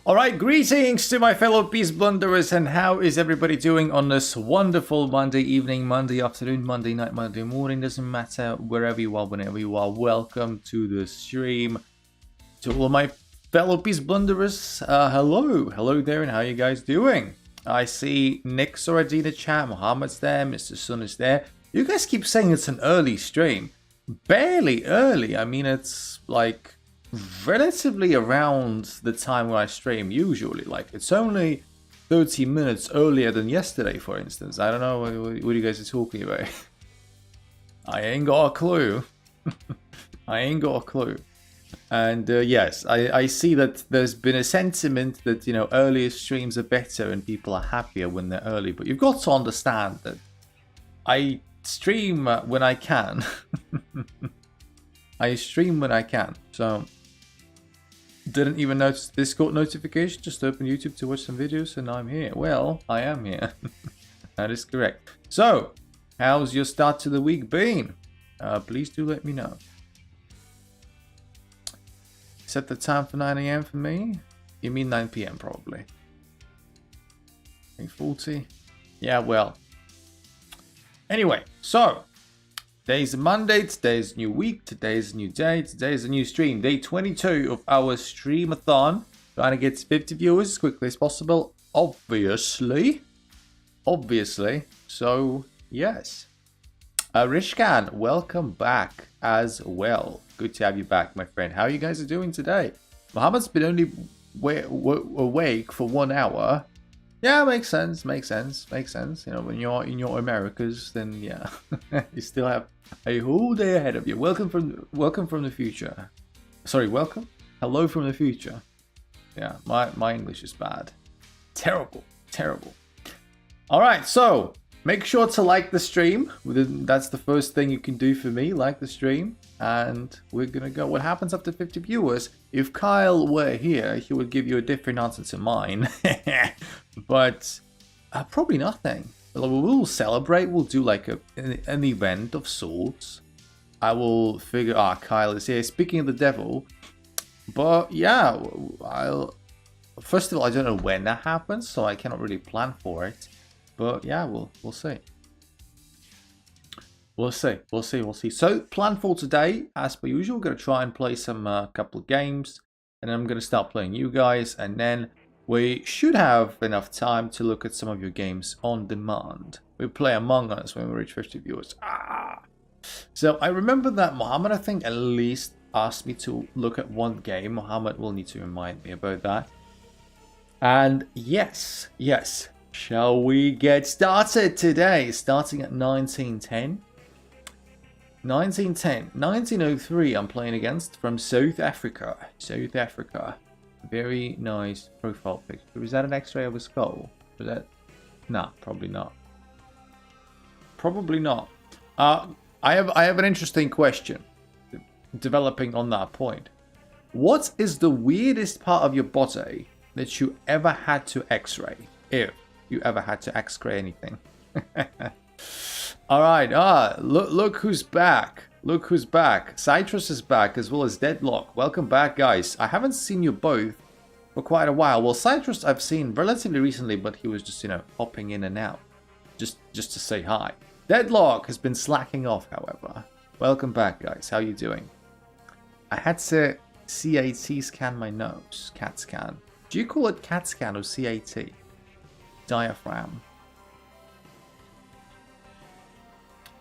Alright, greetings to my fellow Peace Blunderers, and how is everybody doing on this wonderful Monday evening, Monday afternoon, Monday night, Monday morning, doesn't matter, wherever you are, whenever you are. Welcome to the stream. To all my fellow Peace Blunderers, hello there, and how you guys doing? I see Nick's already in the chat, Mohammed's there, Mr. Sun is there. You guys keep saying it's an early stream. Barely early, I mean it's like relatively around the time where I stream usually. Like it's only 30 minutes earlier than yesterday, for instance. I don't know what you guys are talking about. I ain't got a clue. I ain't got a clue. And yes, I see that there's been a sentiment that, you know, earlier streams are better and people are happier when they're early. But you've got to understand that I stream when I can. I stream when I can. So didn't even notice Discord notification, just open YouTube to watch some videos and I'm here. Well, I am here. That is correct. So, how's your start to the week been? Please do let me know. Set the time for 9 AM for me? You mean 9 PM probably. 8:40? Yeah, well. Anyway, so today's Monday, today's a new week, today's a new day, today's a new stream. Day 22 of our streamathon. Trying to get 50 viewers as quickly as possible, obviously. So, yes. Rishkan, welcome back as well. Good to have you back, my friend. How you guys are doing today? Mohammed's been only awake for 1 hour. Yeah, makes sense. You know, when you're in your Americas, then yeah, you still have a whole day ahead of you. Welcome from the future. Sorry, welcome? Hello from the future. Yeah, my English is bad. Terrible. All right, so make sure to like the stream. That's the first thing you can do for me. Like the stream. And we're going to go. What happens after 50 viewers? If Kyle were here, he would give you a different answer to mine. But probably nothing. We'll celebrate. We'll do like an event of sorts. I will figure... Kyle is here. Speaking of the devil. But yeah, first of all, I don't know when that happens, so I cannot really plan for it. But yeah, we'll see. We'll see. So, plan for today, as per usual, we're going to try and play some couple of games. And then I'm going to start playing you guys. And then we should have enough time to look at some of your games on demand. We play Among Us when we reach 50 viewers. So, I remember that Mohammed, I think, at least asked me to look at one game. Mohammed will need to remind me about that. And yes. Shall we get started today? Starting at 1910. 1903 I'm playing against from South Africa. Very nice profile picture. Is that an x-ray of a skull? Was that? No, probably not. I have an interesting question developing on that point. What is the weirdest part of your body that you ever had to x-ray? If you ever had to x-ray anything. All right. Look who's back. Citrus is back, as well as Deadlock. Welcome back, guys. I haven't seen you both for quite a while. Well, Citrus I've seen relatively recently, but he was just, you know, hopping in and out. Just to say hi. Deadlock has been slacking off, however. Welcome back, guys. How you doing? I had to CAT scan my nose. CAT scan. Do you call it CAT scan or CAT? Diaphragm.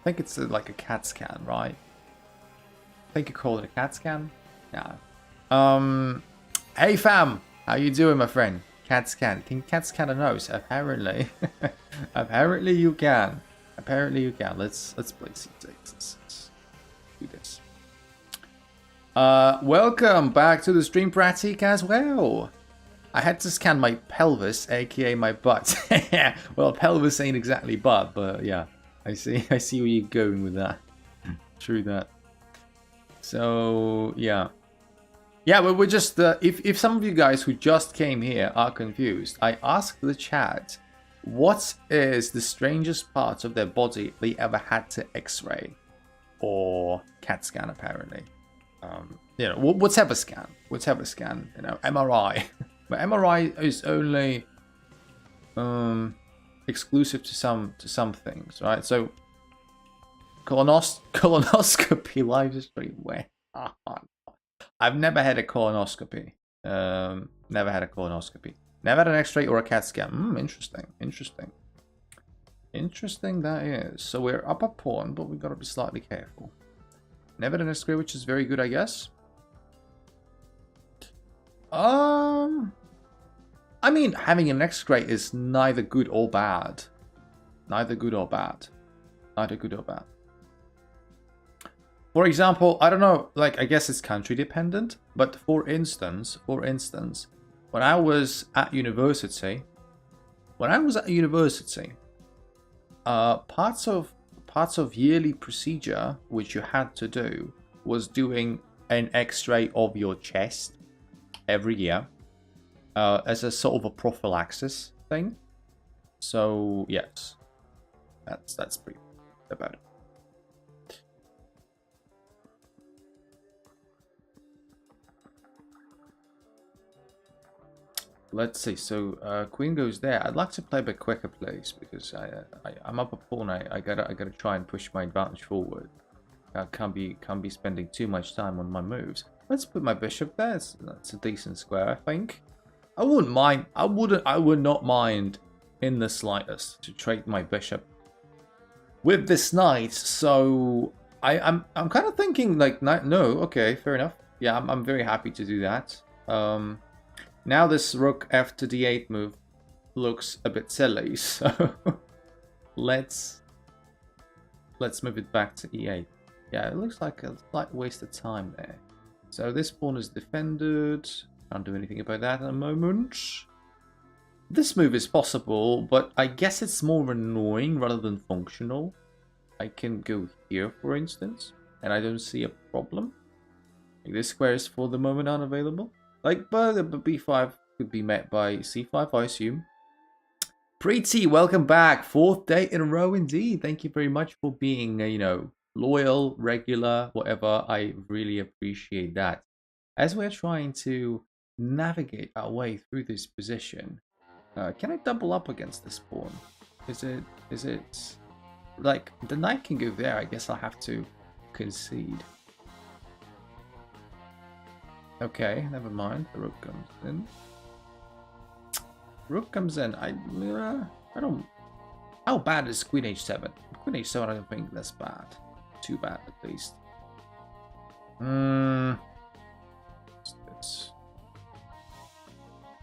I think it's like a CAT scan, right? I think you call it a CAT scan. Yeah. Hey fam, how you doing, my friend? CAT scan. Can CAT scan a nose? Apparently. Apparently you can. Let's play some things. Let's do this. Welcome back to the stream, Pratik, as well. I had to scan my pelvis, aka my butt. Well, pelvis ain't exactly butt, but yeah. I see where you're going with that. True that. So, yeah. Yeah, but we're just... if some of you guys who just came here are confused, I asked the chat, what is the strangest part of their body they ever had to x-ray? Or CAT scan, apparently. You know, whatever scan. You know, MRI. But MRI is only exclusive to some things, right? So colonoscopy live stream where I've never had a colonoscopy. Never had a colonoscopy. Never had an X-ray or a CAT scan. Interesting. Interesting that is. So we're up a pawn, but we've got to be slightly careful. Never had an X-ray, which is very good, I guess. I mean, having an X-ray is neither good or bad. Neither good or bad. Neither good or bad. For example, I don't know, like, I guess it's country dependent, but for instance, when I was at university, parts of yearly procedure which you had to do was doing an X-ray of your chest every year as a sort of a prophylaxis thing. So yes, that's pretty about it. Let's see. So queen goes there. I'd like to play a bit quicker, please, because I'm up a pawn. I gotta try and push my advantage forward. I can't be spending too much time on my moves. Let's put my bishop there. That's a decent square, I think. I wouldn't mind. I would not mind in the slightest to trade my bishop with this knight. So I'm kind of thinking like no. Okay, fair enough. Yeah, I'm very happy to do that. Now this rook f to d8 move looks a bit silly, so let's move it back to e8. Yeah, it looks like a slight waste of time there. So this pawn is defended. Can't do anything about that at the moment. This move is possible, but I guess it's more annoying rather than functional. I can go here, for instance, and I don't see a problem. Like, this square is for the moment unavailable. Like, but b5 could be met by c5, I assume. Preeti, welcome back. 4th day in a row indeed. Thank you very much for being, you know, loyal, regular, whatever. I really appreciate that. As we're trying to navigate our way through this position, can I double up against this pawn? Is it like the knight can go there? I guess I'll have to concede. Okay, never mind. The rook comes in. Rook comes in. I don't. How bad is Queen H7? Queen H7, I don't think that's bad. Too bad, at least.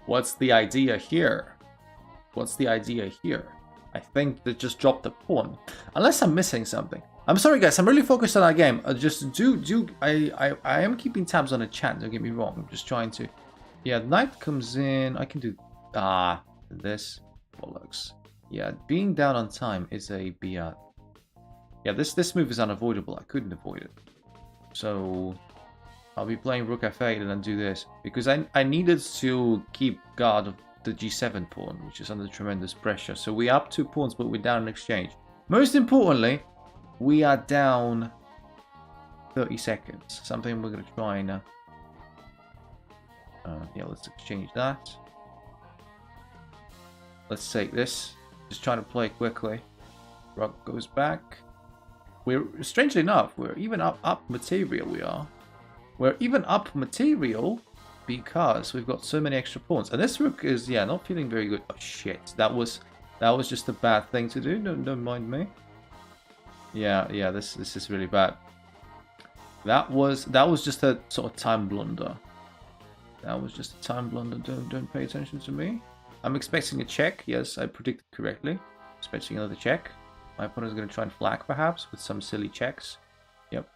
What's the idea here? What's the idea here? I think they just dropped the pawn. Unless I'm missing something. I'm sorry, guys. I'm really focused on our game. Just I am keeping tabs on the chat. Don't get me wrong. I'm just trying to. Yeah, knight comes in. I can do this. Bollocks. Yeah, being down on time is a BR. Yeah, this move is unavoidable. I couldn't avoid it. So I'll be playing rook f8 and then do this because I needed to keep guard of the g7 pawn, which is under tremendous pressure. So we're up 2 pawns, but we're down in exchange. Most importantly, we are down 30 seconds. Something we're going to try and... yeah, let's exchange that. Let's take this. Just trying to play quickly. Rook goes back. We're, strangely enough, we're even up material, we are. We're even up material because we've got so many extra pawns. And this rook is, yeah, not feeling very good. Oh, shit. That was just a bad thing to do. Don't mind me. Yeah, this is really bad. That was just a sort of time blunder. That was just a time blunder. Don't pay attention to me. I'm expecting a check. Yes, I predicted correctly. Expecting another check. My opponent is going to try and flag perhaps with some silly checks. Yep.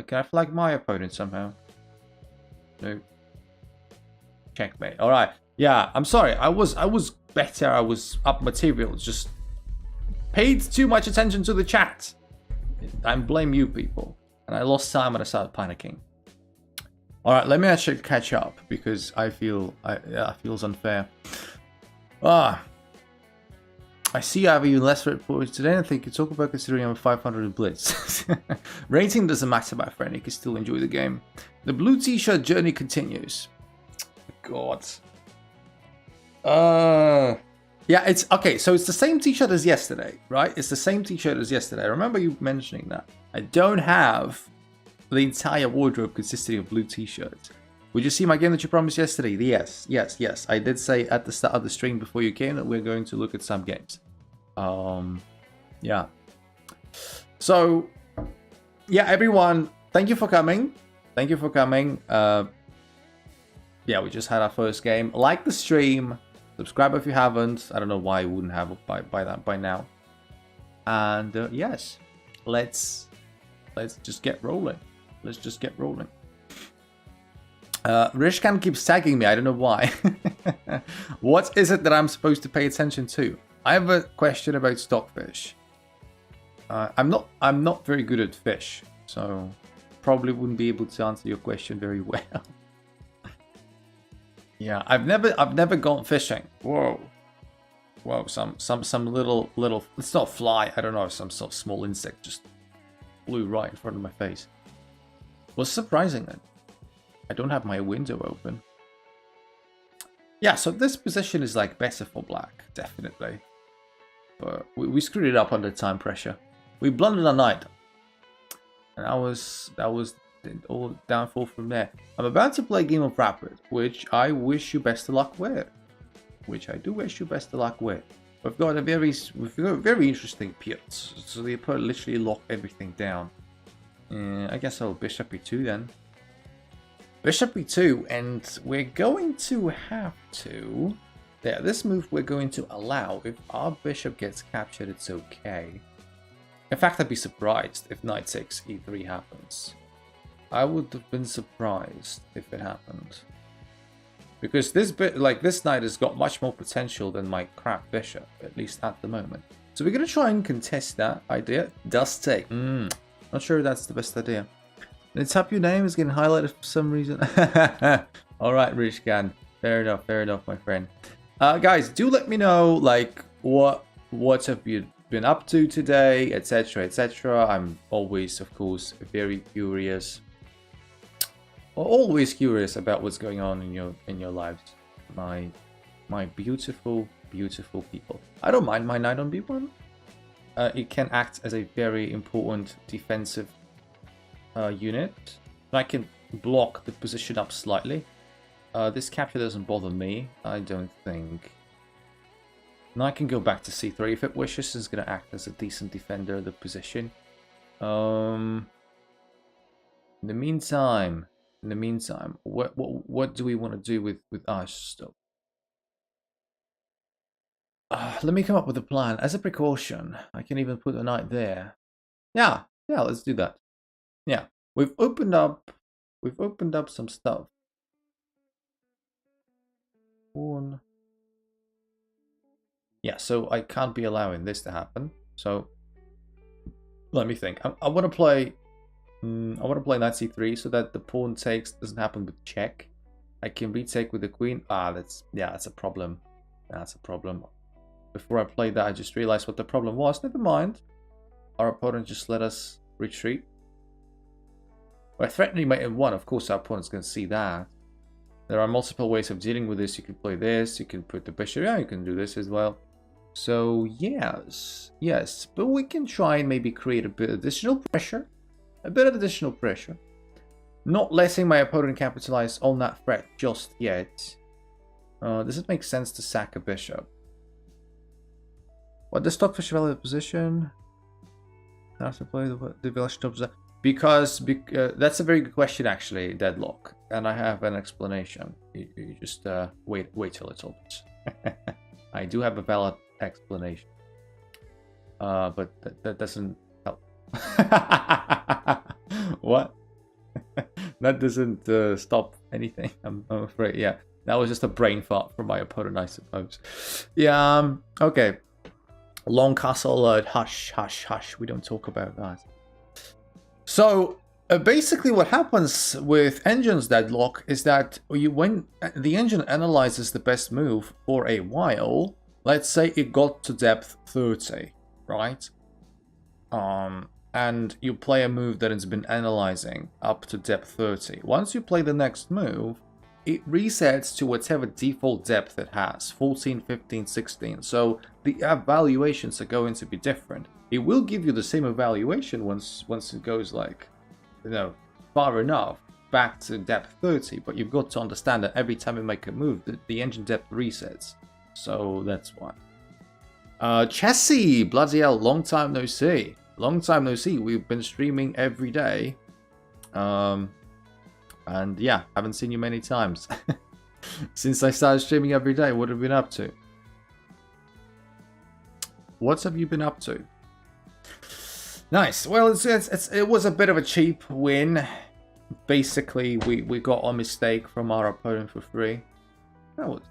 Can I flag my opponent somehow? No. Checkmate. All right. Yeah, I'm sorry. I was better. I was up material. Just paid too much attention to the chat. I blame you people. And I lost time and I started panicking. All right, let me actually catch up because I feel it feels unfair. I see you have even less reports today. I think you talk about considering I'm 500 in Blitz. Rating doesn't matter, my friend. You can still enjoy the game. The blue t-shirt journey continues. God. Yeah, it's okay. So it's the same t-shirt as yesterday, right? It's the same t-shirt as yesterday. I remember you mentioning that. I don't have the entire wardrobe consisting of blue t-shirts. Would you see my game that you promised yesterday? Yes. I did say at the start of the stream before you came that we're going to look at some games. Yeah. So, yeah, everyone, thank you for coming. Thank you for coming. Yeah, we just had our first game. Like the stream. Subscribe if you haven't. I don't know why you wouldn't have it by now. And yes, let's just get rolling. Let's just get rolling. Rishkan keeps tagging me. I don't know why. What is it that I'm supposed to pay attention to? I have a question about stockfish. I'm not very good at fish, so probably wouldn't be able to answer your question very well. Yeah, I've never gone fishing. Whoa, some little it's not a fly. I don't know, some sort of small insect just flew right in front of my face. Was surprising then. I don't have my window open. Yeah, so this position is like better for black, definitely. But we screwed it up under time pressure. We blundered our knight. And that was all downfall from there. I'm about to play a game of Rapid, which I wish you best of luck with. Which I do wish you best of luck with. We've got very interesting pivots. So the opponent literally lock everything down. I guess I'll bishop e2 then. Bishop e2, and we're going to have to... There, this move we're going to allow. If our bishop gets captured, it's okay. In fact, I'd be surprised if knight takes e3 happens. I would have been surprised if it happened. Because this knight has got much more potential than my crap bishop, at least at the moment. So we're going to try and contest that idea. Does take. Not sure that's the best idea. Let's hope your name is getting highlighted for some reason. Alright, Rishkan. Fair enough, my friend. Guys, do let me know, like, what have you been up to today, etc, etc. I'm always, of course, very curious. Always curious about what's going on in your lives. My beautiful people. I don't mind my knight on b1. It can act as a very important defensive unit. I can block the position up slightly. This capture doesn't bother me, I don't think. Now I can go back to c3 if it wishes. It's going to act as a decent defender of the position. In the meantime, what do we want to do with our stuff? Let me come up with a plan. As a precaution, I can even put a knight there. Yeah, let's do that. Yeah, we've opened up some stuff. One. Yeah, so I can't be allowing this to happen. So let me think. I want to play knight c3 so that the pawn takes doesn't happen with check. I can retake with the queen. That's a problem. That's a problem. Before I played that, I just realized what the problem was. Never mind. Our opponent just let us retreat. By threatening mate in 1, of course our opponent's going to see that. There are multiple ways of dealing with this. You can play this, you can put the bishop, yeah, you can do this as well. So yes, but we can try and maybe create a bit of additional pressure. Not letting my opponent capitalize on that threat just yet. Does it make sense to sack a bishop? What does stockfish value the position? Have to play the village top. Because that's a very good question, actually, Deadlock, and I have an explanation. You just wait a little bit. I do have a valid explanation, but that doesn't help. What? That doesn't stop anything. I'm afraid. Yeah, that was just a brain fart from my opponent, I suppose. Yeah. Okay. Long castle alert. Hush. We don't talk about that. So basically what happens with Engine's Deadlock is that when the engine analyzes the best move for a while, let's say it got to depth 30, right? And you play a move that has been analyzing up to depth 30. Once you play the next move, it resets to whatever default depth it has, 14, 15, 16. So the evaluations are going to be different. It will give you the same evaluation once it goes like, you know, far enough back to depth 30, but you've got to understand that every time you make a move, the engine depth resets. So that's why. Chessie, bloody hell, long time no see. Long time no see. We've been streaming every day. And yeah, haven't seen you many times. Since I started streaming every day, what have you been up to? What have you been up to? Nice. Well, it was a bit of a cheap win. Basically, we got a mistake from our opponent for free. That was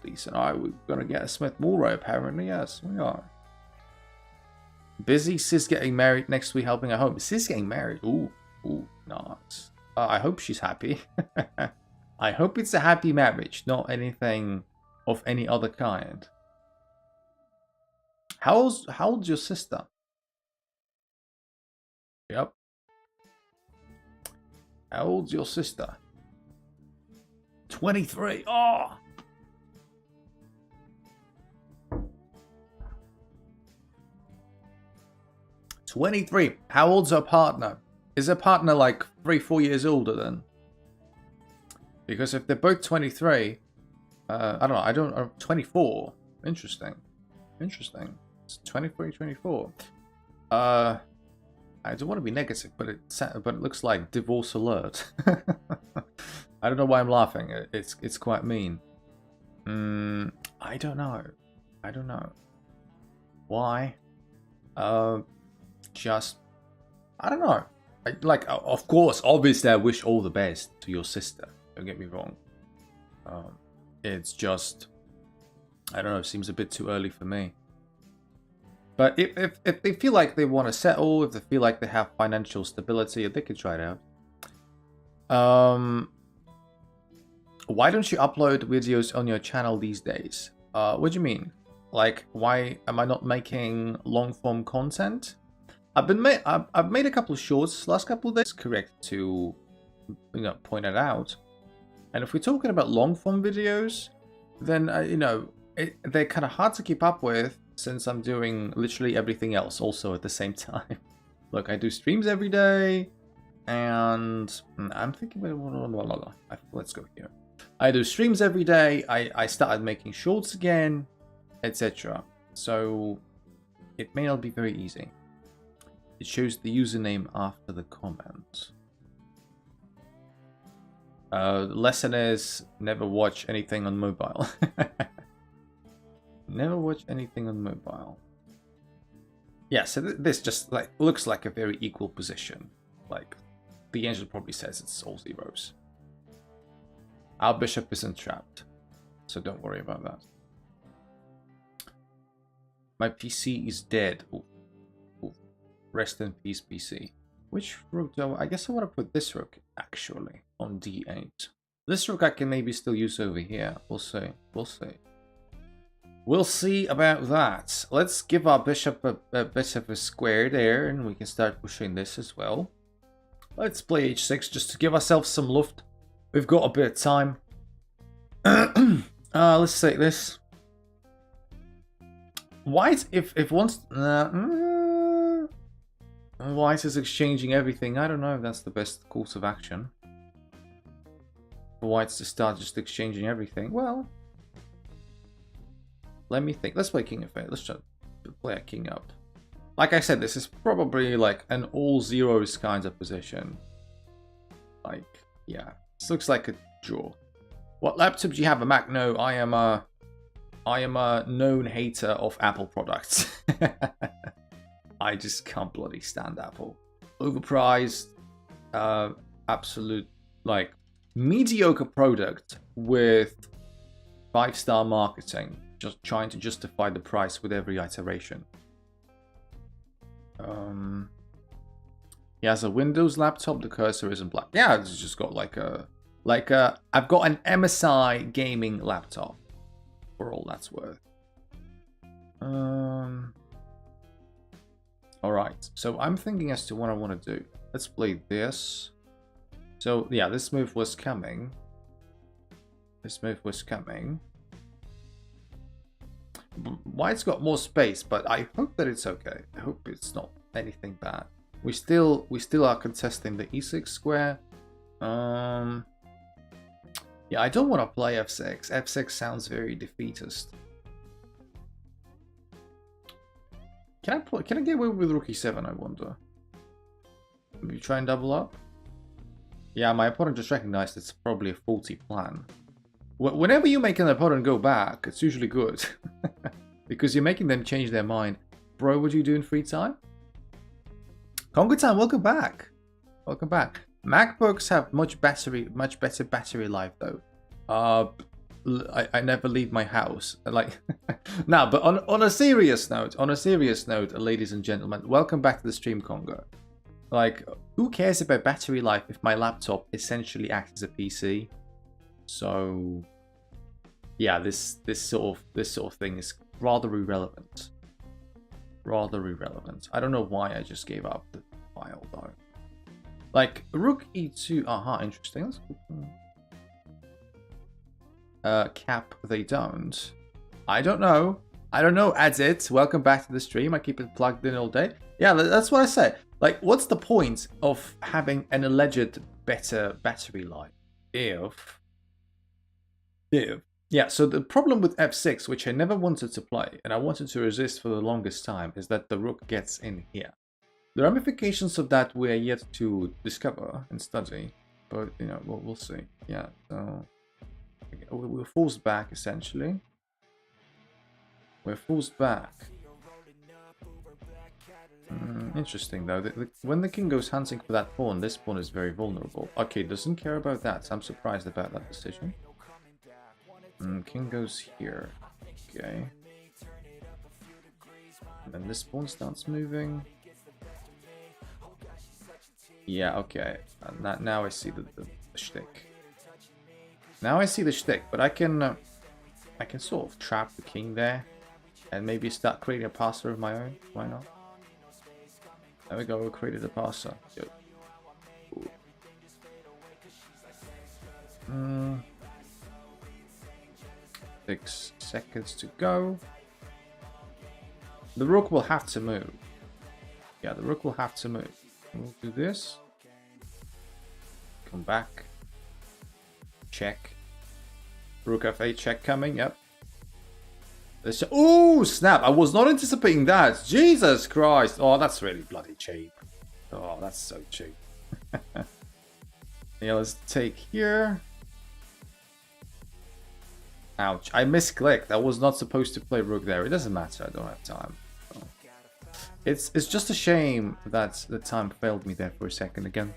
decent. Alright, we're gonna get a Smith Mulray apparently. Yes, we are. Busy. Sis getting married next week, helping her home. Sis getting married. Ooh, nice. I hope she's happy. I hope it's a happy marriage, not anything of any other kind. How old's your sister? Yep. How old's your sister? 23. Oh. "23. How old's her partner? Is her partner like 3-4 years older then? Because if they're both 23, I don't know, 24. Interesting. It's 23, 24. I don't want to be negative, but it looks like divorce alert. I don't know why I'm laughing. It's quite mean. I don't know. Why? Just, I don't know. Of course, obviously, I wish all the best to your sister. Don't get me wrong. It's just, I don't know. It seems a bit too early for me. But if they feel like they want to settle, if they feel like they have financial stability, they could try it out. Why don't you upload videos on your channel these days? What do you mean? Like, why am I not making long form content? I've made a couple of shorts last couple of days. Correct to, point it out. And if we're talking about long form videos, then they're kind of hard to keep up with since I'm doing literally everything else also at the same time. Look, I do streams every day, and I'm thinking about let's go here. I do streams every day. I started making shorts again, etc. So it may not be very easy. It shows the username after the comment. The lesson is never watch anything on mobile. Never watch anything on mobile. Yeah, so this just looks like a very equal position. Like, the angel probably says it's all zeros. Our bishop isn't trapped, so don't worry about that. My PC is dead. Ooh. Rest in peace, PC. Which rook do I guess I want to put this rook, actually, on d8. This rook I can maybe still use over here. We'll see. We'll see about that. Let's give our bishop a bit of a square there, and we can start pushing this as well. Let's play h6 just to give ourselves some luft. We've got a bit of time. Let's take this. White, if once... White is exchanging everything. I don't know if that's the best course of action. For Whites to start just exchanging everything. Well, let me think. Let's play king of 8. Let's try to play a king up. Like I said, this is probably like an all zeros kind of position. Like, yeah. This looks like a draw. What laptop do you have? A Mac? No, I am a known hater of Apple products. I just can't bloody stand Apple. Overpriced, absolute, like, mediocre product with 5-star marketing, just trying to justify the price with every iteration. He has a Windows laptop, the cursor isn't black. Yeah, it's just got I've got an MSI gaming laptop, for all that's worth. Alright, so I'm thinking as to what I want to do. Let's play this. So, yeah, this move was coming. This move was coming. White's got more space, but I hope that it's okay. I hope it's not anything bad. We still are contesting the e6 square. Yeah, I don't want to play f6. f6 sounds very defeatist. Can I get away with rook e7, I wonder? Maybe try and double up? Yeah, my opponent just recognized it's probably a faulty plan. Whenever you make an opponent go back, it's usually good. Because you're making them change their mind. Bro, what do you do in free time? Congo Time, welcome back. Welcome back. MacBooks have much better battery life though. I never leave my house. Like, no, but on a serious note, ladies and gentlemen, welcome back to the stream, Congo. Like, who cares about battery life if my laptop essentially acts as a PC? So, yeah, this sort of thing is rather irrelevant. Rather irrelevant. I don't know why I just gave up the file though. Like, rook e2. Aha, interesting. Cap they don't. I don't know. Adds it. Welcome back to the stream. I keep it plugged in all day. Yeah, that's what I say. Like, what's the point of having an alleged better battery life if yeah, so the problem with f6, which I never wanted to play and I wanted to resist for the longest time, is that the rook gets in here. The ramifications of that we're yet to discover and study, but you know, we'll see. Yeah, so we're forced back essentially. We're forced back. Interesting though. When the king goes hunting for that pawn, this pawn is very vulnerable. Okay, doesn't care about that. So I'm surprised about that decision. King goes here. Okay. And then this pawn starts moving. Yeah, okay. Now I see the shtick. Now I see the shtick, but I can sort of trap the king there and maybe start creating a passer of my own. Why not? There we go, we created a passer. 6 seconds to go. The rook will have to move. Yeah, the rook will have to move. We'll do this. Come back. Check. Rook f8 check coming, yep. Oh, snap! I was not anticipating that. Jesus Christ! Oh, that's really bloody cheap. Oh, that's so cheap. Yeah, let's take here. Ouch! I misclicked. I was not supposed to play rook there. It doesn't matter. I don't have time. Oh. It's just a shame that the time failed me there for a second again.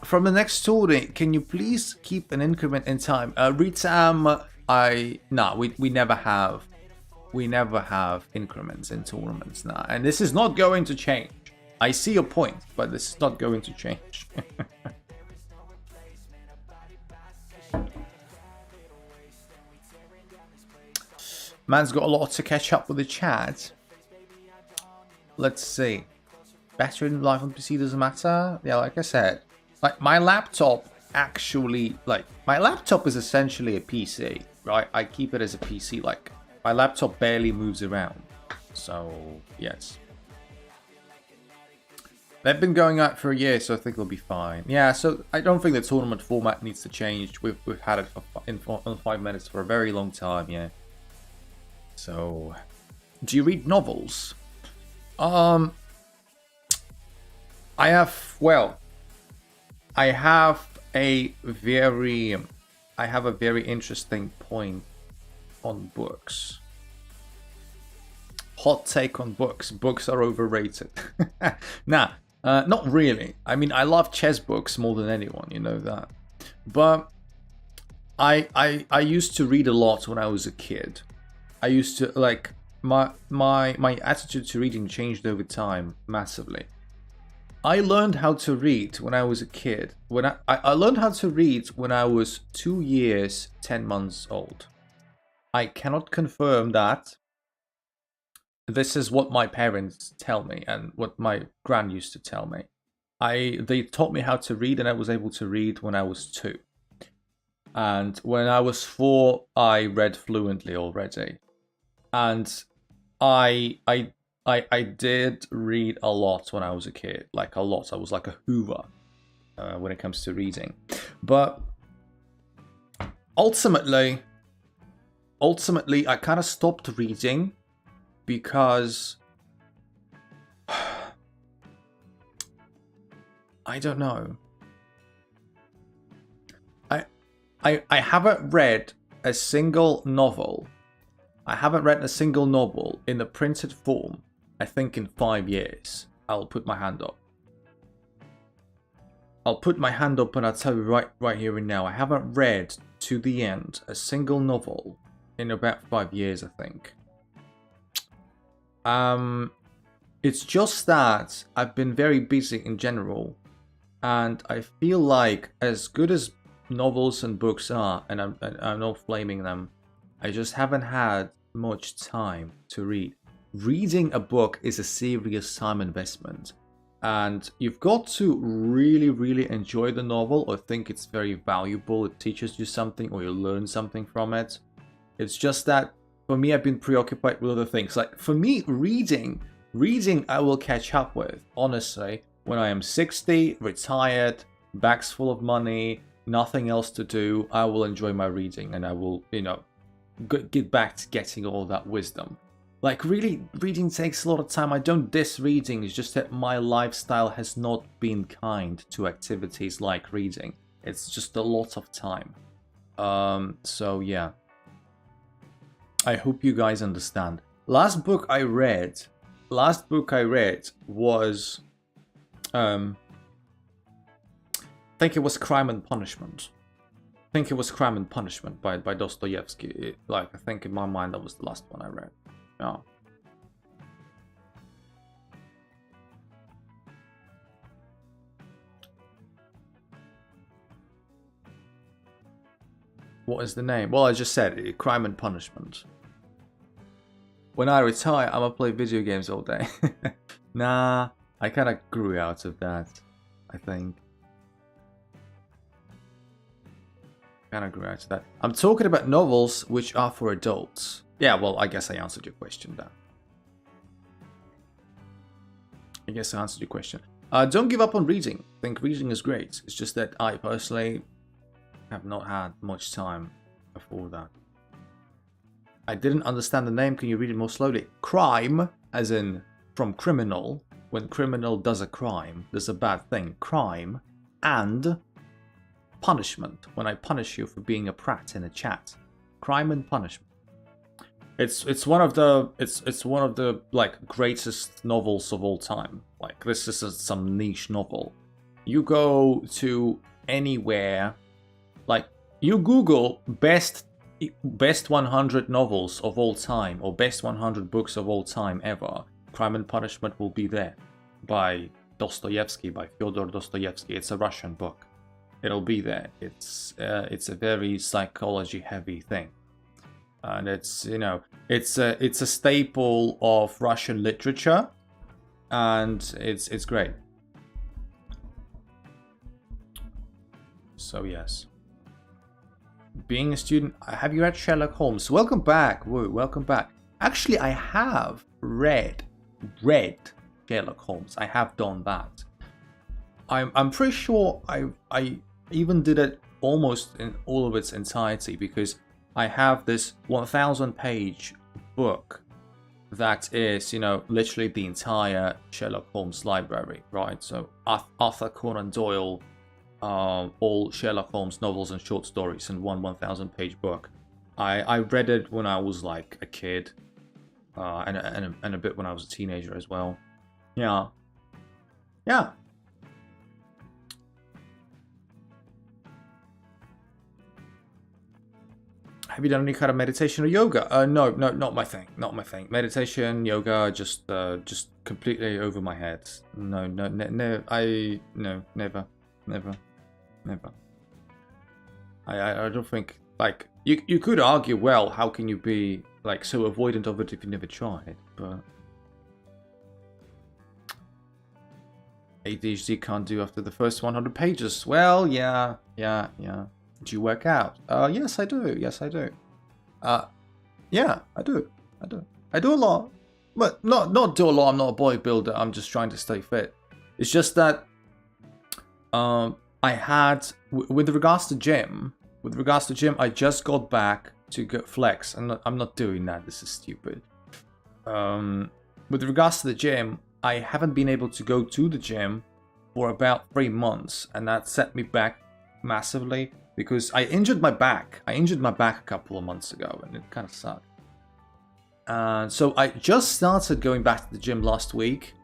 From the next tournament, can you please keep an increment in time? Ritam, we never have increments in tournaments now, and this is not going to change. I see your point, but this is not going to change. Man's got a lot to catch up with the chat. Let's see. Battery life on PC doesn't matter. Yeah, like I said, like my laptop my laptop is essentially a PC, right? I keep it as a PC. Like my laptop barely moves around. So yes. They've been going out for a year, so I think it'll be fine. Yeah, so I don't think the tournament format needs to change. We've had it in 5 minutes for a very long time, yeah. So, do you read novels? I have a very interesting point on books. Hot take on books. Books are overrated. Nah, not really. I mean, I love chess books more than anyone, you know that. But I used to read a lot when I was a kid. I used to like my attitude to reading changed over time massively. I learned how to read when I was a kid. When I learned how to read when I was 2 years, 10 months old. I cannot confirm that. This is what my parents tell me and what my gran used to tell me. They taught me how to read, and I was able to read when I was 2. And when I was 4, I read fluently already. And I did read a lot when I was a kid, like a lot. I was like a Hoover when it comes to reading. But ultimately, I kind of stopped reading because I don't know. I haven't read a single novel. I haven't read a single novel in the printed form, I think, in 5 years. I'll put my hand up. I'll put my hand up and I'll tell you right here and now. I haven't read to the end a single novel in about 5 years, I think. It's just that I've been very busy in general, and I feel like as good as novels and books are, and I'm not flaming them, I just haven't had much time to read. Reading a book is a serious time investment, and you've got to really enjoy the novel or think it's very valuable, it teaches you something or you learn something from it. It's just that for me, I've been preoccupied with other things. Like for me, reading I will catch up with, honestly, when I am 60, retired, bags full of money, nothing else to do. I will enjoy my reading, and I will, get back to getting all that wisdom. Like, really, reading takes a lot of time. I don't diss reading, it's just that my lifestyle has not been kind to activities like reading. It's just a lot of time. So yeah. I hope you guys understand. Last book I read was I think it was Crime and Punishment. By Dostoevsky. I think in my mind that was the last one I read. Yeah. What is the name? Well, I just said it, Crime and Punishment. When I retire, I'm gonna play video games all day. Nah, I kind of grew out of that, I think. I'm talking about novels which are for adults. Yeah, well, I guess I answered your question there. Don't give up on reading. I think reading is great. It's just that I personally have not had much time before that. I didn't understand the name. Can you read it more slowly? Crime, as in from criminal. When criminal does a crime, there's a bad thing. Crime. And punishment. When I punish you for being a prat in a chat. Crime and punishment. It's one of the like greatest novels of all time. Like, this is some niche novel. You go to anywhere, like you Google best 100 novels of all time or best 100 books of all time ever. Crime and Punishment will be there, by Dostoevsky, by Fyodor Dostoevsky. It's a Russian book. It'll be there. It's a very psychology heavy thing, and it's it's a staple of Russian literature, and it's great. So yes. Being a student, have you read Sherlock Holmes? Welcome back. Woo, welcome back. Actually, I have read Sherlock Holmes. I have done that. I'm pretty sure I even did it almost in all of its entirety, because I have this 1,000-page book that is, literally the entire Sherlock Holmes library, right? So Arthur Conan Doyle, all Sherlock Holmes novels and short stories in one 1,000-page book. I read it when I was like a kid, and a bit when I was a teenager as well. Yeah. Have you done any kind of meditation or yoga? No, not my thing. Not my thing. Meditation, yoga, just completely over my head. No, never. I don't think like, you could argue, well, how can you be, like, so avoidant of it if you never tried? But ADHD can't do after the first 100 pages. Well, yeah. Do you work out? Yes, I do. Yes, I do. Yeah, I do. I do a lot. But not do a lot. I'm not a bodybuilder. I'm just trying to stay fit. It's just that I had, with regards to gym, I just got back to go flex. I'm not doing that. This is stupid. With regards to the gym, I haven't been able to go to the gym for about 3 months, and that set me back massively because I injured my back. I injured my back a couple of months ago, and it kind of sucked. So I just started going back to the gym last week.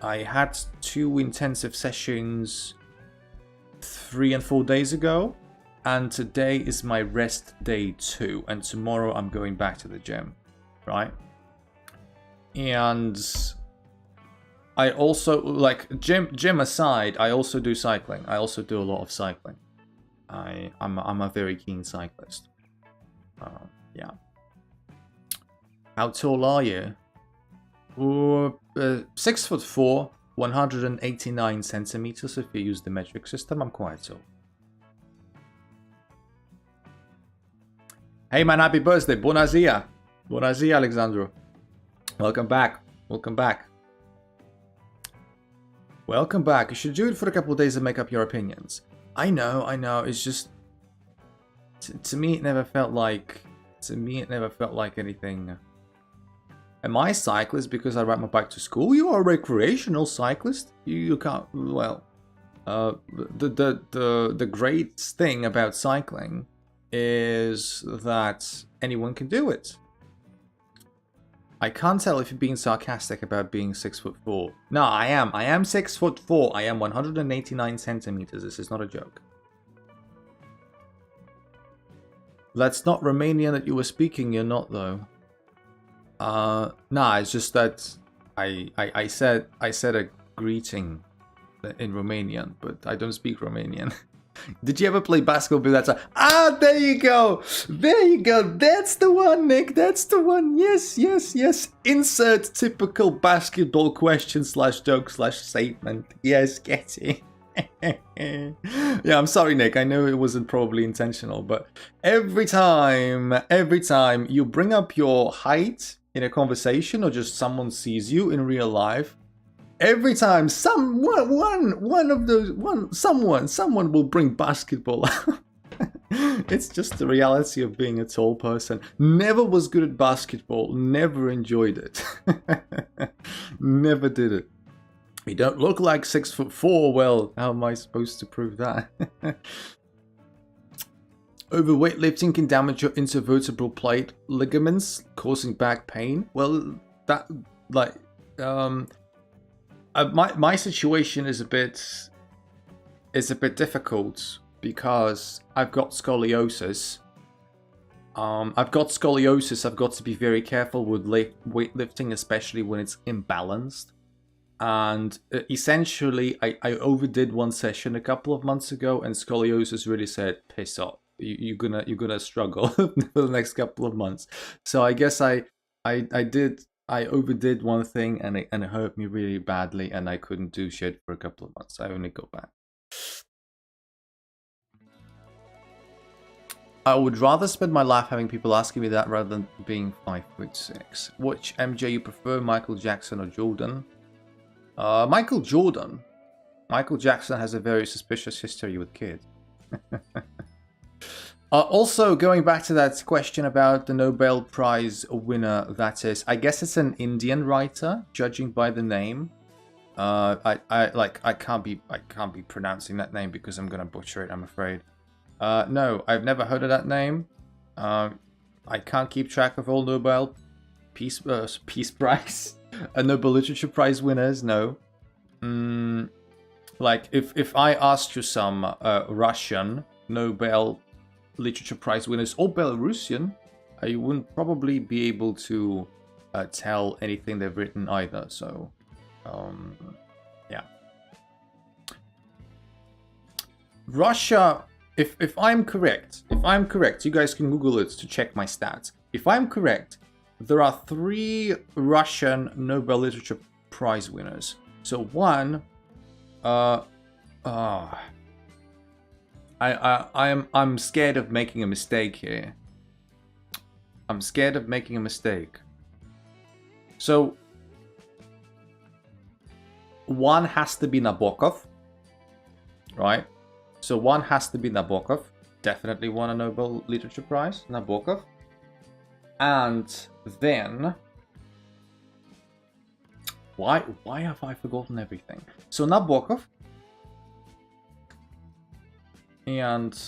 I had 2 intensive sessions 3 and 4 days ago, and today is my rest day 2, and tomorrow I'm going back to the gym, right? And I also, like, gym aside, I also do cycling. I also do a lot of cycling. I'm a very keen cyclist. Yeah. How tall are you? 6'4", 189 centimeters. If you use the metric system, I'm quite tall. Hey man, happy birthday! Bună ziua! Bună ziua, Alexandru! Welcome back. Welcome back. Welcome back. You should do it for a couple of days and make up your opinions. I know. It's just, to me, it never felt like. Anything. Am I a cyclist because I ride my bike to school? You are a recreational cyclist. You can't. Well, the great thing about cycling is that anyone can do it. I can't tell if you're being sarcastic about being 6'4". No, I am. I am 6'4". I am 189 centimeters. This is not a joke. That's not Romanian that you were speaking. You're not, though. Nah, it's just that I said a greeting in Romanian, but I don't speak Romanian. Did you ever play basketball? That's there you go. That's the one, Nick. That's the one. Yes. Insert typical basketball question / joke / statement. Yes, get it. Yeah, I'm sorry, Nick. I know it wasn't probably intentional, but every time you bring up your height in a conversation or just someone sees you in real life, every time someone will bring basketball up. It's just the reality of being a tall person. Never was good at basketball. Never enjoyed it. Never did it. You don't look like 6'4". Well, how am I supposed to prove that? Overweight lifting can damage your intervertebral plate ligaments, causing back pain. Well, that, like, my situation is a bit difficult because I've got scoliosis. I've got to be very careful with weightlifting, especially when it's imbalanced. And essentially, I overdid one session a couple of months ago, and scoliosis really said, "Piss off! You're gonna struggle for the next couple of months." So I guess I overdid one thing, and it hurt me really badly, and I couldn't do shit for a couple of months. I only got back. I would rather spend my life having people asking me that rather than being 5'6". Which MJ you prefer, Michael Jackson or Jordan? Michael Jordan. Michael Jackson has a very suspicious history with kids. Also, going back to that question about the Nobel Prize winner, that is, I guess it's an Indian writer, judging by the name. I can't be pronouncing that name because I'm gonna butcher it, I'm afraid. No, I've never heard of that name. I can't keep track of all Nobel Peace Prize. Nobel Literature Prize winners, no. Like, if I asked you some Russian Nobel Literature Prize winners or Belarusian, you wouldn't probably be able to tell anything they've written either, so, yeah. Russia if I'm correct, you guys can Google it to check my stats. If I'm correct, there are 3 Russian Nobel Literature Prize winners. So one, I'm scared of making a mistake here. I'm scared of making a mistake. So one has to be Nabokov, right? So one has to be Nabokov. Definitely won a Nobel Literature Prize, Nabokov. And then why have I forgotten everything? So Nabokov and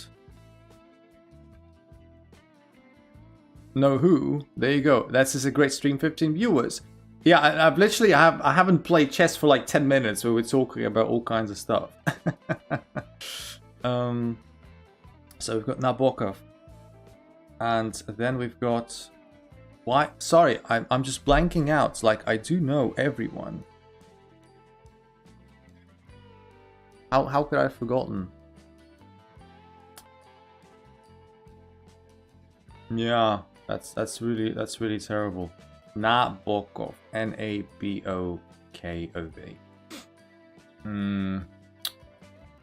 know who? There you go. That's just a great stream. 15 viewers. Yeah, I haven't played chess for like 10 minutes where we're talking about all kinds of stuff. So we've got Nabokov, and then we've got why? Sorry, I'm just blanking out. Like I do know everyone. How could I have forgotten? Yeah, that's really terrible. Nabokov, Nabokov.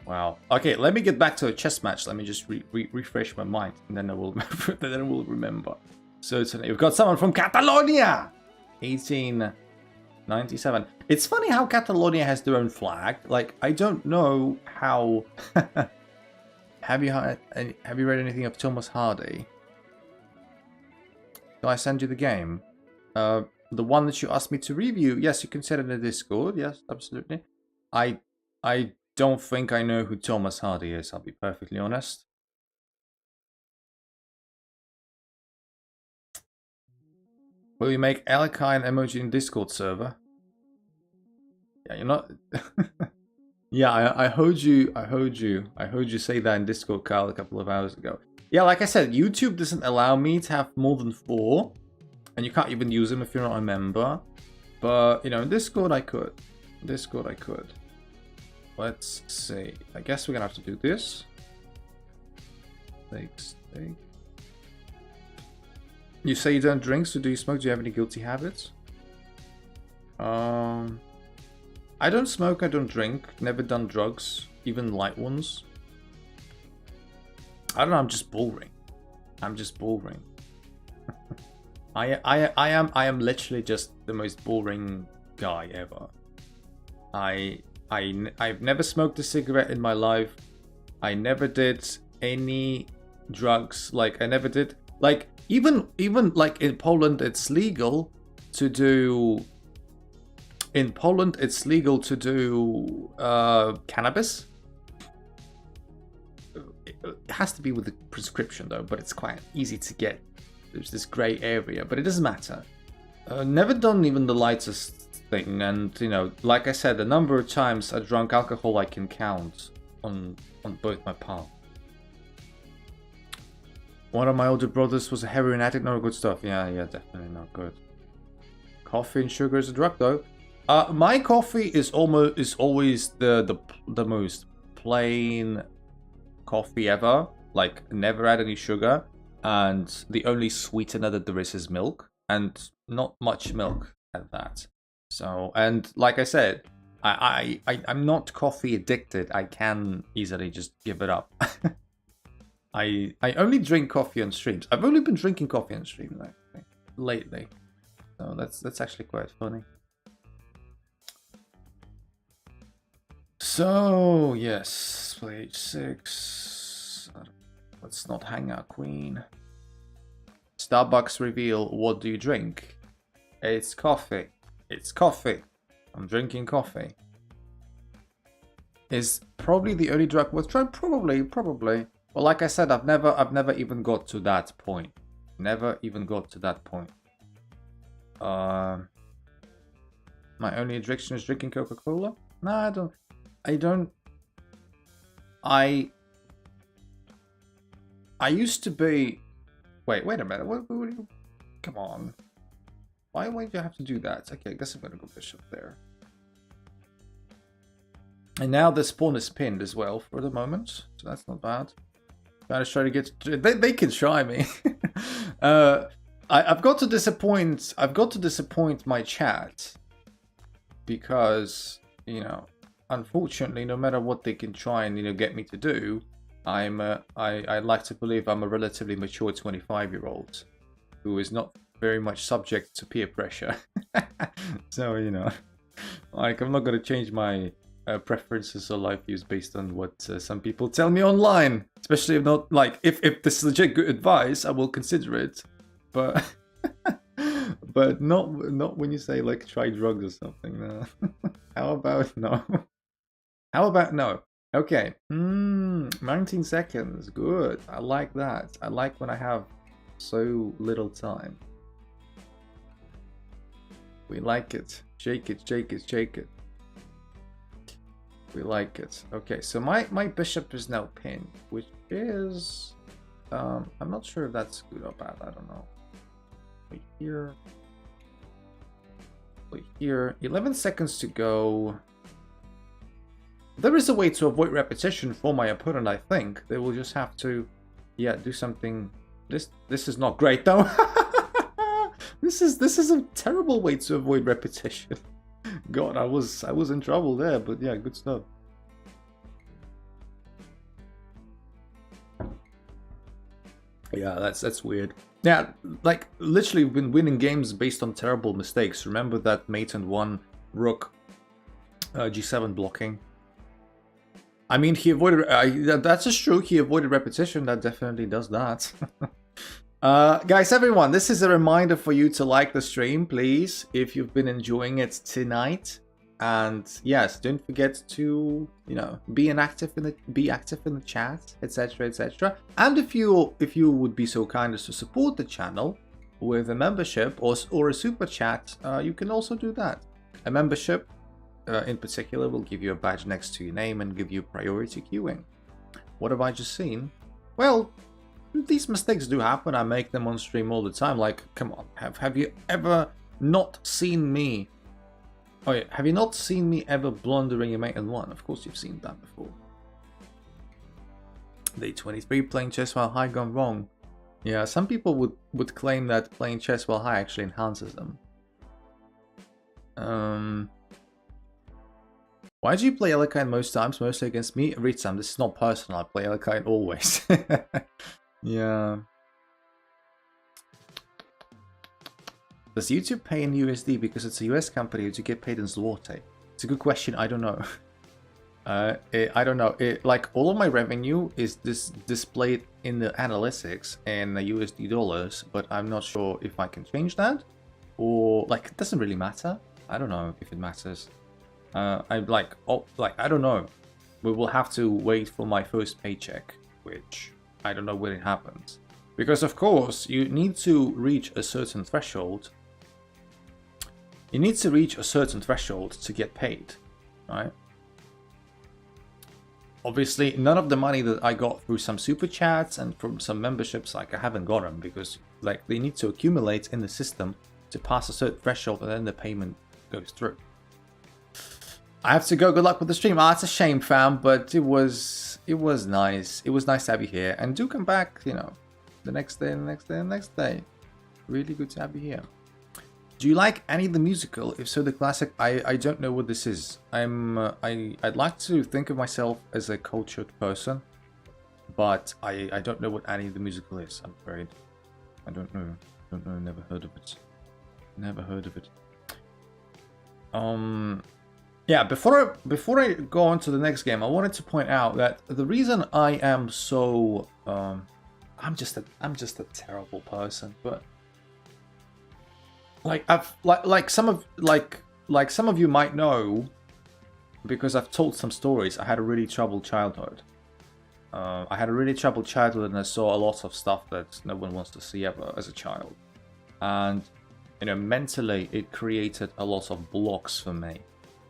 Wow. Okay, let me get back to a chess match. Let me just refresh my mind, and then I will remember. Then I will remember. Certainly, we've got someone from Catalonia, 1897. It's funny how Catalonia has their own flag. Like I don't know how. Have you read anything of Thomas Hardy? Do I send you the game? The one that you asked me to review. Yes, you can send it in the Discord. Yes, absolutely. I don't think I know who Thomas Hardy is, I'll be perfectly honest. Will you make Alki an emoji in Discord server? Yeah, you're not... Yeah, I heard you say that in Discord, Kyle, a couple of hours ago. Yeah, like I said, YouTube doesn't allow me to have more than 4. And you can't even use them if you're not a member. But, you know, in Discord I could. Let's see. I guess we're gonna have to do this. Steak. You say you don't drink, so do you smoke? Do you have any guilty habits? I don't smoke, I don't drink. Never done drugs, even light ones. I don't know, I'm just boring. I am literally just the most boring guy ever. I've never smoked a cigarette in my life. I never did any drugs. Like I never did. Like even like in Poland, it's legal to do. In Poland, it's legal to do cannabis. It has to be with a prescription though, but it's quite easy to get. There's this grey area, but it doesn't matter. Never done even the lightest thing, and you know, like I said, the number of times I drank alcohol I can count on both my palms. One of my older brothers was a heroin addict. Not good stuff. Yeah, definitely not good. Coffee and sugar is a drug though. My coffee is always the most plain coffee ever. Like never add any sugar. And the only sweetener that there is milk, and not much milk at that. So, and like I said, I'm not coffee addicted. I can easily just give it up. I only drink coffee on streams. I've only been drinking coffee on stream lately. So that's actually quite funny. So yes, play h6. Let's not hang out, Queen. Starbucks reveal, what do you drink? It's coffee. It's coffee. I'm drinking coffee. Is probably the only drug worth trying. Probably. Well, like I said, I've never even got to that point. Never even got to that point. My only addiction is drinking Coca-Cola. No, I don't. I used to be. Wait a minute. What you... Come on. Why do you have to do that? Okay, I guess I'm gonna go bishop there. And now this pawn is pinned as well for the moment, so that's not bad. Trying to get. They can try me. I've got to disappoint. I've got to disappoint my chat because unfortunately, no matter what they can try and get me to do, I like to believe I'm a relatively mature 25-year-old who is not very much subject to peer pressure. So like I'm not gonna change my preferences or life views based on what some people tell me online. Especially if not like if this is legit good advice, I will consider it. But but not when you say like try drugs or something. No. How about no? How about no? Okay. 19 seconds. Good. I like that. I like when I have so little time. We like it. Shake it, shake it, shake it. We like it. Okay, so my bishop is now pinned, which is I'm not sure if that's good or bad. I don't know. Wait here. Wait here. 11 seconds to go. There is a way to avoid repetition for my opponent, I think. They will just have to, do something. This is not great though. This is a terrible way to avoid repetition. God, I was in trouble there, but yeah, good stuff. Yeah, that's weird. Yeah, like literally been winning games based on terrible mistakes. Remember that mate and one rook G7 blocking. I mean, he avoided. That's just true. He avoided repetition. That definitely does that. Guys, everyone, this is a reminder for you to like the stream, please, if you've been enjoying it tonight. And yes, don't forget to, be active in the chat, etc., etc. And if you would be so kind as to support the channel with a membership or a super chat, you can also do that. A membership, in particular, will give you a badge next to your name and give you priority queuing. What have I just seen? Well, these mistakes do happen. I make them on stream all the time. Like, come on, have you ever not seen me? Oh yeah, have you not seen me ever blundering a mate and one? Of course you've seen that before. Day 23, playing chess while high gone wrong. Yeah, some people would claim that playing chess while high actually enhances them. Why do you play Elekine most times, mostly against me? Every time. This is not personal. I play Elekine always. Yeah. Does YouTube pay in USD because it's a US company, or do you get paid in zloty? It's a good question. I don't know. I don't know. Like all of my revenue is displayed in the analytics in USD dollars, but I'm not sure if I can change that, or like it doesn't really matter. I don't know if it matters. I don't know. We will have to wait for my first paycheck, which I don't know when it happens. Because of course, you need to reach a certain threshold. You need to reach a certain threshold to get paid, right? Obviously, none of the money that I got through some super chats and from some memberships, like I haven't got them because like they need to accumulate in the system to pass a certain threshold and then the payment goes through. I have to go. Good luck with the stream. It's a shame, fam, but it was nice. It was nice to have you here, and do come back. The next day, and the next day, and the next day. Really good to have you here. Do you like Annie the musical? If so, the classic. I don't know what this is. I'd like to think of myself as a cultured person, but I don't know what Annie the musical is. I'm afraid. I don't know. Never heard of it. Never heard of it. Yeah, before I go on to the next game, I wanted to point out that the reason I am so I'm just a terrible person, but like some of you might know, because I've told some stories. I had a really troubled childhood. And I saw a lot of stuff that no one wants to see ever as a child, and mentally it created a lot of blocks for me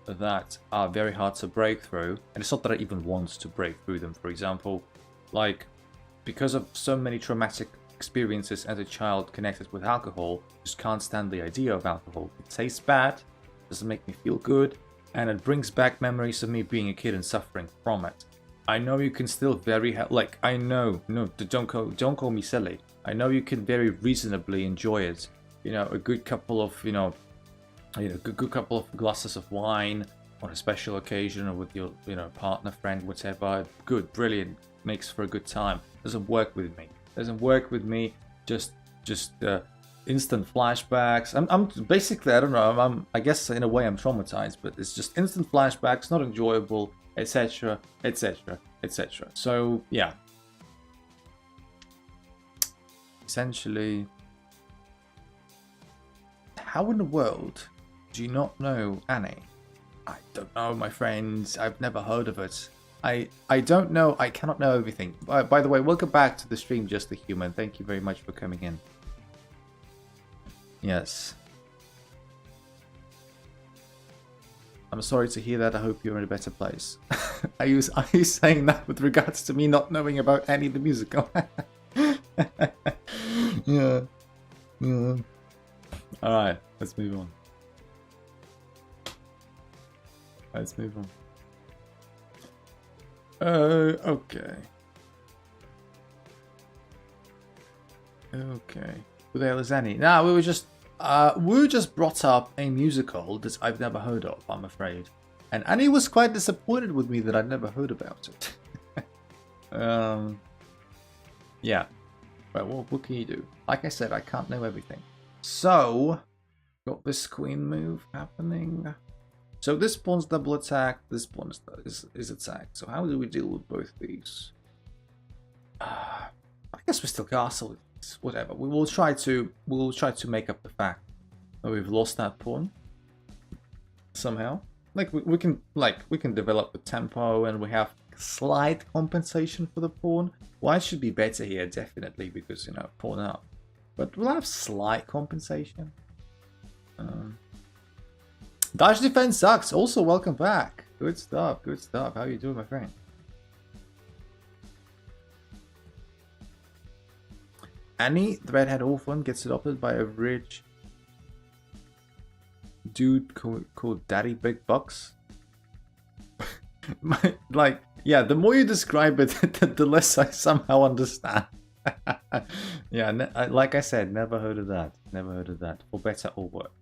that are very hard to break through. And it's not that I even want to break through them. For example, like because of so many traumatic experiences as a child connected with alcohol, just can't stand the idea of alcohol. It tastes bad, doesn't make me feel good, and it brings back memories of me being a kid and suffering from it. I know you can still very like I know no don't call me silly. I know you can very reasonably enjoy it. You know, a good couple of good couple of glasses of wine on a special occasion or with your partner, friend, whatever. Good, brilliant, makes for a good time. Doesn't work with me. Doesn't work with me. Just instant flashbacks. I'm basically I don't know. I guess in a way I'm traumatized, but it's just instant flashbacks, not enjoyable, etc., etc., etc. So yeah, essentially, how in the world do you not know Annie? I don't know, my friends. I've never heard of it. I don't know. I cannot know everything. By the way, welcome back to the stream, Just the Human. Thank you very much for coming in. Yes. I'm sorry to hear that. I hope you're in a better place. Are you saying that with regards to me not knowing about any of the musical? Yeah. Yeah. Alright, let's move on. Let's move on. Okay. Okay. Who the hell is Annie? No, we were just brought up a musical that I've never heard of, I'm afraid. And Annie was quite disappointed with me that I'd never heard about it. Yeah. But what can you do? Like I said, I can't know everything. So, got this queen move happening. So this pawn's double attack, this pawn is attack. So how do we deal with both these? I guess we still castle. Whatever. We'll try to make up the fact that we've lost that pawn somehow. Like we can develop the tempo and we have slight compensation for the pawn. White should be better here, definitely, because pawn up. But we'll have slight compensation. Dash defense sucks. Also, welcome back. Good stuff. Good stuff. How you doing, my friend? Annie, the redhead orphan, gets adopted by a rich dude called Daddy Big Bucks. Like, yeah, the more you describe it, the less I somehow understand. Yeah, like I said, never heard of that. Never heard of that. For better or worse.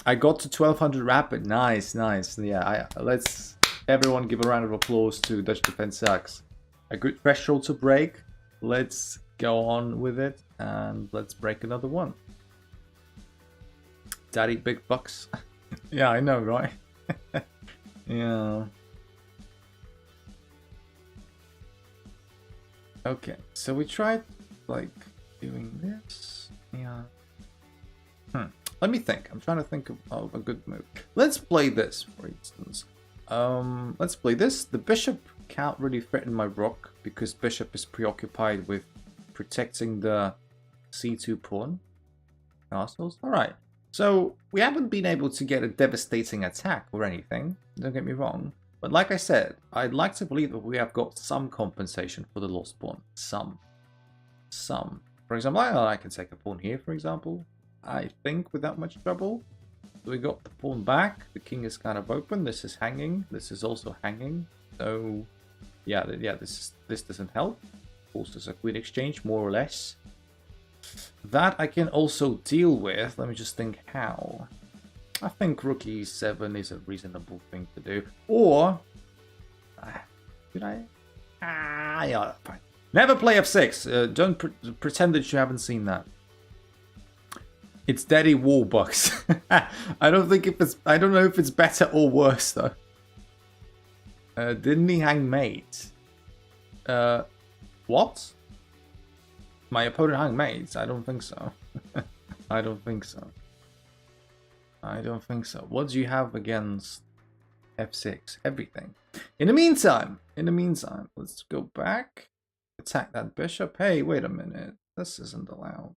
I got to 1200 rapid. Nice, nice. Yeah, let's everyone give a round of applause to Dutch Defense Sucks. A good threshold to break. Let's go on with it and let's break another one. Daddy Big Bucks. Yeah, I know, right? Yeah. Okay, so we tried like doing this. Yeah. Let me think. I'm trying to think of a good move. Let's play this, for instance. Let's play this. The bishop can't really threaten my rook because bishop is preoccupied with protecting the c2 pawn. Castles. Alright. So we haven't been able to get a devastating attack or anything. Don't get me wrong. But like I said, I'd like to believe that we have got some compensation for the lost pawn. Some. For example, I can take a pawn here, for example. I think without much trouble. So we got the pawn back. The king is kind of open. This is hanging. This is also hanging. So yeah, this doesn't help. Forces a queen exchange, more or less. That I can also deal with. Let me just think how. I think rook e7 is a reasonable thing to do. Or should I? Yeah, fine. Never play f6. Don't pretend that you haven't seen that. It's Daddy Warbucks. I don't know if it's better or worse though. Didn't he hang mate? What? My opponent hung mates? I don't think so. I don't think so. I don't think so. What do you have against f6? Everything. In the meantime, let's go back. Attack that bishop. Hey, wait a minute. This isn't allowed.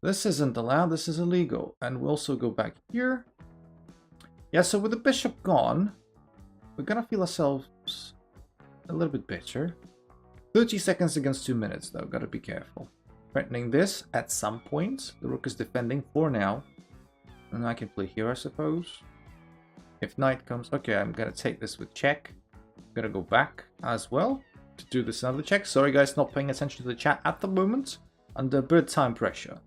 This isn't allowed. This is illegal. And we'll also go back here. Yeah, so with the bishop gone, we're gonna feel ourselves a little bit better. 30 seconds against 2 minutes, though. Gotta be careful. Threatening this at some point. The rook is defending for now. And I can play here, I suppose. If knight comes... Okay, I'm gonna take this with check. gonna go back as well to do this another check. Sorry guys, not paying attention to the chat at the moment. Under a bit of time pressure.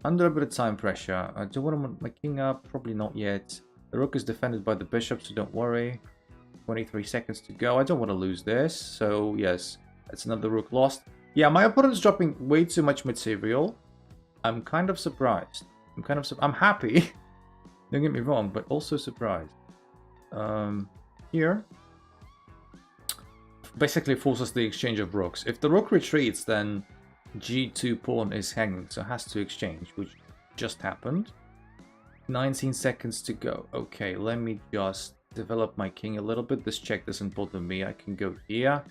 Under a bit of time pressure. I do want to put my king up. Probably not yet. The rook is defended by the bishop, so don't worry. 23 seconds to go. I don't want to lose this. So yes, that's another rook lost. Yeah, my opponent's dropping way too much material. I'm kind of surprised. I'm happy. Don't get me wrong, but also surprised. Here. Basically forces the exchange of rooks. If the rook retreats, then g2 pawn is hanging, so it has to exchange, which just happened. 19 seconds to go. Okay, let me just develop my king a little bit. This check doesn't bother me. I can go here.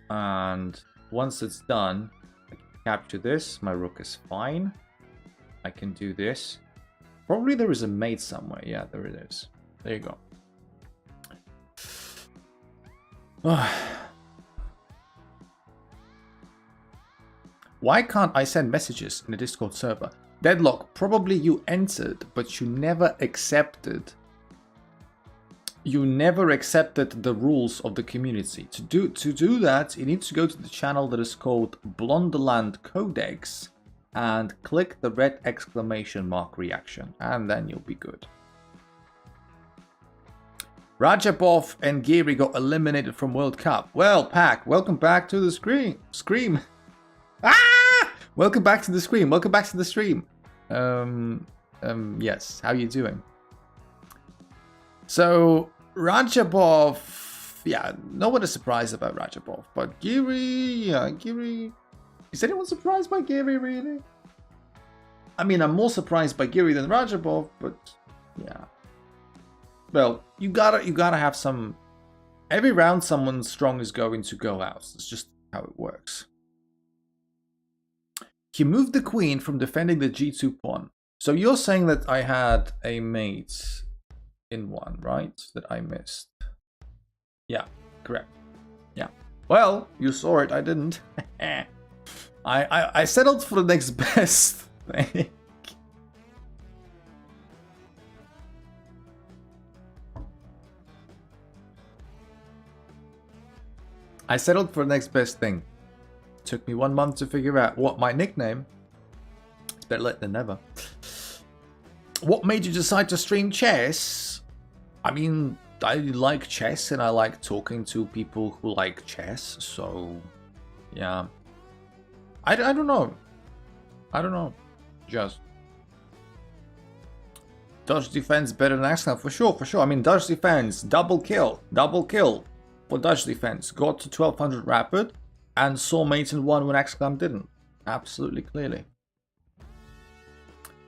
And once it's done, I can capture this. My rook is fine. I can do this. Probably there is a mate somewhere. Yeah, there it is. There you go. Why can't I send messages in a Discord server? Deadlock, probably you entered, but you never accepted. You never accepted the rules of the community. To do that, you need to go to the channel that is called Blonderland Codex and click the red exclamation mark reaction, and then you'll be good. Rajabov and Giri got eliminated from World Cup. Well, Pack, welcome back to the scream. Ah! Welcome back to the screen. Welcome back to the stream. Yes. How you doing? So Rajabov, yeah, no one is surprised about Rajabov, but Giri, is anyone surprised by Giri really? I mean, I'm more surprised by Giri than Rajabov, but yeah. Well, you gotta have some. Every round, someone strong is going to go out. It's just how it works. He moved the queen from defending the g2 pawn. So you're saying that I had a mate in one, right? That I missed. Yeah, correct. Yeah. Well, you saw it. I didn't. I settled for the next best thing. I settled for the next best thing. Took me 1 month to figure out what my nickname. It's better late than never. What made you decide to stream chess? I mean, I like chess and I like talking to people who like chess. So, yeah. I don't know. I don't know. Just. Dutch defense better than Axclam. For sure, for sure. I mean, Dutch defense, double kill. Double kill for Dutch defense. Got to 1200 rapid. And saw mate in one when Axclam didn't. Absolutely clearly.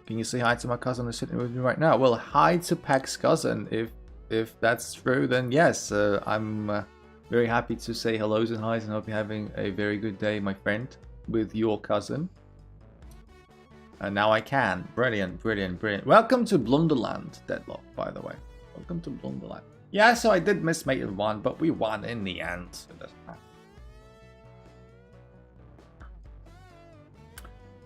Can you say hi to my cousin who's sitting with me right now? Well, hi to Pack's cousin. If that's true, then yes. I'm very happy to say hellos and highs and hope you're having a very good day, my friend, with your cousin. And now I can. Brilliant, brilliant, brilliant. Welcome to Blunderland, Deadlock, by the way. Welcome to Blunderland. Yeah, so I did miss mate in one, but we won in the end. So it doesn't matter.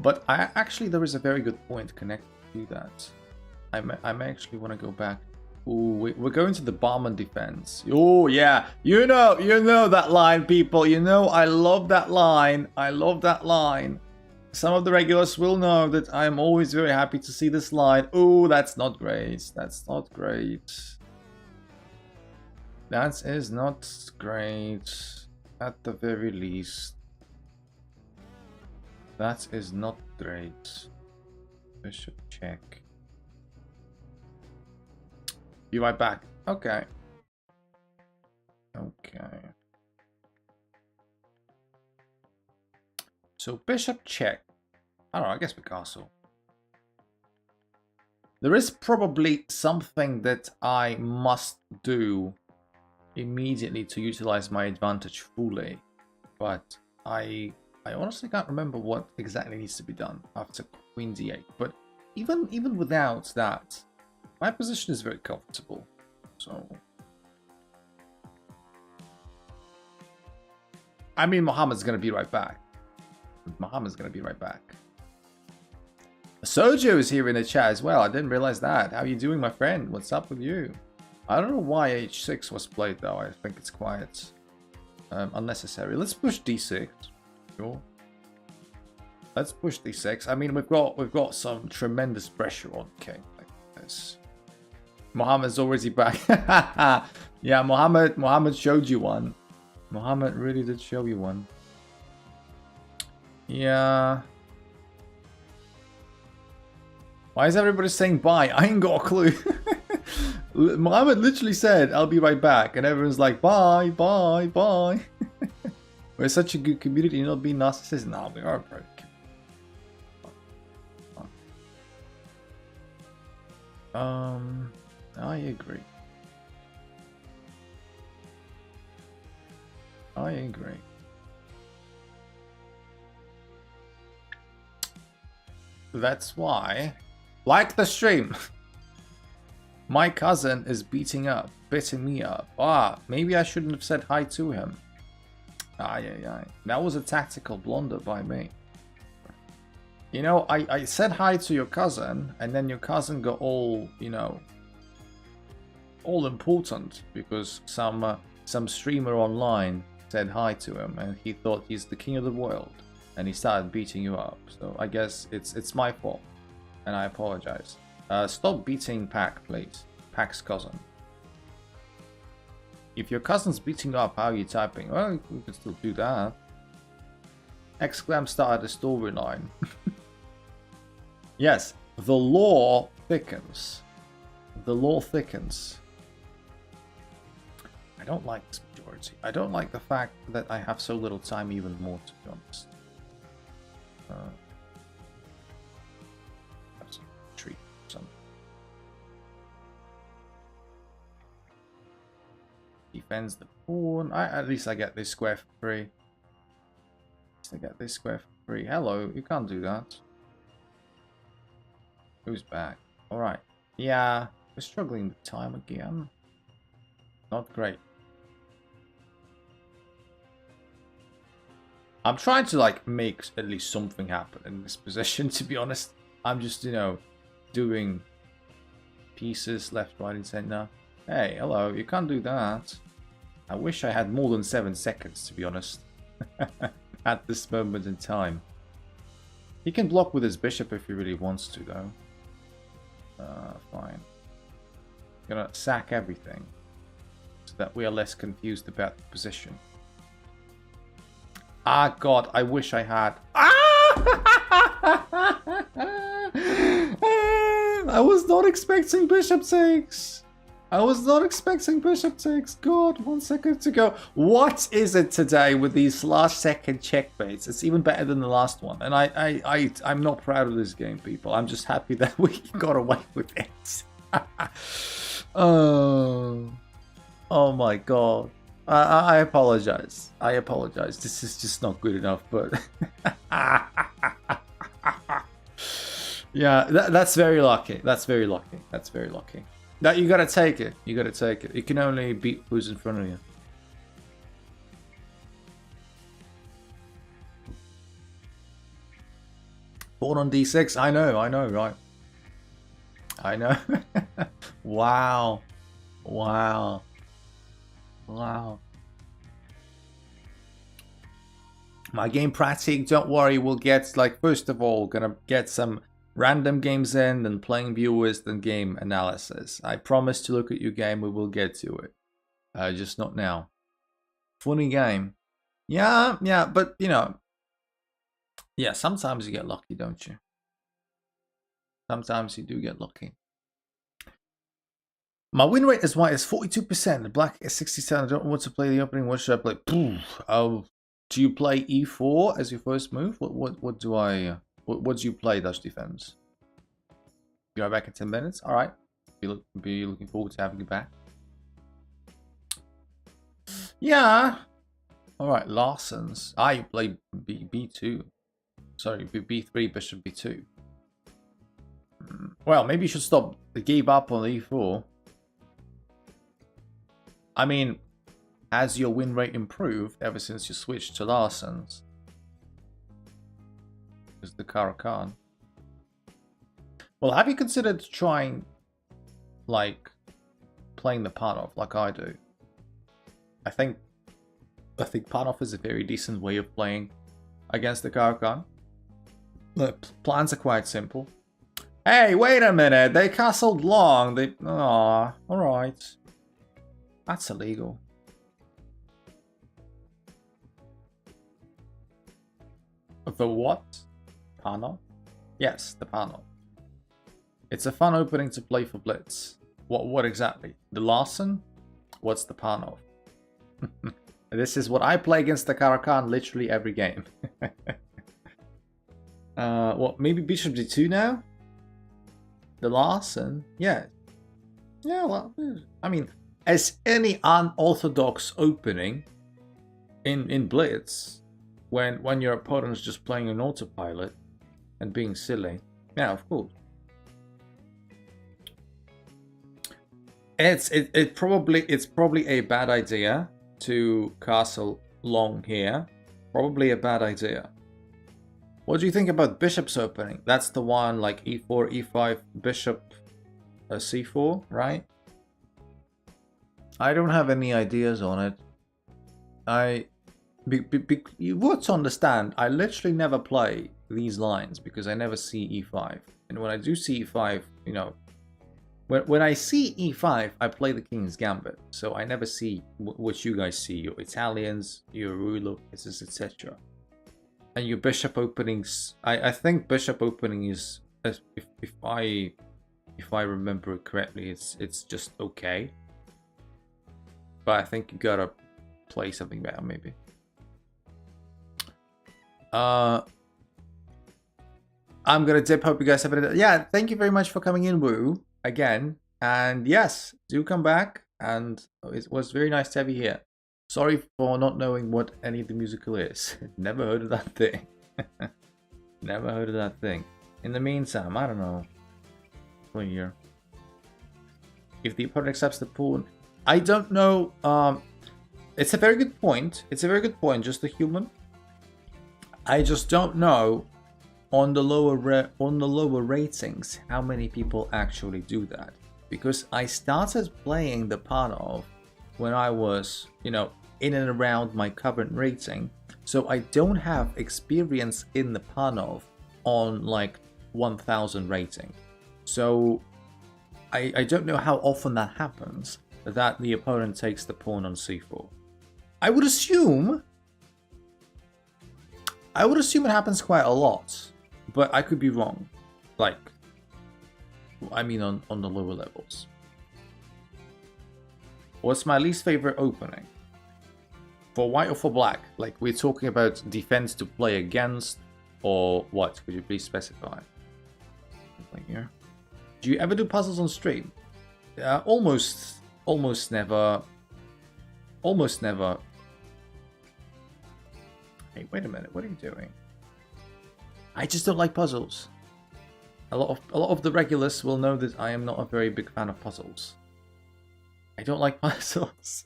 But there is a very good point connected to that. I may actually want to go back. Ooh, we're going to the Barman defense. Oh yeah, you know that line, people. You know I love that line. I love that line. Some of the regulars will know that I'm always very happy to see this line. Oh, that's not great. That's not great. That is not great. At the very least. That is not great. Bishop check. Be right back. Okay. Okay. So bishop check. I don't know, I guess we castle. There is probably something that I must do immediately to utilize my advantage fully. But I honestly can't remember what exactly needs to be done after queen d8. But even without that, my position is very comfortable. So, I mean, Mohammed's gonna be right back. Mohammed's gonna be right back. Sojo is here in the chat as well. I didn't realize that. How are you doing, my friend? What's up with you? I don't know why h6 was played though. I think it's quite unnecessary. Let's push d6. Sure. Let's push d6. I mean, we've got some tremendous pressure on king like this. Mohammed's already back. Yeah, Mohammed showed you one. Mohammed really did show you one. Yeah. Why is everybody saying bye? I ain't got a clue. Mohammed literally said, I'll be right back. And everyone's like, bye, bye, bye. We're such a good community, you're not being narcissistic. No, we are broke. I agree. I agree. That's why, like the stream, my cousin is beating me up. Ah, maybe I shouldn't have said hi to him. Yeah. That was a tactical blunder by me. You know, I said hi to your cousin, and then your cousin got all, you know, all important because some streamer online said hi to him, and he thought he's the king of the world, and he started beating you up. So I guess it's my fault, and I apologize. Stop beating Pac, please. Pac's cousin. If your cousin's beating you up, how are you typing? Well, you can still do that. Exclam started a storyline. Yes, the law thickens. The law thickens. I don't like this majority. I don't like the fact that I have so little time even more, to be honest. Have some treat, some. Defends the pawn. At least I get this square for free. At least I get this square for free. Hello, you can't do that. Who's back? Alright. Yeah, we're struggling with time again. Not great. I'm trying to like make at least something happen in this position, to be honest. I'm just, you know, doing pieces left, right, and center. Hey, hello, you can't do that. I wish I had more than 7 seconds, to be honest. At this moment in time. He can block with his bishop if he really wants to, though. Fine. Gonna sack everything so that we are less confused about the position. Ah, God, I wish I had. I was not expecting bishop takes. I was not expecting bishop takes. God, 1 second to go. What is it today with these last second checkmates? It's even better than the last one. And I'm not proud of this game, people. I'm just happy that we got away with it. Oh my God. I apologize. I apologize. This is just not good enough, but yeah, that's very lucky. That's very lucky. That's very lucky. Now you gotta take it. You gotta take it. You can only beat who's in front of you. Pawn on d6. I know, right? I know. Wow. Wow. Wow. My game practice, don't worry, we'll get, like, first of all, gonna get some random games in, then playing viewers, then game analysis. I promise to look at your game, we will get to it. Just not now. Funny game. Yeah, but, you know, yeah, sometimes you get lucky, don't you? Sometimes you do get lucky. My win rate is white is 42%. The black is 67. I don't want to play the opening. What should I play? Do you play e4 as your first move? What do you play, Dutch Defense? Be right back in 10 minutes. All right. Be looking forward to having you back. Yeah. All right, Larson's. You play b2. Sorry, b3, bishop b2. Well, maybe you should stop. Gave up on e4. I mean, has your win rate improved ever since you switched to Larson's? Is the Caro-Kann. Well, have you considered trying, like, playing the Panov like I do. I think Panov is a very decent way of playing against the Caro-Kann. The plans are quite simple. Hey, wait a minute! They castled long. They... Aw, alright. That's illegal. The what? Panov? Yes, the Panov. It's a fun opening to play for Blitz. What exactly? The Larsen? What's the Panov? This is what I play against the Caro-Kann literally every game. What, maybe Bishop D2 now? The Larsen? Yeah. Yeah, well, I mean, as any unorthodox opening in Blitz, when your opponent's just playing an autopilot and being silly, yeah, of course. It's probably a bad idea to castle long here. Probably a bad idea. What do you think about Bishop's opening? That's the one like e4, e5, Bishop, c4, right? I don't have any ideas on it. You would understand, I literally never play these lines because I never see e5. And when I do see e5, you know, when I see e5, I play the King's Gambit. So I never see what you guys see, your Italians, your ruler, etc. And your bishop openings, I think bishop opening is, if I remember it correctly, it's just okay. But I think you gotta play something better, maybe. I'm gonna dip. Hope you guys have it. Yeah, thank you very much for coming in, Woo, again. And yes, do come back. And it was very nice to have you here. Sorry for not knowing what any of the musical is. Never heard of that thing. Never heard of that thing. In the meantime, I don't know. For here. If the opponent accepts the pawn, I don't know. It's a very good point. It's a very good point. Just a human. I just don't know on the lower ratings how many people actually do that, because I started playing the Panov when I was, you know, in and around my current rating, so I don't have experience in the Panov on like 1000 rating. So I don't know how often that happens, that the opponent takes the pawn on c4. I would assume it happens quite a lot, but I could be wrong. Like, I mean on the lower levels. What's my least favorite opening? For white or for black? Like, we're talking about defense to play against, or what? Could you please specify? Something here. Do you ever do puzzles on stream? Almost never. Almost never. Hey, wait a minute. What are you doing? I just don't like puzzles. A lot of the regulars will know that I am not a very big fan of puzzles. I don't like puzzles.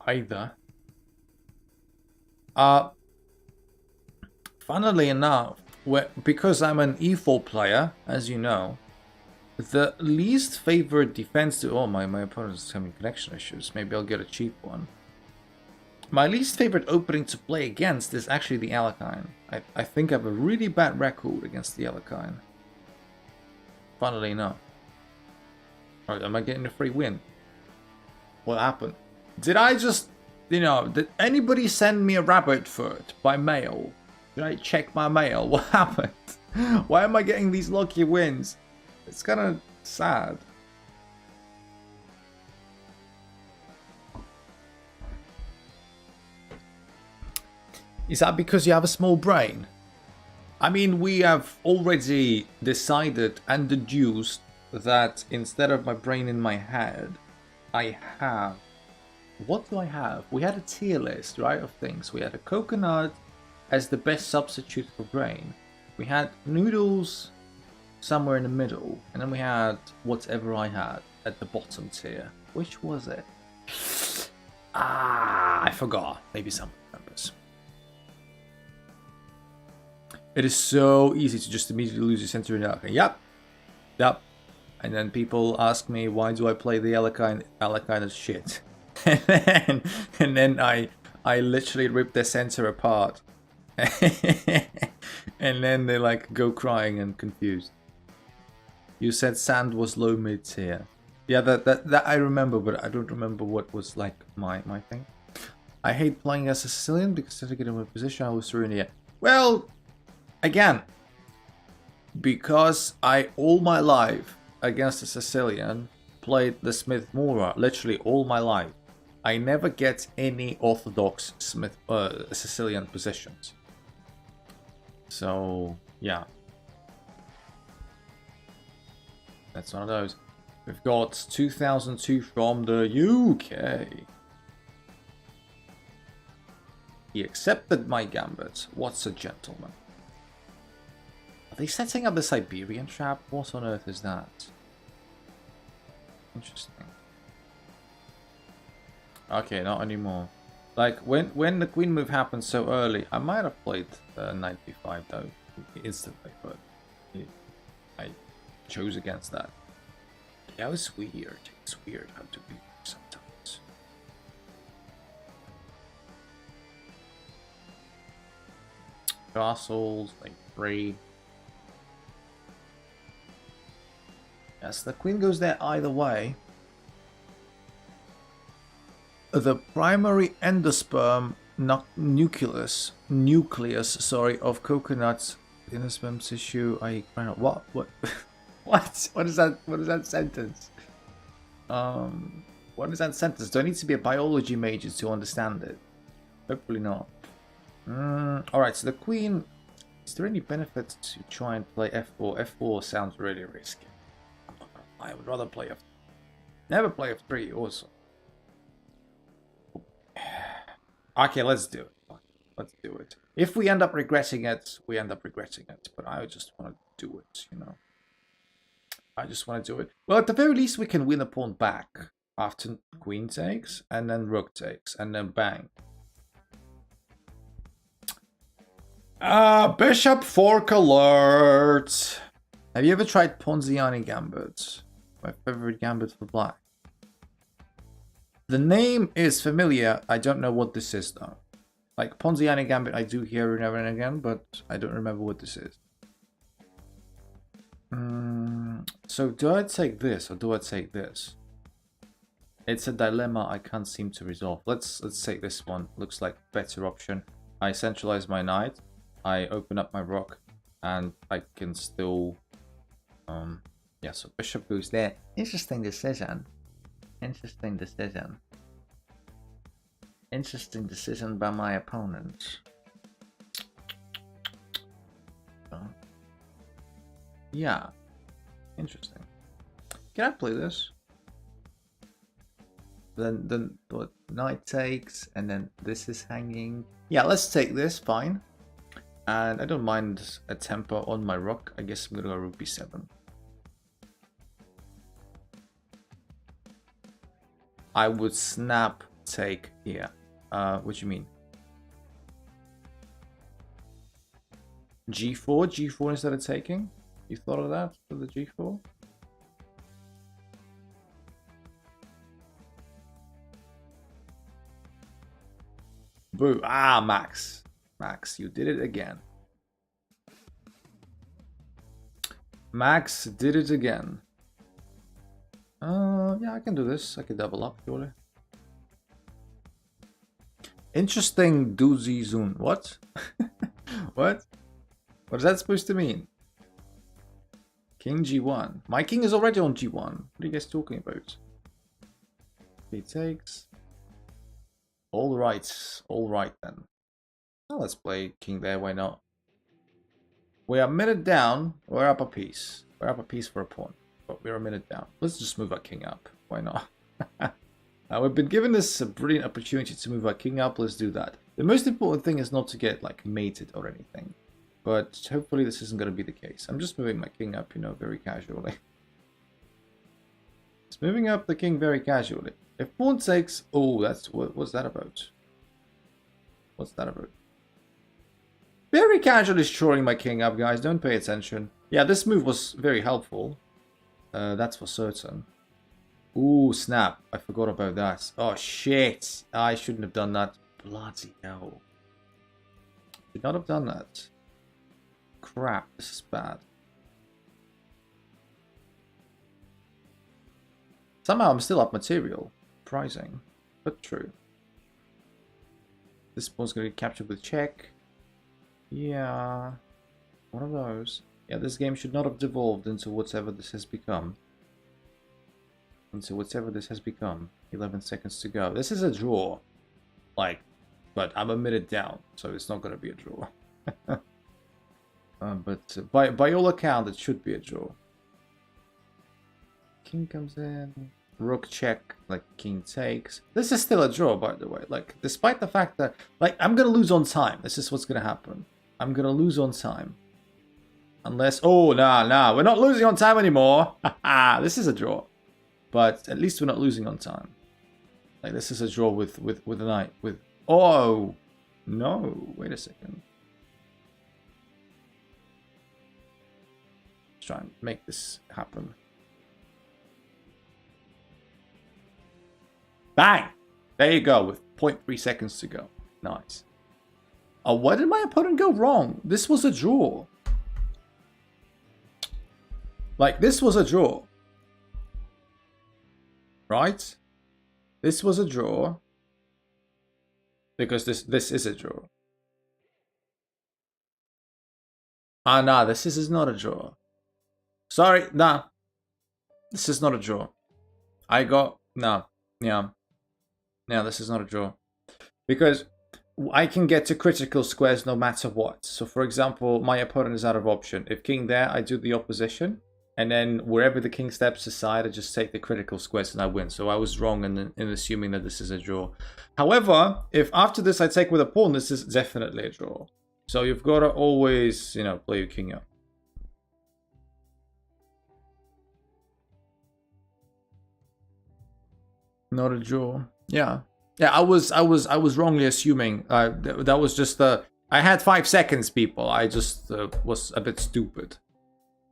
Either. Funnily enough, because I'm an e4 player, as you know, the least favorite defense to... Oh, my opponent's having connection issues. Maybe I'll get a cheap one. My least favorite opening to play against is actually the Alekhine. I think I have a really bad record against the Alekhine. Funnily enough. Alright, am I getting a free win? What happened? Did I just... You know, did anybody send me a rabbit foot by mail? Did I check my mail? What happened? Why am I getting these lucky wins? It's kind of sad. Is that because you have a small brain? I mean, we have already decided and deduced that instead of my brain in my head, I have... What do I have? We had a tier list, right, of things. We had a coconut as the best substitute for brain. We had noodles somewhere in the middle, and then we had whatever I had at the bottom tier. Which was it? I forgot. Maybe some members. It is so easy to just immediately lose your center in Alekhine. Yep. Yep. And then people ask me, why do I play the Alekhine as shit? and then I literally rip their center apart. And then they like go crying and confused. You said sand was low mid tier. Yeah, that I remember, but I don't remember what was like my thing. I hate playing as a Sicilian because to get in my position I was ruining it. Well, again, because I all my life against a Sicilian played the Smith Mora, literally all my life. I never get any orthodox Sicilian positions. So yeah, that's one of those. We've got 2002 from the UK. He accepted my gambit. What's a gentleman? Are they setting up the Siberian trap? What on earth is that? Interesting. Okay, not anymore. Like, when the queen move happened so early, I might have played knight b5 though, instantly, but I chose against that. That was weird. It's weird how to be sometimes. Castles, like 3. Yes, the queen goes there either way. The primary endosperm nucleus, of coconuts in the sperm tissue. What? What? What is that? What is that sentence? What is that sentence? Do I need to be a biology major to understand it? Hopefully not. Alright, so the queen... Is there any benefit to try and play f4? F4 sounds really risky. I would rather play f3. Never play f3 also. Okay, let's do it. Let's do it. If we end up regretting it, we end up regretting it. But I just want to do it, you know. I just want to do it. Well, at the very least, we can win a pawn back after queen takes, and then rook takes, and then bang. Bishop fork alert! Have you ever tried Ponziani Gambit? My favorite gambit for black. The name is familiar. I don't know what this is though. Like Ponziani Gambit, I do hear it every and again, but I don't remember what this is. So do I take this or do I take this? It's a dilemma I can't seem to resolve. Let's take this one. Looks like better option. I centralize my knight. I open up my rook, and I can still. Yeah. So bishop goes there. Interesting decision. Interesting decision. Interesting decision by my opponent. Yeah. Interesting. Can I play this? Then what? Knight takes, and then this is hanging. Yeah, let's take this. Fine. And I don't mind a tempo on my rook. I guess I'm gonna go rook b7. I would snap take here. What do you mean? G4? G4 instead of taking? You thought of that for the G4? Boo. Ah, Max. Max, you did it again. Max did it again. Yeah, I can do this. I can double up, surely. Interesting doozy zoom. What? What? What is that supposed to mean? King G1. My king is already on G1. What are you guys talking about? He takes. All right then. Well, let's play king there. Why not? We are a minute down. We're up a piece. We're up a piece for a pawn, but we're a minute down. Let's just move our king up. Why not? We've been given this a brilliant opportunity to move our king up. Let's do that. The most important thing is not to get like mated or anything, but hopefully this isn't going to be the case. I'm just moving my king up, you know, very casually. It's moving up the king very casually. If pawn takes, oh, that's what's that about? What's that about? Very casually shoring my king up, guys. Don't pay attention. Yeah, this move was very helpful. That's for certain. Ooh, snap. I forgot about that. Oh, shit. I shouldn't have done that. Bloody hell. Should not have done that. Crap, this is bad. Somehow I'm still up material. Surprising, but true. This one's going to be captured with check. Yeah. One of those. Yeah, this game should not have devolved into whatever this has become. 11 seconds to go. This is a draw. Like, but I'm a minute down, so it's not going to be a draw. But by all account, it should be a draw. King comes in. Rook check, like king takes. This is still a draw, by the way. Like, despite the fact that, like, I'm going to lose on time. This is what's going to happen. I'm going to lose on time. Unless, oh, nah, we're not losing on time anymore. This is a draw. But at least we're not losing on time. Like, this is a draw with a knight. Oh, no. Wait a second. Let's try and make this happen. Bang! There you go, with 0.3 seconds to go. Nice. Oh, where did my opponent go wrong? This was a draw. Like, this was a draw. Right? This was a draw. Because this is a draw. Ah, nah, this is not a draw. Sorry, nah. This is not a draw. I got... No. Yeah. Yeah, this is not a draw. Because I can get to critical squares no matter what. So, for example, my opponent is out of option. If king there, I do the opposition. And then wherever the king steps aside, I just take the critical squares and I win. So I was wrong in assuming that this is a draw. However, if after this I take with a pawn, this is definitely a draw. So you've got to always, you know, play your king up. Not a draw. Yeah. Yeah, I was wrongly assuming. That was just I had 5 seconds, people. I just was a bit stupid.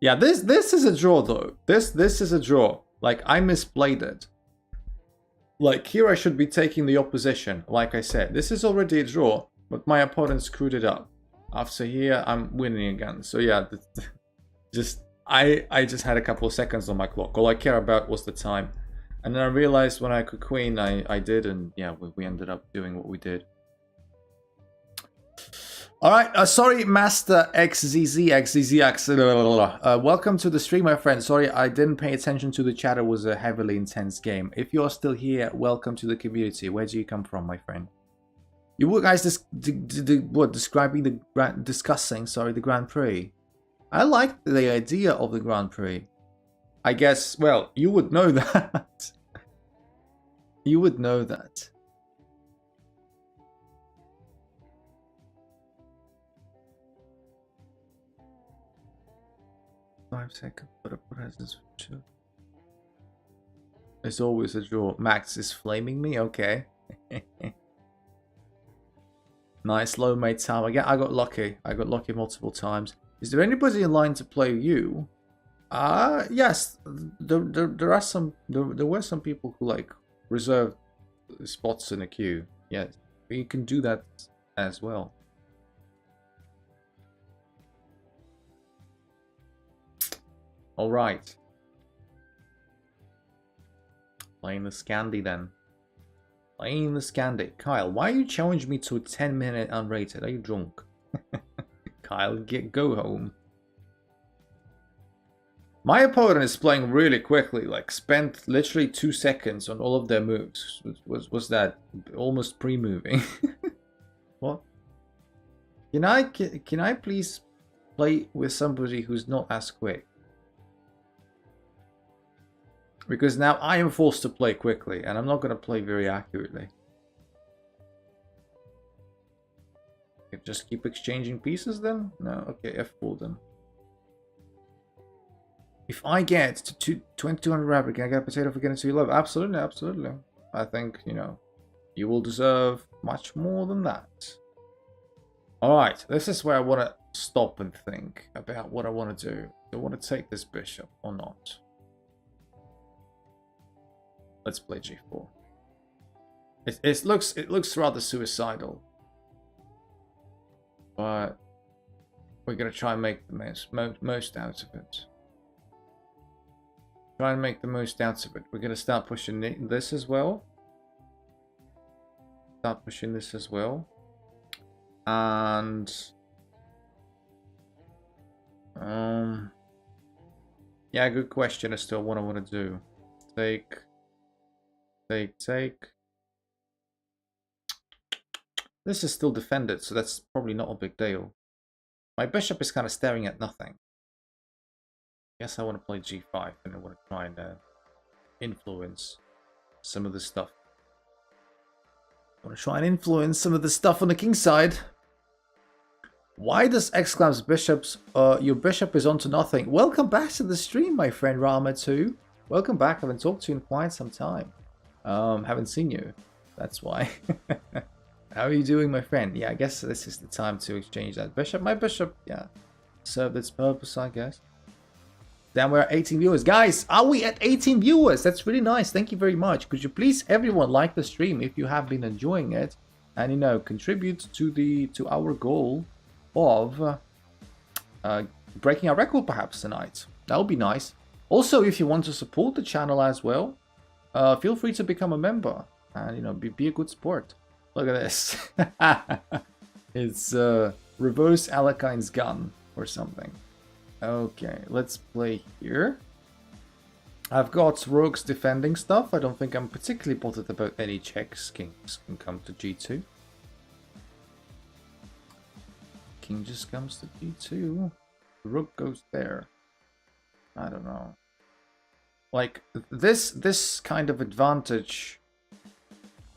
Yeah, this is a draw though. This is a draw. Like, I misplayed it. Like, here I should be taking the opposition. Like I said, this is already a draw, but my opponent screwed it up. After here, I'm winning again. So yeah, I just had a couple of seconds on my clock. All I care about was the time. And then I realized when I could queen, I did, and yeah, we ended up doing what we did. Alright, sorry, Master XZZ. Welcome to the stream, my friend. Sorry, I didn't pay attention to the chat. It was a heavily intense game. If you're still here, welcome to the community. Where do you come from, my friend? You were guys discussing the Grand Prix. I like the idea of the Grand Prix. I guess, well, you would know that. You would know that. Five seconds, but a presence for two. It's always a draw. Max is flaming me? Okay. Nice low mate time. Again, I got lucky. I got lucky multiple times. Is there anybody in line to play you? Yes. There were some people who like reserved spots in the queue. Yeah, you can do that as well. All right. Playing the Scandi then. Playing the Scandi. Kyle, why are you challenging me to a 10-minute unrated? Are you drunk? Kyle, go home. My opponent is playing really quickly, like spent literally 2 seconds on all of their moves. Was that almost pre-moving? What? Can I please play with somebody who's not as quick? Because now I am forced to play quickly, and I'm not going to play very accurately. Just keep exchanging pieces then? No? Okay, F4 then. If I get to 2200 rabbit, can I get a potato for getting to 11? Absolutely, absolutely. I think, you know, you will deserve much more than that. Alright, this is where I want to stop and think about what I want to do. Do I want to take this bishop or not? Let's play g4. It looks rather suicidal. But we're going to try and make the most out of it. Try and make the most out of it. We're going to start pushing this as well. Start pushing this as well. And yeah, good question as to what I want to do. Take. This is still defended, so that's probably not a big deal. My bishop is kind of staring at nothing. Guess I want to play g5 and I want to try and influence some of the stuff. I want to try and influence some of the stuff on the king side. Why does exclams bishops? Your bishop is onto nothing. Welcome back to the stream, my friend Rama2. Welcome back. I haven't talked to you in quite some time. Haven't seen you. That's why. How are you doing, my friend? Yeah, I guess this is the time to exchange that bishop. My bishop, yeah, served its purpose, I guess. Then we're at 18 viewers. Guys, are we at 18 viewers? That's really nice. Thank you very much. Could you please, everyone, like the stream if you have been enjoying it, and, you know, contribute to our goal of breaking our record perhaps tonight. That would be nice. Also, if you want to support the channel as well, feel free to become a member and, you know, be a good sport. Look at this. It's reverse Alekine's gun or something. Okay, let's play here. I've got rogues defending stuff. I don't think I'm particularly bothered about any checks. Kings can come to g2. King just comes to g2. Rook goes there. I don't know. Like, this kind of advantage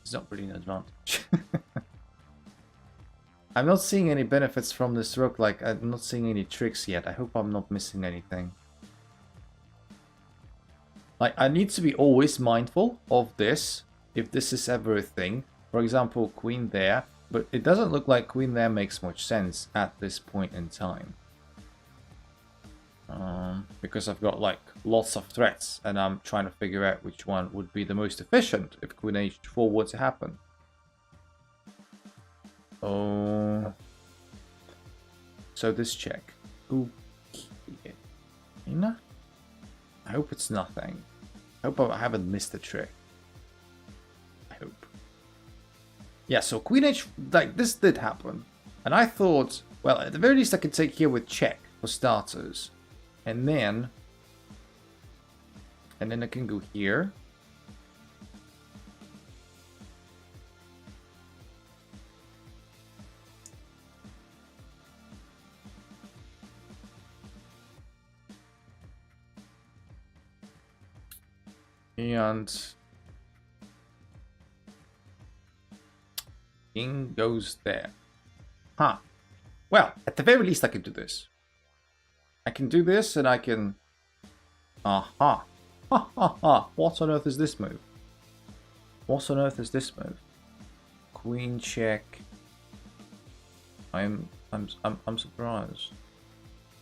is not really an advantage. I'm not seeing any benefits from this rook. Like, I'm not seeing any tricks yet. I hope I'm not missing anything. Like, I need to be always mindful of this, if this is ever a thing. For example, queen there. But it doesn't look like queen there makes much sense at this point in time. Because I've got, like, lots of threats. And I'm trying to figure out which one would be the most efficient if queen h4 were to happen. Oh. So this check. Ooh. I hope it's nothing. I hope I haven't missed a trick. I hope. Yeah, so queen h, like, this did happen. And I thought, well, at the very least I could take here with check for starters. And then I can go here. And king goes there. Huh. Well, at the very least I can do this. I can do this and I can... Aha. Ha ha ha. What on earth is this move? What on earth is this move? Queen check. I'm surprised.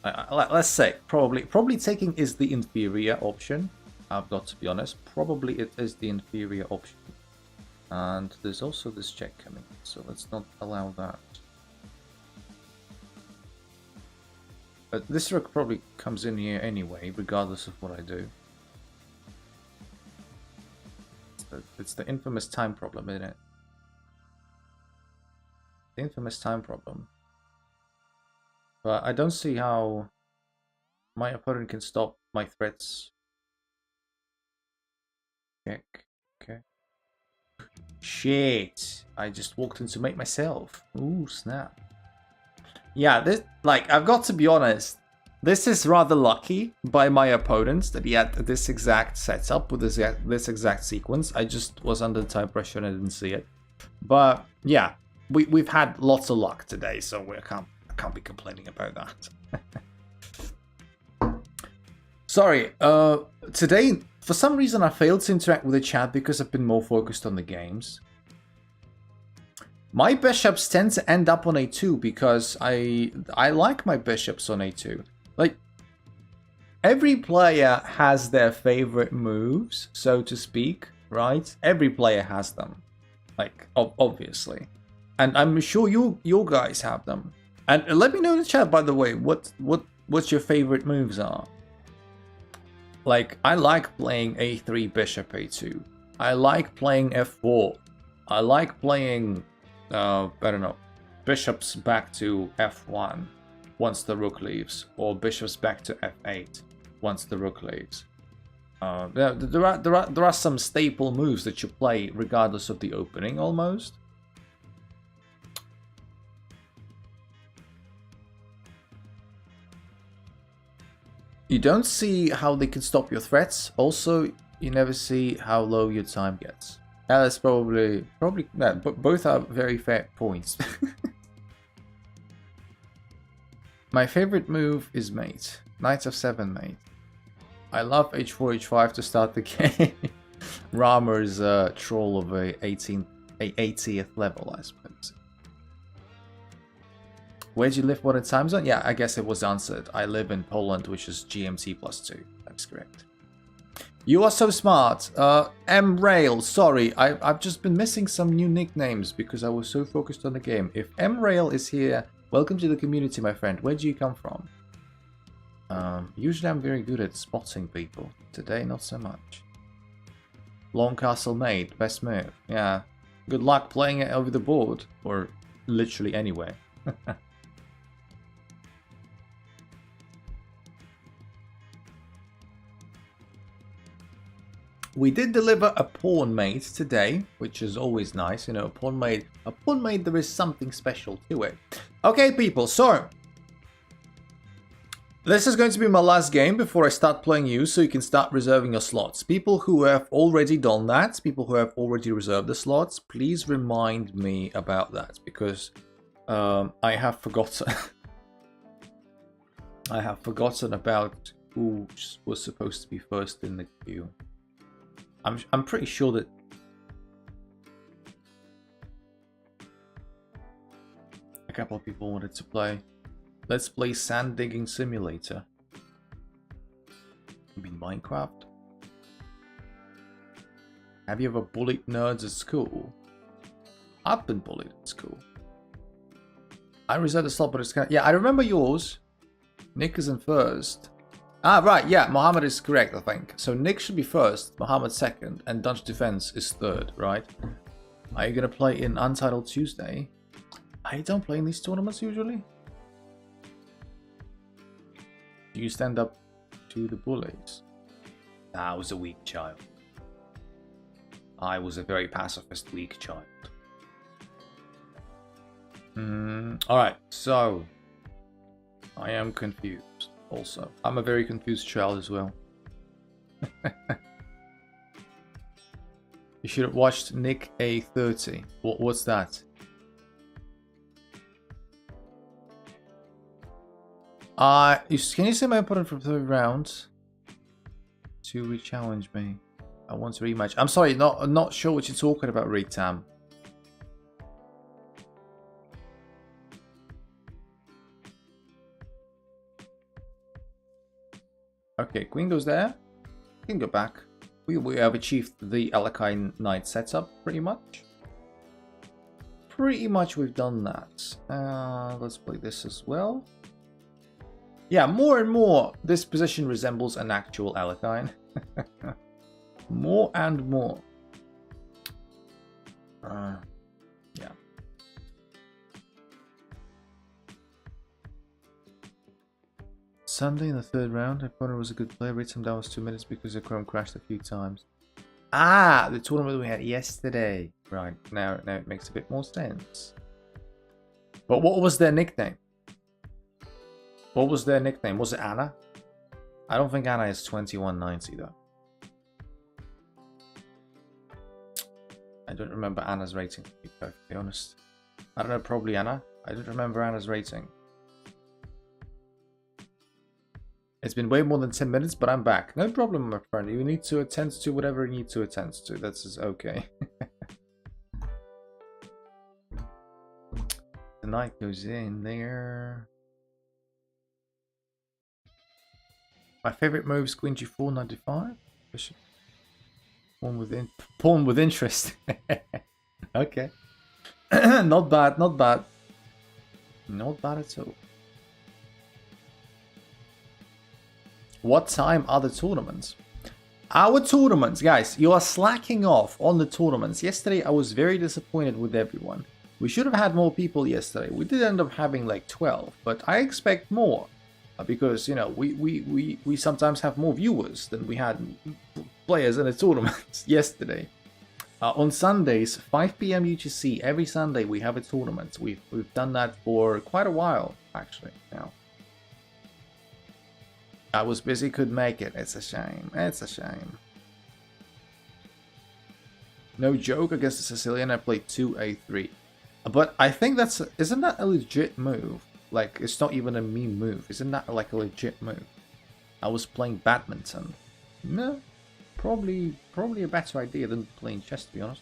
Let's say probably taking is the inferior option. I've got to be honest. Probably it is the inferior option. And there's also this check coming, so let's not allow that. But this rook probably comes in here anyway, regardless of what I do. It's the infamous time problem, isn't it? The infamous time problem. But I don't see how my opponent can stop my threats. Check. Okay. Shit. I just walked into mate myself. Ooh, snap. Yeah, this, like, I've got to be honest. This is rather lucky by my opponents that he had this exact setup with this exact sequence. I just was under time pressure and I didn't see it. But yeah, we've had lots of luck today, so I can't be complaining about that. Sorry, today for some reason I failed to interact with the chat because I've been more focused on the games. My bishops tend to end up on a2 because I like my bishops on a2. Like, every player has their favorite moves, so to speak, right? Every player has them, like obviously, and I'm sure you guys have them. And let me know in the chat, by the way, what's your favorite moves are. Like, I like playing a3 bishop a2. I like playing f4. I like playing I don't know, bishops back to f1 once the rook leaves, or bishops back to f8 once the rook leaves. There are some staple moves that you play regardless of the opening, almost. You don't see how they can stop your threats. Also, you never see how low your time gets. That's probably no, but both are very fair points. My favorite move is mate. Knight f7 mate. I love h4 h5 to start the game. Rama is a troll of a 80th level, I suppose. Where do you live? What time zone? Yeah, I guess it was answered. I live in Poland, which is GMT +2. That's correct. You are so smart. M-Rail, sorry, I've just been missing some new nicknames because I was so focused on the game. If M-Rail is here, welcome to the community, my friend. Where do you come from? Usually I'm very good at spotting people. Today, not so much. Long castle mate, best move. Yeah. Good luck playing it over the board, or literally anywhere. We did deliver a pawn mate today, which is always nice. You know, a pawn mate, there is something special to it. Okay, people, so this is going to be my last game before I start playing you, so you can start reserving your slots. People who have already done that, people who have already reserved the slots, please remind me about that, because I have forgotten. I have forgotten about who was supposed to be first in the queue. I'm pretty sure that a couple of people wanted to play. Let's play Sand Digging Simulator. You mean Minecraft? Have you ever bullied nerds at school? I've been bullied at school. I reserved the slot, but it's kind of... Yeah, I remember yours. Nick is in first. Ah, right, yeah, Mohammed is correct, I think. So Nick should be first, Mohammed second, and Dutch Defense is third, right? Are you gonna play in Untitled Tuesday? I don't play in these tournaments usually. Do you stand up to the bullies? I was a weak child. I was a very pacifist, weak child. Alright, so... I am confused. Also, I'm a very confused child as well. You should have watched Nick A30. What's that? Can you say my opponent from 3rd round to re-challenge me? I want to rematch. I'm sorry, not sure what you're talking about, Ritam. Okay, queen goes there. You can go back. We have achieved the Alakai Knight setup, pretty much. Pretty much we've done that. Let's play this as well. Yeah, more and more, this position resembles an actual Alakai. More and more. Yeah. Sunday in the 3rd round, opponent was a good player. Rate him down was 2 minutes because the Chrome crashed a few times. Ah, the tournament we had yesterday. Right, now it makes a bit more sense. But what was their nickname? What was their nickname? Was it Anna? I don't think Anna is 2190 though. I don't remember Anna's rating, to be perfectly honest. I don't know, probably Anna. I don't remember Anna's rating. It's been way more than 10 minutes, but I'm back. No problem, my friend. You need to attend to whatever you need to attend to. That's okay. knight goes in there. My favorite move is Queen G4, 95. Bishop. Pawn with interest. Okay. Not bad, not bad. Not bad at all. What time are the tournaments? Our tournaments, guys, you are slacking off on the tournaments. Yesterday, I was very disappointed with everyone. We should have had more people yesterday. We did end up having like 12, but I expect more. Because, you know, we sometimes have more viewers than we had players in the tournament yesterday. On Sundays, 5 p.m. UTC, every Sunday we have a tournament. We've done that for quite a while, actually, now. I was busy, couldn't make it. It's a shame. It's a shame. No joke against the Sicilian, I played 2A3. But I think isn't that a legit move? Like, it's not even a meme move. Isn't that like a legit move? I was playing badminton. No, probably a better idea than playing chess, to be honest.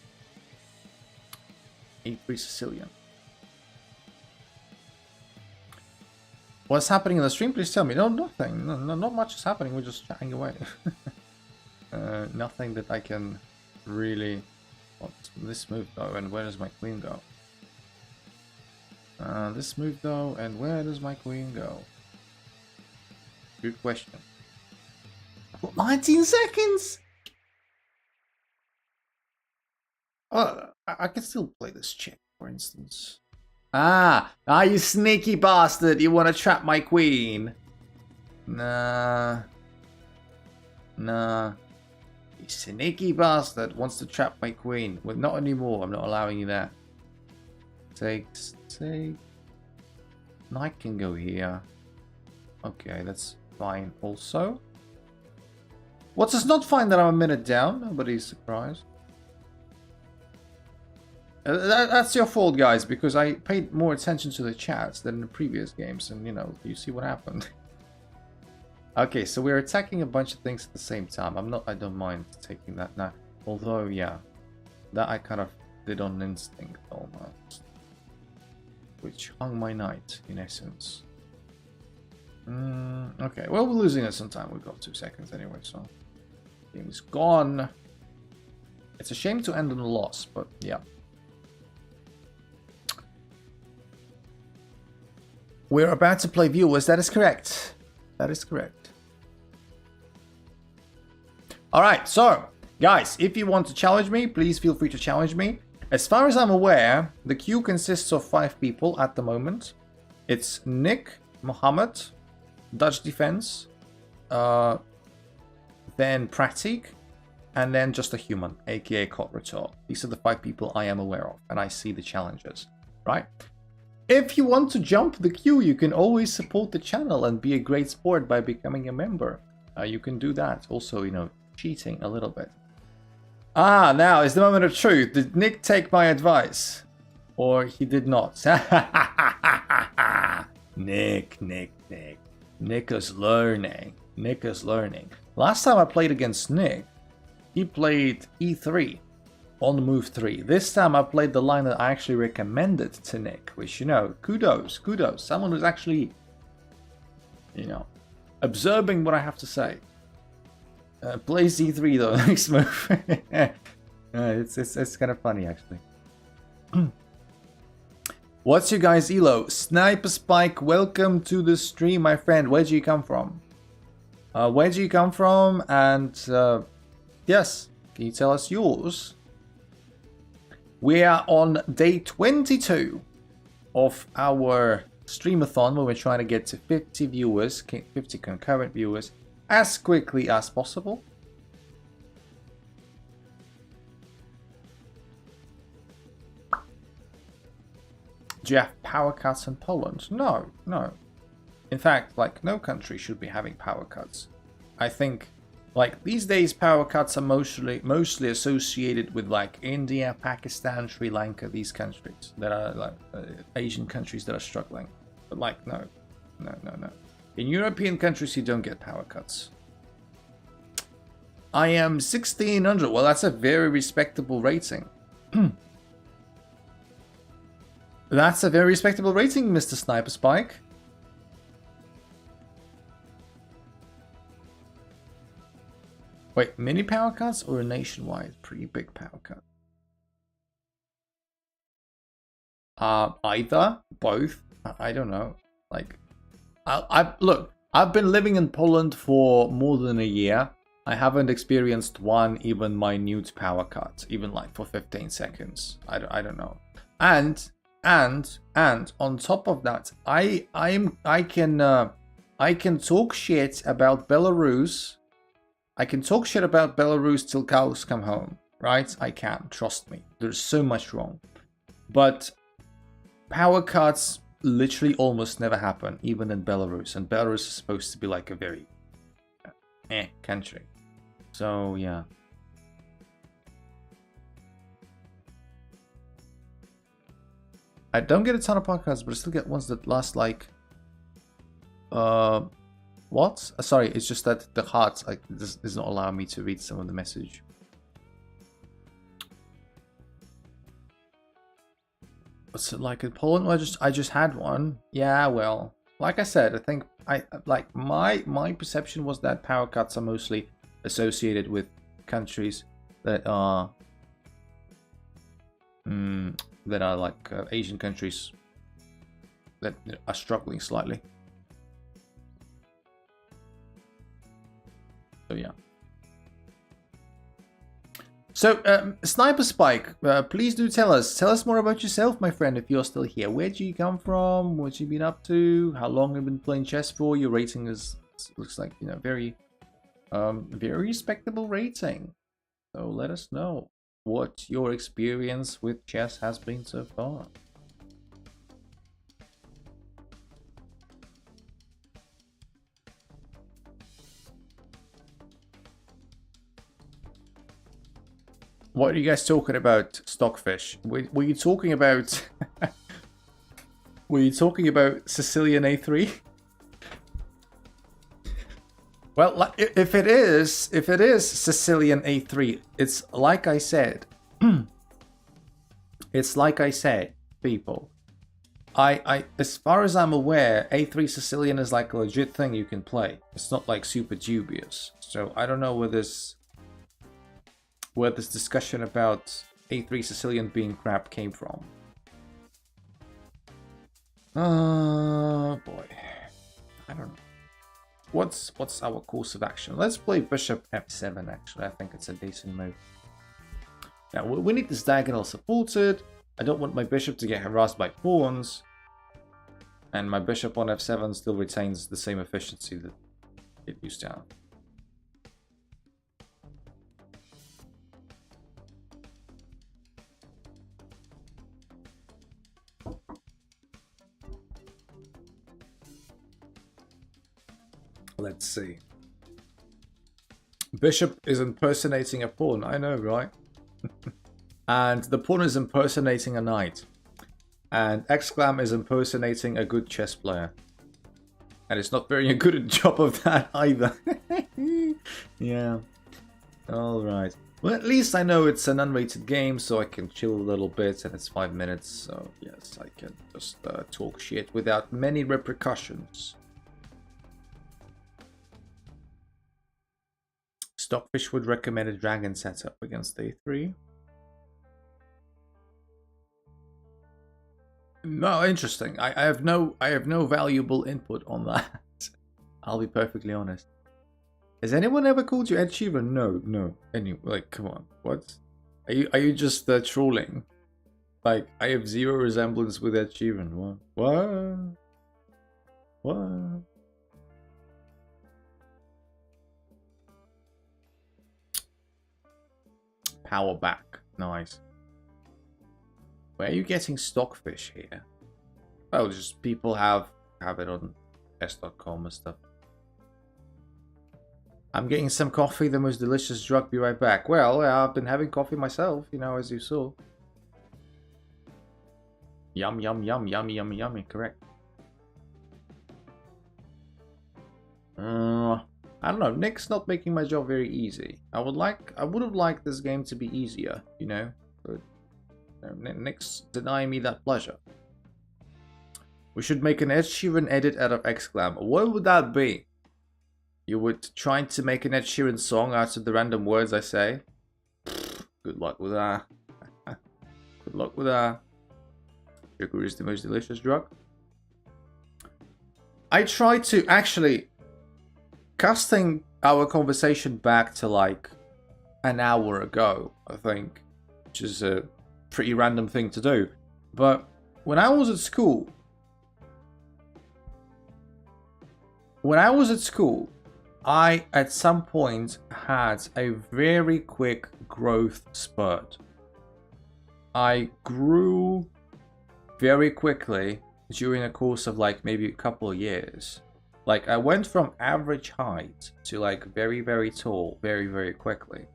A3 Sicilian. What's happening in the stream? Please tell me. No, nothing. No, not much is happening. We're just chatting away. Nothing that I can really... What's this move though? And where does my queen go? This move though, and where does my queen go? Good question. What, 19 seconds? I can still play this check, for instance. You sneaky bastard! You want to trap my queen? Nah. You sneaky bastard wants to trap my queen. Well, not anymore. I'm not allowing you that. Take. Knight can go here. Okay, that's fine also. What's this not fine that I'm a minute down? Nobody's surprised. That's your fault, guys, because I paid more attention to the chats than in the previous games, and you know, you see what happened. Okay, so we're attacking a bunch of things at the same time. I don't mind taking that now. Although, yeah, that I kind of did on instinct almost. Which hung my knight, in essence. Okay, well, we're losing it some time. We've got 2 seconds anyway, so... Game is gone. It's a shame to end on a loss, but yeah. We're about to play viewers. That is correct. That is correct. Alright, so, guys, if you want to challenge me, please feel free to challenge me. As far as I'm aware, the queue consists of 5 people at the moment. It's Nick, Mohammed, Dutch Defense, then Pratik, and then just a human, aka Kotrator. These are the 5 people I am aware of, and I see the challenges, right? If you want to jump the queue, you can always support the channel and be a great sport by becoming a member. You can do that. Also, you know, cheating a little bit. Now is the moment of truth. Did Nick take my advice? Or he did not? Nick. Nick is learning. Nick is learning. Last time I played against Nick, he played E3 on move 3. This time I played the line that I actually recommended to Nick, which, you know, kudos. Someone who's actually, you know, observing what I have to say. Play C3 though, next move. It's kind of funny actually. What's your guys' elo? Sniper Spike, welcome to the stream, my friend. Where do you come from? Where do you come from? And yes, can you tell us yours? We are on day 22 of our streamathon, where we're trying to get to 50 viewers, 50 concurrent viewers, as quickly as possible. Do you have power cuts in Poland? No. In fact, like, no country should be having power cuts. I think, like, these days power cuts are mostly associated with, like, India, Pakistan, Sri Lanka, these countries that are, like, Asian countries that are struggling. But, like, no. In European countries, you don't get power cuts. I am 1600. Well, that's a very respectable rating. That's a very respectable rating, Mr. Sniper Spike. Wait, mini power cuts or a nationwide? Pretty big power cut. Either, both. I don't know. Like, look. I've been living in Poland for more than a year. I haven't experienced one even minute power cut, even like for 15 seconds. I don't know. And on top of that, I can talk shit about Belarus. I can talk shit about Belarus till cows come home, right? I can, trust me. There's so much wrong. But power cuts literally almost never happen, even in Belarus. And Belarus is supposed to be like a very country. So, yeah. I don't get a ton of podcasts, but I still get ones that last like... What? Sorry, it's just that the heart like does not allow me to read some of the message. What's it like in Poland? Well, I just had one. Yeah, well, like I said, I think like my perception was that power cuts are mostly associated with countries that are like Asian countries that are struggling slightly. So yeah. So Sniper Spike, please do tell us more about yourself, my friend, if you're still here. Where do you come from? What you been up to? How long have you been playing chess for? Your rating looks like, you know, very respectable rating. So let us know what your experience with chess has been so far. What are you guys talking about, Stockfish? Were you talking about... Were you talking about Sicilian A3? Well, if it is Sicilian A3, it's like I said. It's like I said, people. I as far as I'm aware, A3 Sicilian is like a legit thing you can play. It's not like super dubious. So I don't know where this discussion about A3 Sicilian being crap came from. Oh boy, I don't know. What's our course of action? Let's play Bishop F7. Actually, I think it's a decent move. Now we need this diagonal supported. I don't want my bishop to get harassed by pawns, and my bishop on F7 still retains the same efficiency that it used to have. Let's see. Bishop is impersonating a pawn. I know, right? And the pawn is impersonating a knight. And Exclam is impersonating a good chess player. And it's not very good at job of that either. Yeah. Alright. Well, at least I know it's an unrated game, so I can chill a little bit, and it's 5 minutes. So, yes, I can just talk shit without many repercussions. Stockfish would recommend a dragon setup against A3. No, interesting. I have no valuable input on that. I'll be perfectly honest. Has anyone ever called you Ed Sheeran? No. Anyway, like, come on. What? Are you just trolling? Like, I have zero resemblance with Ed Sheeran. What? Power back. Nice. Where are you getting Stockfish here? Oh, just people have it on chess.com and stuff. I'm getting some coffee, the most delicious drug. Be right back. Well, I've been having coffee myself, you know, as you saw. Yum, yum, yum, yummy, yummy, yummy. Correct. I don't know. Nick's not making my job very easy. I would have liked this game to be easier, you know, but Nick's denying me that pleasure. We should make an Ed Sheeran edit out of Exclam. What would that be? You would try to make an Ed Sheeran song out of the random words I say? Good luck with that. Good luck with that. Sugar is the most delicious drug. I tried to actually casting our conversation back to like an hour ago, I think, which is a pretty random thing to do. But when I was at school, I at some point had a very quick growth spurt. I grew very quickly during the course of like maybe a couple of years. Like I went from average height to like very, very tall very, very quickly.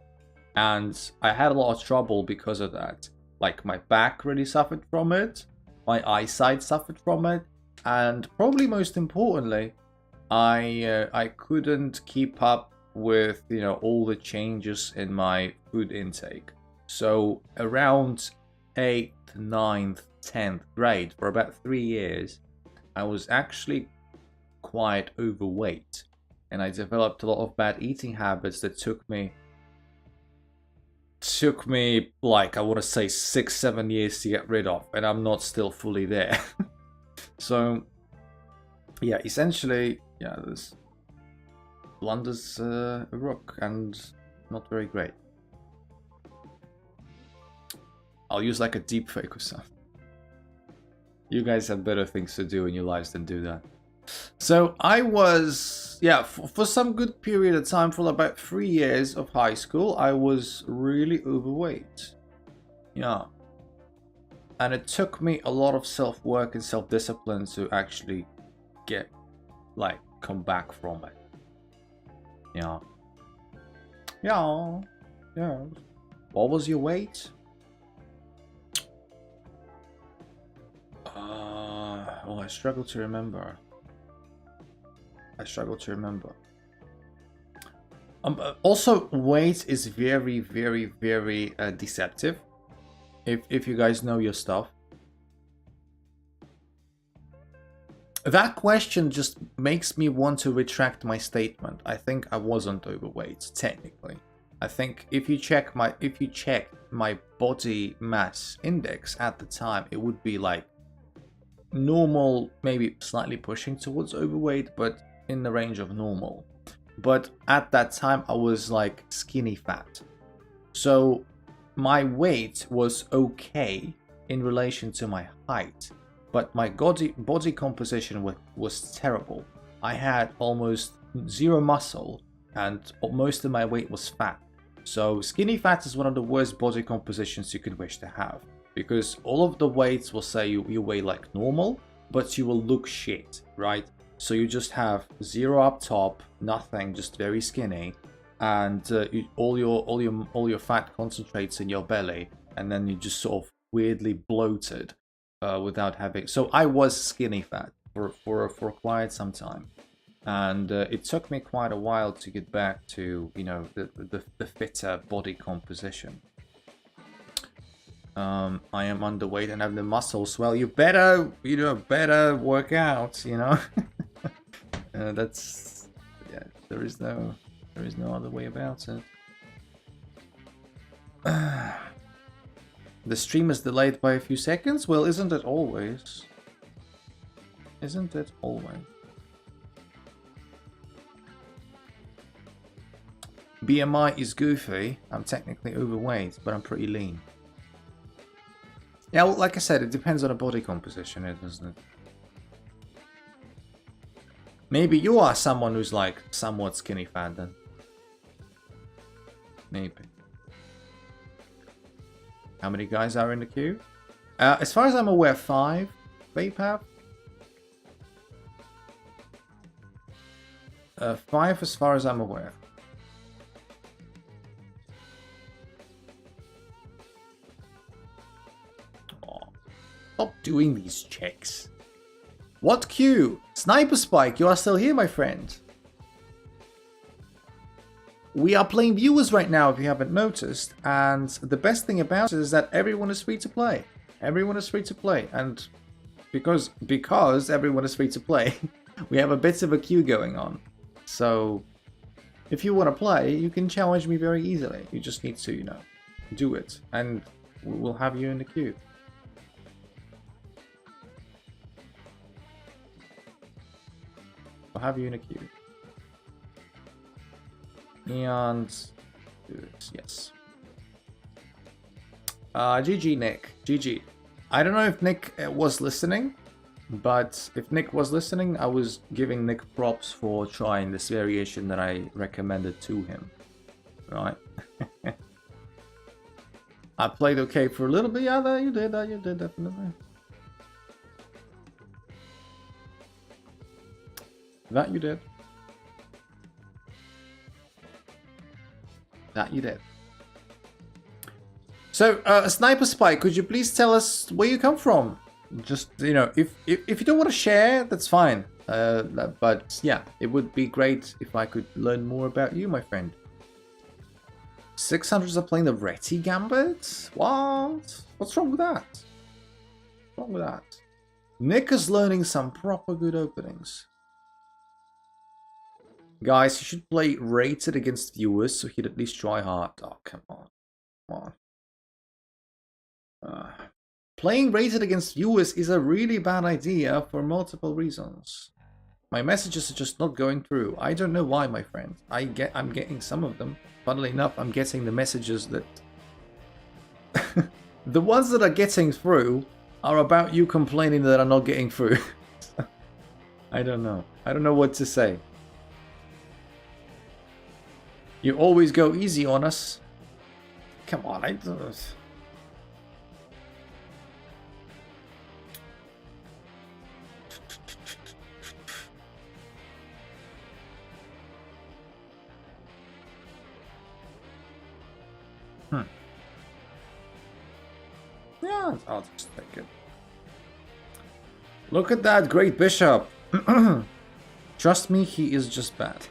And I had a lot of trouble because of that. Like my back really suffered from it. My eyesight suffered from it. And probably most importantly, I couldn't keep up with, you know, all the changes in my food intake. So around 8th, 9th, 10th grade, for about 3 years, I was actually quite overweight. And I developed a lot of bad eating habits that took me like, I want to say 6-7 years to get rid of, and I'm not still fully there. So yeah, essentially, yeah, this blunders a rook and not very great. I'll use like a deep fake or something. You guys have better things to do in your lives than do that. So I was, yeah, for some good period of time, for about 3 years of high school, I was really overweight. Yeah. And it took me a lot of self-work and self-discipline to actually get, like, come back from it. Yeah. Yeah. Yeah. What was your weight? Oh, I struggle to remember. Also, weight is very, very, very deceptive. If you guys know your stuff. That question just makes me want to retract my statement. I think I wasn't overweight, technically. I think if you check my body mass index at the time, it would be like normal, maybe slightly pushing towards overweight, but in the range of normal. But at that time I was like skinny fat, so my weight was okay in relation to my height, but my body composition was terrible. I had almost zero muscle and most of my weight was fat. So skinny fat is one of the worst body compositions you could wish to have, because all of the weights will say you weigh like normal, but you will look shit, right? So you just have zero up top, nothing, just very skinny, and all your fat concentrates in your belly, and then you just sort of weirdly bloated without having. So I was skinny fat for quite some time, and it took me quite a while to get back to, you know, the fitter body composition. I am underweight and have the muscles. Well, you better work out, you know. That's, yeah, there is no other way about it. The stream is delayed by a few seconds. Well, isn't it always? Isn't it always? BMI is goofy. I'm technically overweight, but I'm pretty lean. Yeah, well, like I said, it depends on the body composition, doesn't it? Maybe you are someone who's like somewhat skinny fat then. Maybe. How many guys are in the queue? As far as I'm aware, 5. Vape have? 5 as far as I'm aware. Stop doing these checks. What queue? Sniper Spike, you are still here, my friend. We are playing viewers right now, if you haven't noticed, and the best thing about it is that everyone is free to play. Everyone is free to play, and because everyone is free to play, we have a bit of a queue going on. So if you want to play, you can challenge me very easily. You just need to, you know, do it, and we'll have you in the queue. We'll have you in a queue. And yes. GG Nick. GG. I don't know if Nick was listening, but if Nick was listening, I was giving Nick props for trying this variation that I recommended to him. Right? I played okay for a little bit. Yeah, you did, definitely. That you did. That you did. So, Sniper Spy, could you please tell us where you come from? Just, you know, if you don't want to share, that's fine. But yeah, it would be great if I could learn more about you, my friend. 600s are playing the Reti Gambit? What? What's wrong with that? What's wrong with that? Nick is learning some proper good openings. Guys, you should play rated against viewers so he'd at least try hard. Oh, come on. Come on. Playing rated against viewers is a really bad idea for multiple reasons. My messages are just not going through. I don't know why, my friend. I'm getting some of them. Funnily enough, I'm getting the messages that... the ones that are getting through are about you complaining that I'm not getting through. I don't know. I don't know what to say. You always go easy on us. Come on, I don't... Yeah, I'll just take it. Look at that great bishop. Trust me, he is just bad.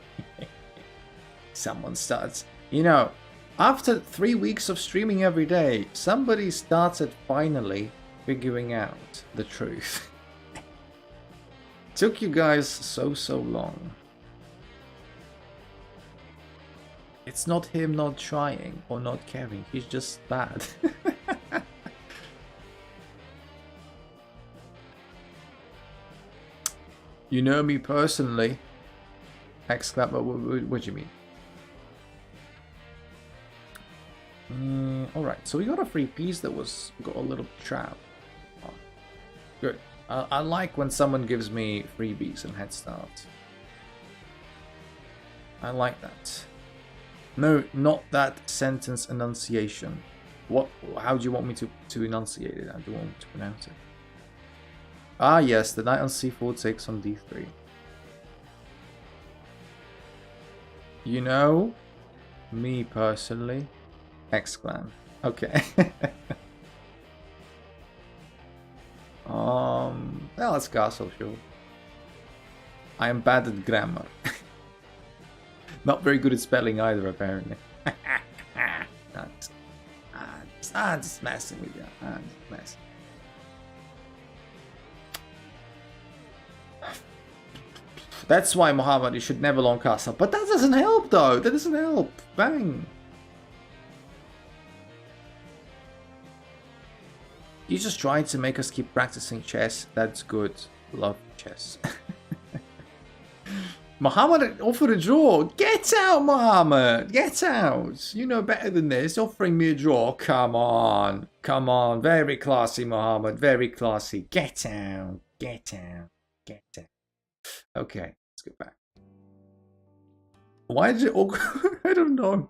Someone starts, you know, after 3 weeks of streaming every day, somebody started finally figuring out the truth. Took you guys so long. It's not him not trying or not caring, he's just bad. You know me personally. Exclamation, what do you mean? Alright, so we got a free piece that got a little trap. Oh, good. I like when someone gives me freebies and head start. I like that. No, not that sentence enunciation. What? How do you want me to enunciate it? How do you want me to pronounce it? Ah yes, the knight on c4 takes on d3. You know, me personally, X-Clan. Okay. Well, it's castle, sure. I am bad at grammar. Not very good at spelling either, apparently. I'm just messing with you. I'm just messing. That's why, Muhammad, you should never long castle. But that doesn't help, though. That doesn't help. Bang. You just tried to make us keep practicing chess. That's good. Love chess. Muhammad offered a draw. Get out, Muhammad. Get out. You know better than this. Offering me a draw. Come on. Come on. Very classy, Muhammad. Very classy. Get out. Get out. Get out. Okay, let's get back. Why did you... Oh, I don't know.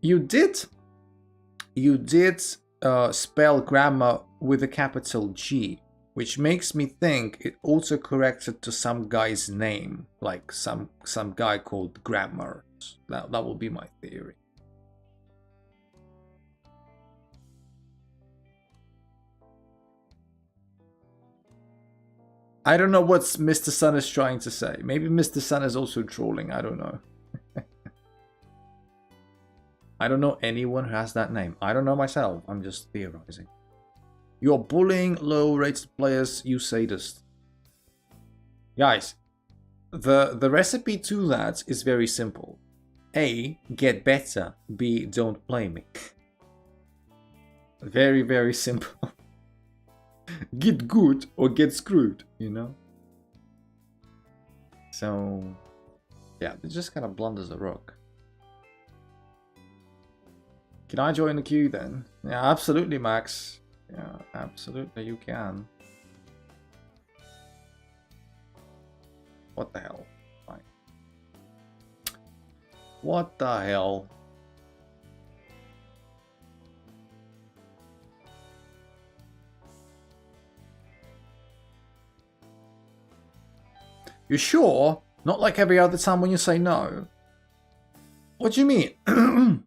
You did spell grammar with a capital G, which makes me think it also corrected to some guy's name, like some guy called Grammar. That will be my theory. I don't know what Mr. Sun is trying to say. Maybe Mr. Sun is also trolling. I don't know. I don't know anyone who has that name. I don't know myself. I'm just theorizing. You're bullying low-rated players, you sadist. Guys, the recipe to that is very simple. A, get better. B, don't play me. Very, very simple. Get good or get screwed, you know? So, yeah, it just kind of blunt as a rock. Can I join the queue then? Yeah, absolutely, Max. Yeah, absolutely, you can. What the hell? Fine. What the hell? You sure? Not like every other time when you say no. What do you mean?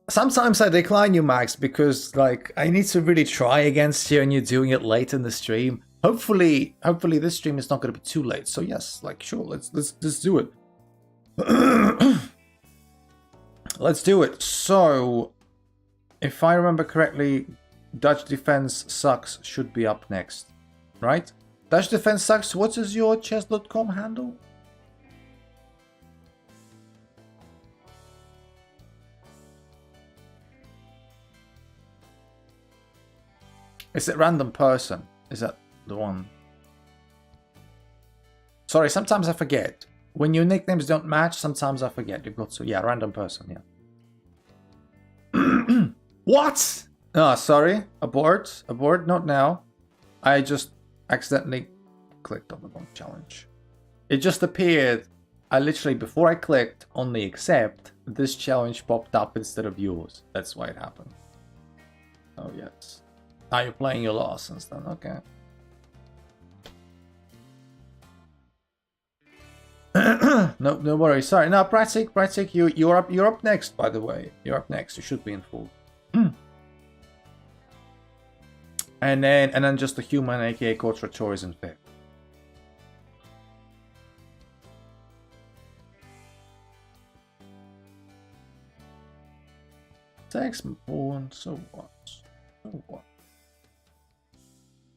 Sometimes I decline you, Max, because like I need to really try against you, and you're doing it late in the stream. Hopefully this stream is not going to be too late. So yes, like sure, let's do it. Let's do it. So, if I remember correctly, Dutch Defense Sucks should be up next, right? Dutch Defense Sucks. What is your chess.com handle? Is it random person? Is that the one? Sorry, sometimes I forget. When your nicknames don't match, sometimes I forget. You've got to, yeah, random person, yeah. What? Oh, sorry. Abort. Abort, not now. I just accidentally clicked on the wrong challenge. It just appeared. I literally, before I clicked on the accept, this challenge popped up instead of yours. That's why it happened. Oh, yes. Now you're playing your losses then, okay. No worries. Sorry. No, Pratik, you're up next, by the way. You're up next. You should be in full. and then just the human, aka Kotra is in fifth. Takes my pawn, so what? So what?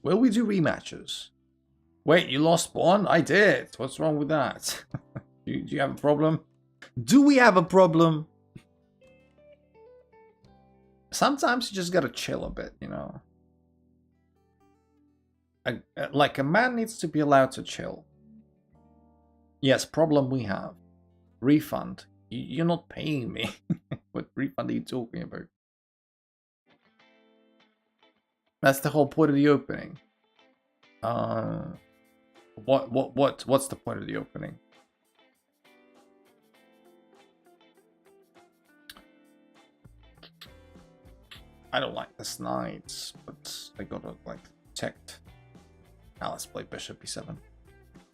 Will we do rematches? Wait, you lost pawn? I did. What's wrong with that? do you have a problem? Do we have a problem? Sometimes you just gotta chill a bit, you know. Like a man needs to be allowed to chill. Yes, problem we have. Refund. You're not paying me. What refund are you talking about? That's the whole point of the opening. What's the point of the opening? I don't like this knight, but I gotta like protect. Now let's play bishop e7.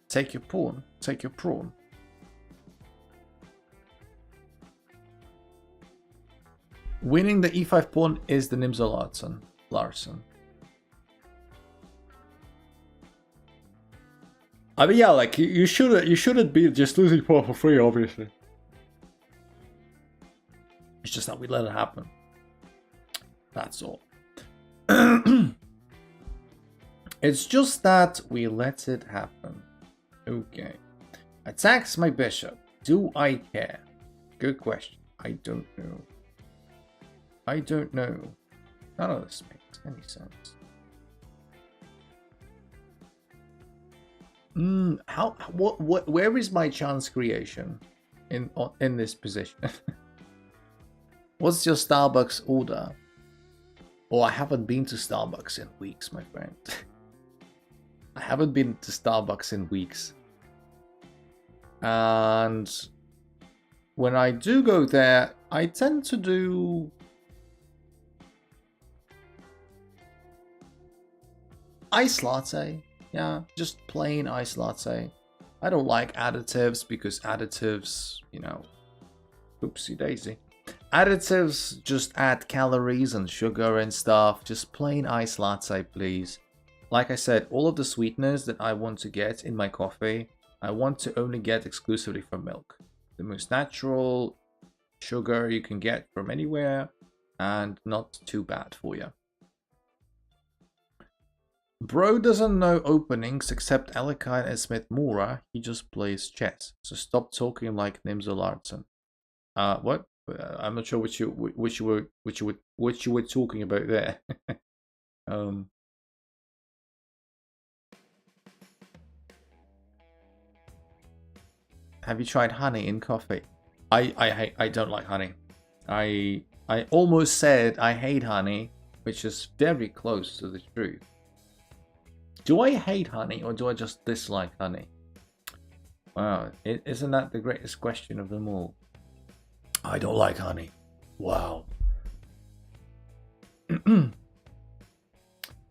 Take your pawn. Take your pawn. Winning the e5 pawn is the Nimzo Larsen. I mean, yeah, like you shouldn't be just losing pawn for free, obviously. It's just that we let it happen. That's all. It's just that we let it happen. Okay. Attacks my bishop. Do I care? Good question. I don't know. I don't know. None of this makes any sense. Where is my chance creation in this position? What's your Starbucks order? Oh, I haven't been to Starbucks in weeks, my friend. I haven't been to Starbucks in weeks. And when I do go there, I tend to do ice latte. Yeah, just plain ice latte. I don't like additives because additives, you know, oopsie daisy. Additives just add calories and sugar and stuff. Just plain ice latte, please. Like I said, all of the sweeteners that I want to get in my coffee, I want to only get exclusively from milk. The most natural, Sugar you can get from anywhere and not too bad for you. Bro doesn't know openings except Elekine and Smith Mora. He just plays chess. So stop talking like Nimzo Larsen. What? I'm not sure what you were talking about there. Have you tried honey in coffee? I don't like honey. I almost said I hate honey, which is very close to the truth. Do I hate honey or do I just dislike honey? Wow, isn't that the greatest question of them all? I don't like honey. Wow.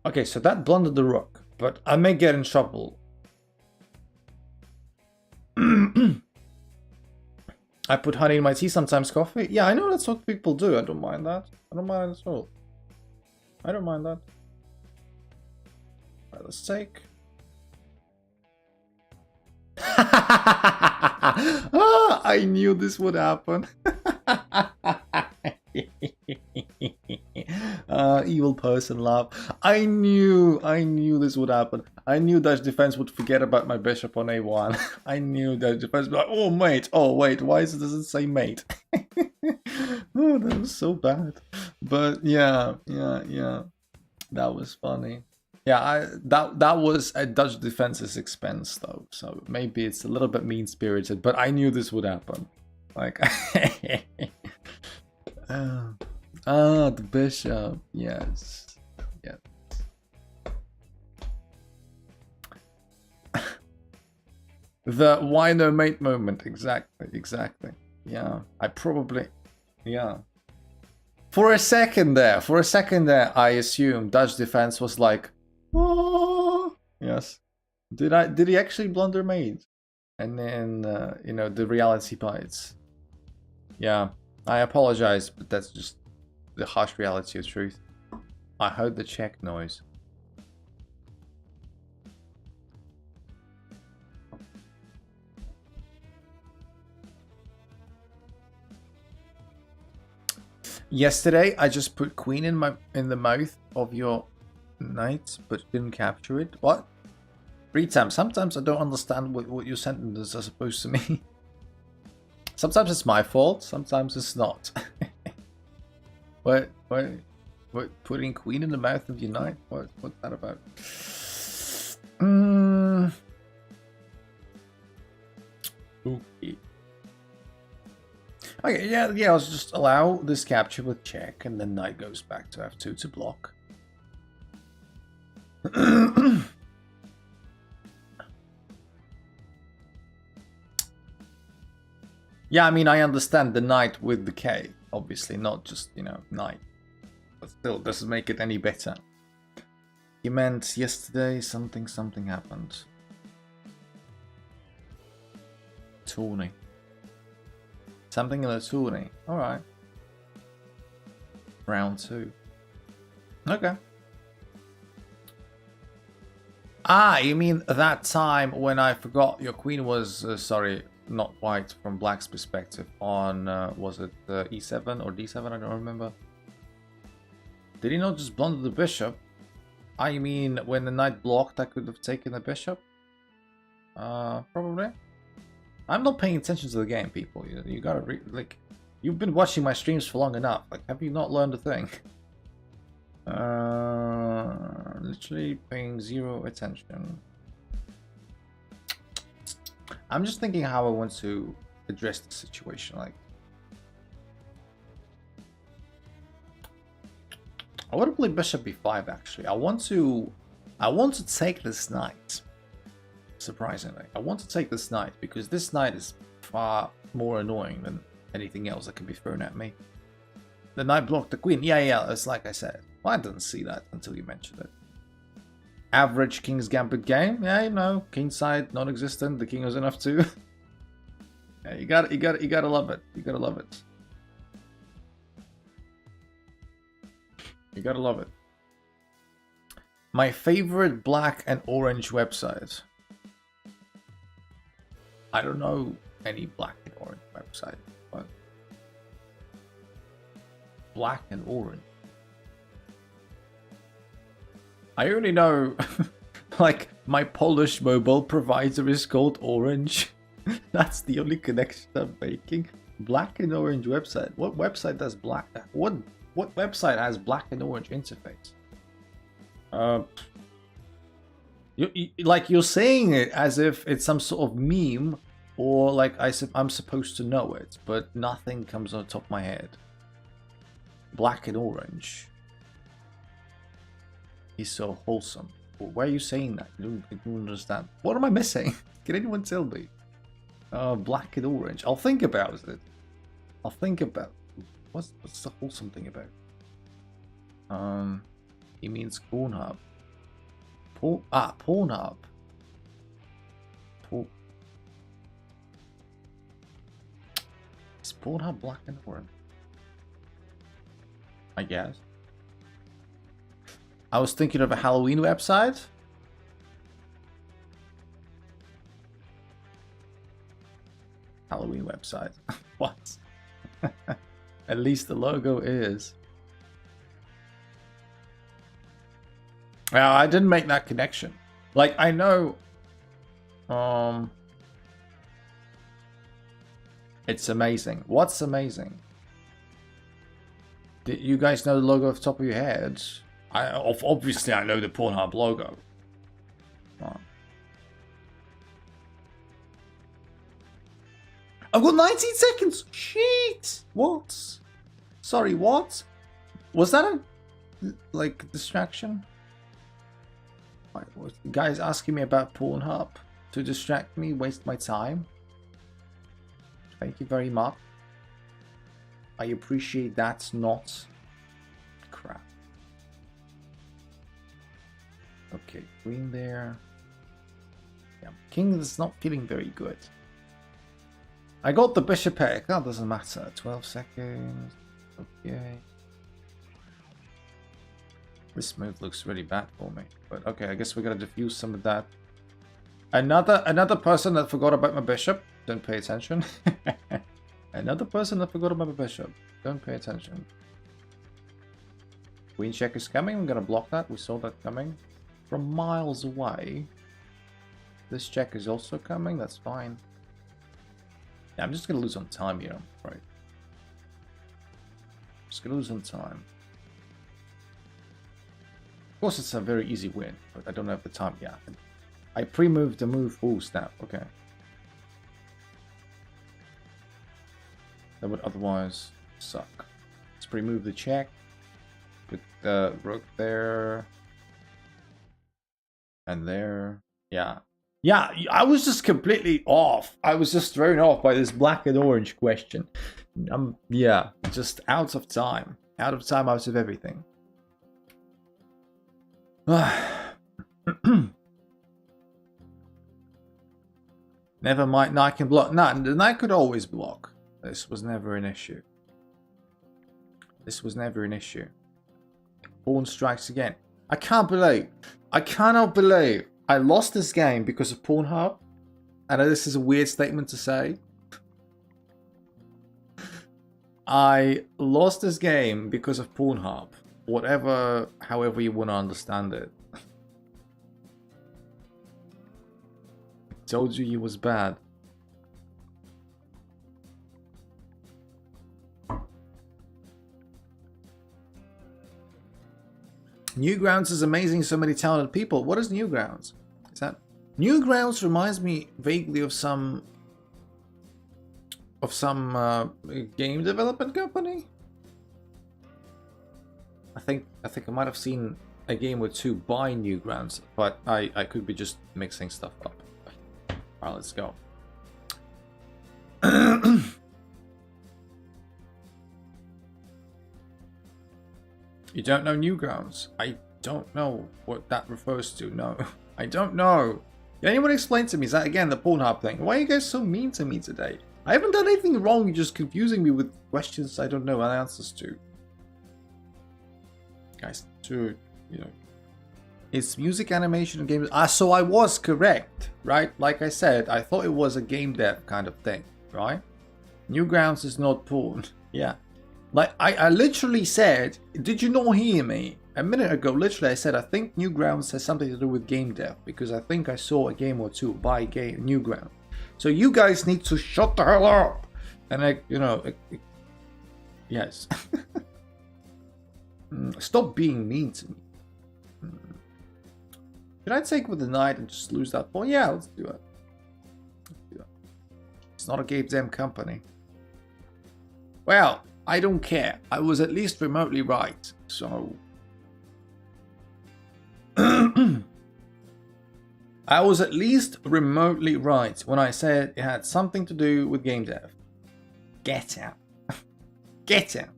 Okay, so that blundered the rook, but I may get in trouble. I put honey in my tea, sometimes coffee. Yeah, I know that's what people do. I don't mind that. I don't mind at all. I don't mind that. Alright, let's take. Ah, I knew this would happen. Evil person laugh. I knew this would happen. I knew Dutch defense would forget about my bishop on a1. I knew Dutch defense would be like, oh mate, oh wait, why does it say mate? Oh, that was so bad. But yeah, that was funny. Yeah, that was at Dutch defense's expense though, so maybe it's a little bit mean-spirited, but I knew this would happen. Like, the bishop, yes, yes. The why no mate moment, exactly. Yeah, I probably, yeah. For a second there, I assumed Dutch defense was like, oh, yes. Did he actually blunder mate? And then, you know, the reality bites. Yeah, I apologize, but that's just the harsh reality of truth. I heard the check noise. Yesterday, I just put queen in the mouth of your knight, but didn't capture it. What? Retam, sometimes I don't understand what your sentences are supposed to mean. Sometimes it's my fault, sometimes it's not. What? Putting queen in the mouth of your knight? What's that about? Okay. Okay, yeah, I'll just allow this capture with check, and then knight goes back to f2 to block. Yeah, I mean, I understand the knight with the K, obviously, not just, you know, knight. But still, doesn't make it any better. You meant yesterday something happened. Tourney. Something in the tourney. Alright. Round 2. Okay. Ah, you mean that time when I forgot your queen was, sorry, not white from black's perspective on, was it e7 or d7? I don't remember. Did he not just blunder the bishop? I mean, when the knight blocked, I could have taken the bishop. Probably. I'm not paying attention to the game, people. You gotta like, you've been watching my streams for long enough. Like, have you not learned a thing? Literally paying zero attention. I'm just thinking how I want to address the situation. Like, I want to play bishop b5. Actually, I want to take this knight. Surprisingly, I want to take this knight because this knight is far more annoying than anything else that can be thrown at me. The knight blocked the queen. Yeah, it's like I said. Well, I didn't see that until you mentioned it. Average King's Gambit game. Yeah, you know, king side non-existent. The king was enough too. Yeah, you gotta love it. You gotta love it. You gotta love it. My favorite black and orange website. I don't know any black and orange website, but Black and orange. I only know, like, my Polish mobile provider is called Orange. That's the only connection I'm making. Black and orange website. What website does black? What website has black and orange interface? Like you're saying it as if it's some sort of meme, or like I'm supposed to know it, but nothing comes on the top of my head. Black and orange. He's so wholesome. Why are you saying that? I don't understand. What am I missing? Can anyone tell me? Black and orange. I'll think about it. I'll think about what's the wholesome thing about? He means Pornhub. Pornhub. Is Pornhub black and orange? I guess. I was thinking of a Halloween website. Halloween website. What? At least the logo is. Well, I didn't make that connection. Like, I know... It's amazing. What's amazing? Did you guys know the logo off the top of your heads? Obviously, I know the Pornhub logo. I've got 19 seconds! Shit! What? Sorry, what? Was that a... like, distraction? The guy's asking me about Pornhub to distract me, waste my time. Thank you very much. I appreciate that's not... crap. Okay, queen there. Yeah, king is not feeling very good. I got the bishop egg. That doesn't matter. 12 seconds. Okay. This move looks really bad for me. But okay, I guess we gotta diffuse some of that. Another person that forgot about my bishop. Don't pay attention. Another person that forgot about my bishop. Don't pay attention. Queen check is coming. I'm gonna block that. We saw that coming from miles away. This check is also coming. That's fine. Yeah, I'm just gonna lose on time here. Right. Just gonna lose on time. Of course, it's a very easy win, but I don't have the time yet. I pre-moved the move. Oh, snap. Okay. That would otherwise suck. Let's pre-move the check. Put the rook there. And there. Yeah. Yeah, I was just completely off. I was just thrown off by this black and orange question. Yeah, just out of time. Out of time, out of everything. Never mind, knight can block. No, the knight could always block. This was never an issue. This was never an issue. Pawn strikes again. I cannot believe I lost this game because of Pornhub. I know this is a weird statement to say. I lost this game because of Pornhub. Whatever, however you want to understand it. Told you he was bad. Newgrounds is amazing, so many talented people. What is Newgrounds? Is that Newgrounds reminds me vaguely of some game development company? I think I might have seen a game or two by Newgrounds, but I could be just mixing stuff up. Alright, let's go. You don't know Newgrounds? I don't know what that refers to. No, I don't know. Can anyone explain to me? Is that again the Pornhub thing? Why are you guys so mean to me today? I haven't done anything wrong. You're just confusing me with questions I don't know answers to. Guys, you know, it's music, animation, and games. So I was correct, right? Like I said, I thought it was a game dev kind of thing, right? Newgrounds is not porn. Yeah. Like, I literally said, did you not hear me? A minute ago, literally, I said, I think Newgrounds has something to do with game dev, because I think I saw a game or two by Newgrounds. So you guys need to shut the hell up. And yes. Stop being mean to me. Should I take with the knight and just lose that point? Yeah, let's do it. It's not a game dev company. Well, I don't care. I was at least remotely right, so... I was at least remotely right when I said it had something to do with game dev. Get out. Get out.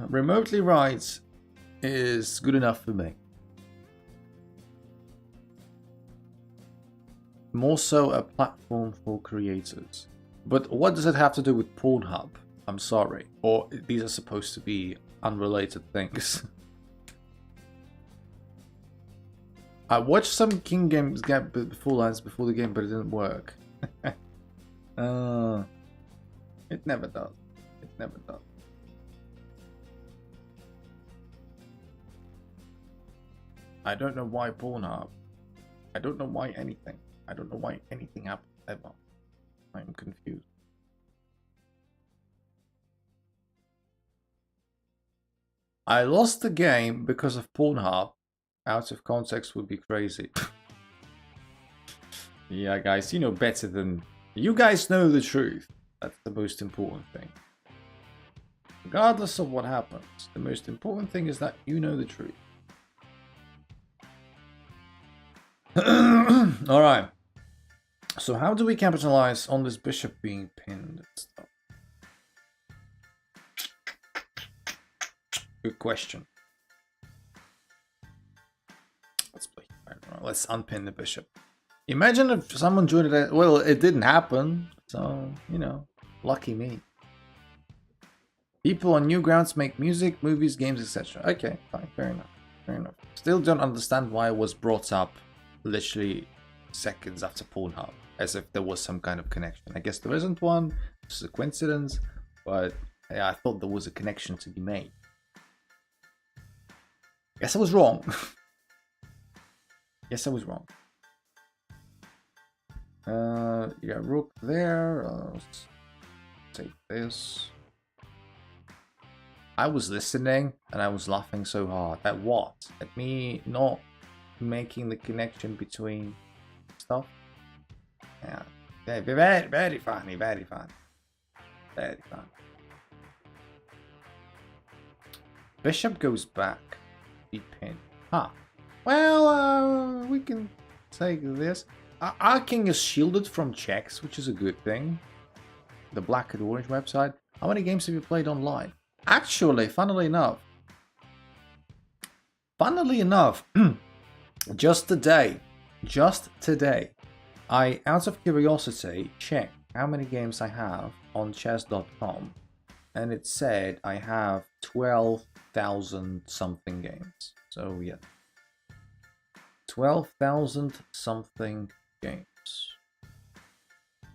Remotely right is good enough for me. More so a platform for creators. But what does it have to do with Pornhub? I'm sorry. Or these are supposed to be unrelated things. I watched some King games get full lines before the game, but it didn't work. It never does. It never does. I don't know why Pornhub. I don't know why anything. I don't know why anything happens ever. I'm confused. I lost the game because of Pornhub. Out of context would be crazy. Yeah, guys, you know better than... You guys know the truth. That's the most important thing. Regardless of what happens, the most important thing is that you know the truth. Alright. So how do we capitalize on this bishop being pinned and stuff? Good question. Let's play. Let's unpin the bishop. Imagine if someone joined it. Well, it didn't happen. So, you know, lucky me. People on Newgrounds make music, movies, games, etc. Okay, fine, fair enough. Fair enough. Still don't understand why it was brought up literally seconds after Pornhub, as if there was some kind of connection. I guess there isn't one. It's a coincidence, but yeah, I thought there was a connection to be made. Guess I was wrong. Yes, I was wrong. Yeah, rook there. Let's take this. I was listening and I was laughing so hard. At what? At me not making the connection between stuff? Yeah. Very, very funny, very funny. Very funny. Bishop goes back. Be pinned. Huh. Well, we can take this. Our king is shielded from checks, which is a good thing. The Black and Orange website. How many games have you played online? Actually, funnily enough, just today, I, out of curiosity, checked how many games I have on chess.com, and it said I have 12,000 something games. So yeah, 12,000 something games.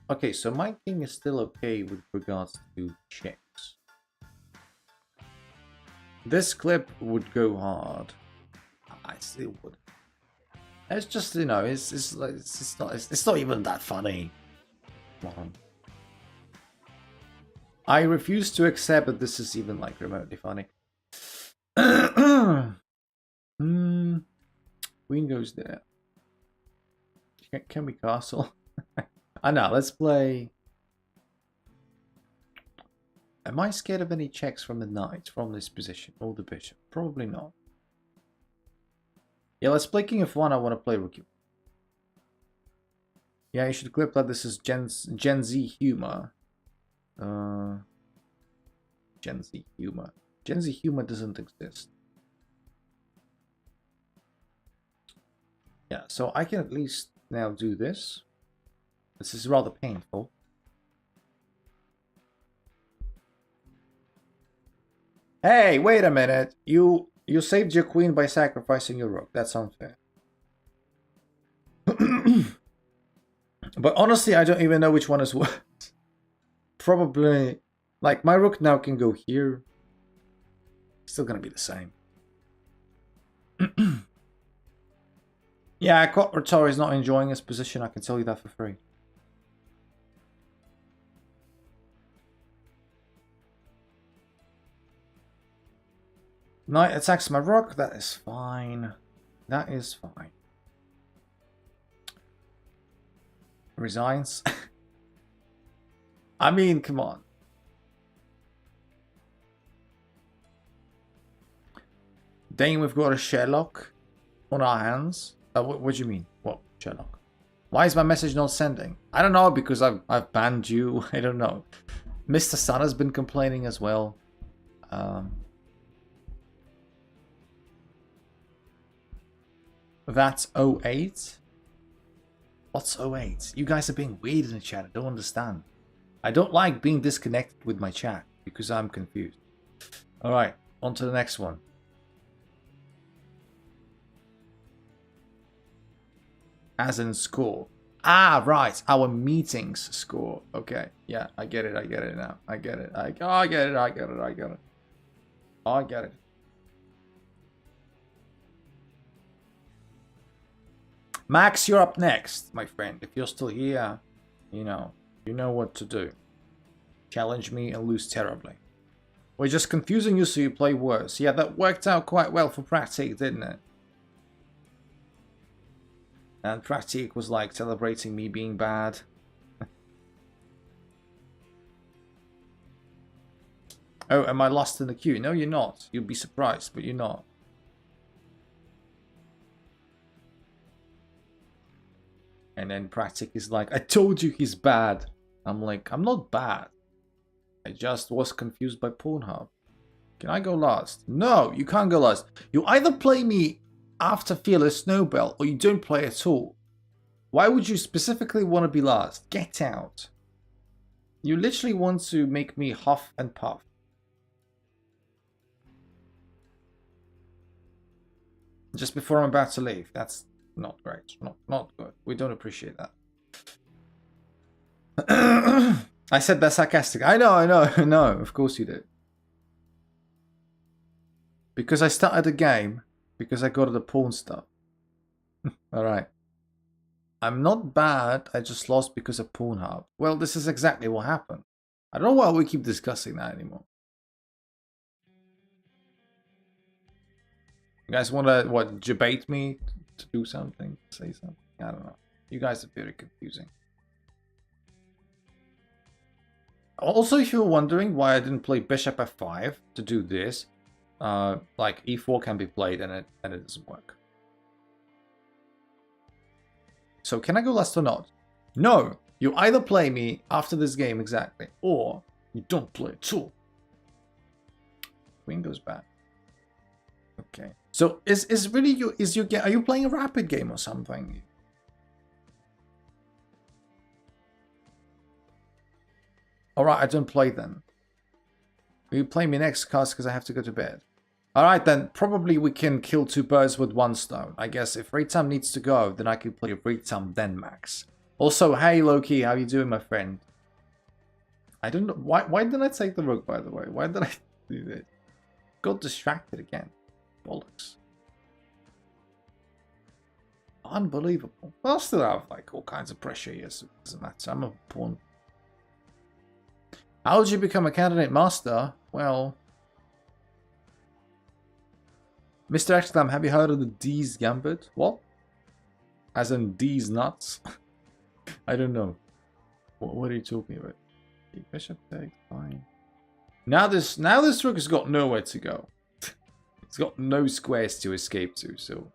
Okay, so my king is still okay with regards to checks. This clip would go hard. I still would. It's just, you know, it's not even that funny. Come on. I refuse to accept that this is even like remotely funny. Queen goes there. Can we castle? I know. Let's play. Am I scared of any checks from the knight from this position or the bishop? Probably not. Yeah, let's play king f1. I want to play rook. Yeah, you should clip that. This is Gen Z humor. Gen Z humor. Gen Z humor doesn't exist. Yeah, so I can at least now do this. This is rather painful. Hey, wait a minute. You saved your queen by sacrificing your rook. That's unfair. But honestly, I don't even know which one is what. Probably Like, my rook now can go here. Still gonna be the same. Yeah, Quattro is not enjoying his position, I can tell you that for free. Knight attacks my rook, that is fine. That is fine. Resigns. I mean, come on. Then we've got a Sherlock on our hands. What do you mean? What, Sherlock? Why is my message not sending? I don't know, because I've banned you. I don't know. Mr. Sun has been complaining as well. That's 08? What's 08? You guys are being weird in the chat. I don't understand. I don't like being disconnected with my chat because I'm confused. Alright, on to the next one. As in score. Ah, right. Our meetings score. Okay. Yeah, I get it. I get it now. I get it. I get it. I get it. I get it. I get it. Max, you're up next, my friend. If you're still here, you know what to do. Challenge me and lose terribly. We're just confusing you so you play worse. Yeah, that worked out quite well for Pratik, didn't it? And Pratik was like celebrating me being bad. Oh, am I lost in the queue? No, you're not. You'll be surprised, but you're not. And then Pratik is like, I told you he's bad. I'm like, I'm not bad. I just was confused by Pornhub. Can I go last? No, you can't go last. You either play me after Fearless Snowbell or you don't play at all. Why would you specifically want to be last? Get out. You literally want to make me huff and puff. Just before I'm about to leave. That's not great. Not good. We don't appreciate that. I said that sarcastic. I know. Of course you did. Because I started the game. Because I got the pawn stuff. Alright. I'm not bad. I just lost because of Pornhub. Well, this is exactly what happened. I don't know why we keep discussing that anymore. You guys want to, what, debate me to do something? Say something? I don't know. You guys are very confusing. Also, if you're wondering why I didn't play Bishop F5 to do this, like E4 can be played and it doesn't work. So can I go last or not? No! You either play me after this game exactly, or you don't play at all. Queen goes back. Okay. So is really you are you playing a rapid game or something? Alright, I don't play then. Will you play me next cast because I have to go to bed? Alright then, probably we can kill two birds with one stone. I guess if Ritam needs to go, then I can play Ritam then Max. Also, hey Loki, how you doing, my friend? I don't know, why did I take the rook, by the way? Why did I do this? Got distracted again. Bollocks. Unbelievable. I'll still have like all kinds of pressure here, so it doesn't matter. I'm a pawn. How did you become a candidate master? Well, Mr. Exlam, have you heard of the D's Gambit? What? As in D's nuts? I don't know. What are you talking about? Bishop takes, fine. Now this rook has got nowhere to go. It's got no squares to escape to, so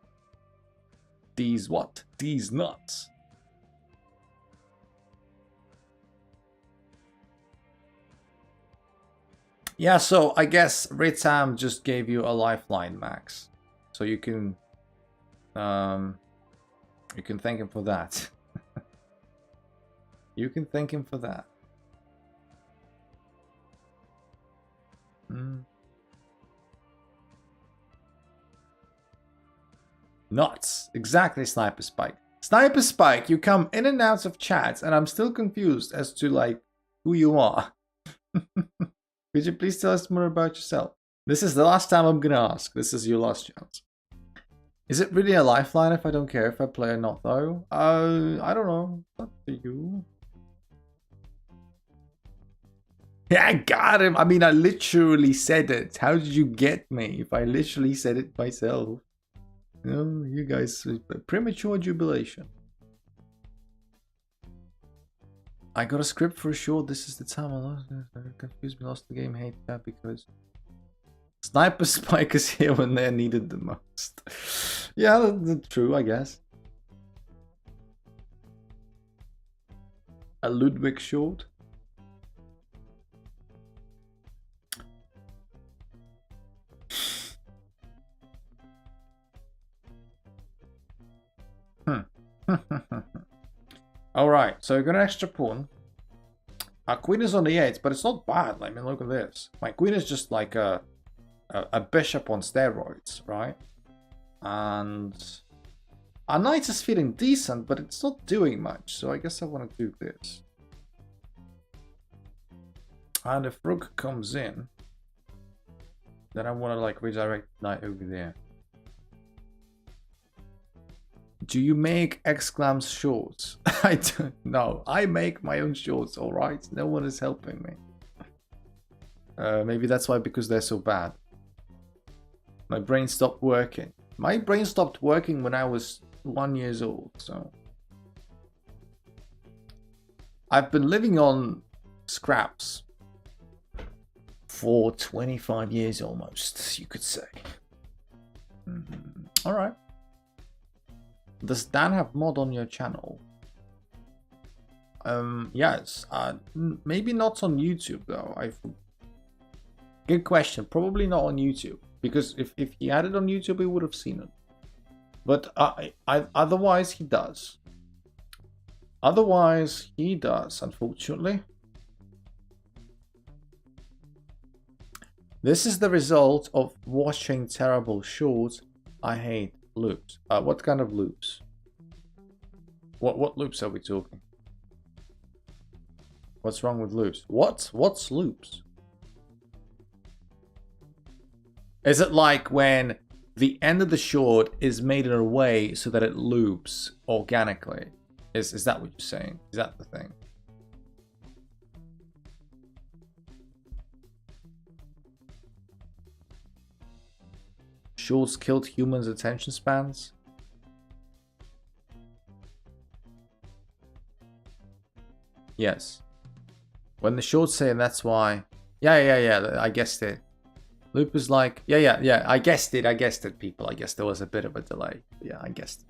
D's what? D's nuts. Yeah, so I guess Ritam just gave you a lifeline, Max. So you can thank him for that. You can thank him for that. Nuts. Exactly, Sniper Spike. Sniper Spike, you come in and out of chats, and I'm still confused as to, like, who you are. Could you please tell us more about yourself? This is the last time I'm gonna ask. This is your last chance. Is it really a lifeline if I don't care if I play or not, though? I don't know. Up to you. Yeah, I got him. I mean, I literally said it. How did you get me if I literally said it myself? No, you guys, premature jubilation. I got a script for a short. This is the time I lost. Confused me, lost the game. Hate that because Sniper Spike is here when they're needed the most. Yeah, that's true, I guess. A Ludwig short. Alright, so we got an extra pawn. Our queen is on the 8, but it's not bad. I mean, look at this. My queen is just like a bishop on steroids, right? And our knight is feeling decent, but it's not doing much. So I guess I want to do this. And if rook comes in, then I want to like redirect knight over there. Do you make exclams shorts? I don't know. I make my own shorts, alright? No one is helping me. Maybe that's why, because they're so bad. My brain stopped working. My brain stopped working when I was 1 year old, so... I've been living on scraps for 25 years almost, you could say. Alright. Does Dan have mod on your channel? Yes. Maybe not on YouTube though. Good question. Probably not on YouTube, because if he had it on YouTube, he would have seen it. But otherwise, he does. Otherwise, he does. Unfortunately, this is the result of watching terrible shorts. I hate loops. What kind of loops? What loops are we talking? What's wrong with loops? What's loops? Is it like when the end of the short is made in a way so that it loops organically? Is that what you're saying? Is that the thing? Shorts killed humans' attention spans? Yes. When the shorts say that's why... Yeah, I guessed it. Loop is like... Yeah, I guessed it, people. I guess there was a bit of a delay. Yeah, I guessed it.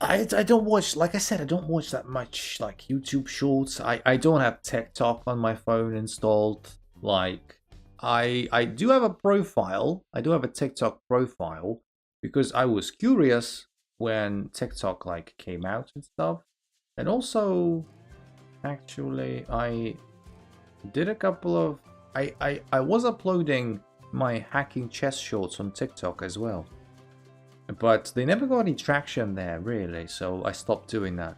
I don't watch... Like I said, I don't watch that much, like, YouTube shorts. I don't have TikTok on my phone installed. Like... I do have a profile. I do have a TikTok profile because I was curious when TikTok like came out and stuff. And also, actually, I did a couple of... I was uploading my hacking chess shorts on TikTok as well. But they never got any traction there, really, so I stopped doing that.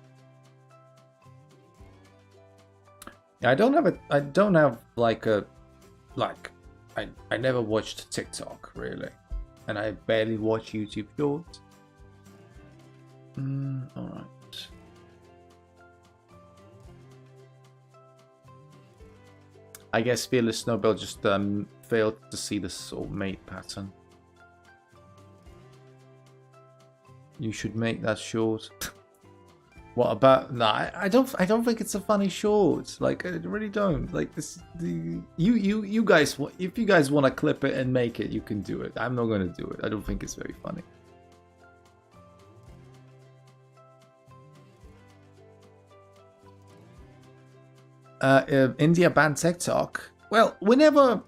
I don't have like a... Like, I never watched TikTok, really. And I barely watch YouTube shorts. Alright. I guess Fearless Snowbell just failed to see the sort of mate pattern. You should make that short. What about... Nah, I don't think it's a funny short. Like, I really don't. Like, this... You guys... If you guys want to clip it and make it, you can do it. I'm not going to do it. I don't think it's very funny. India banned TikTok. Well, whenever...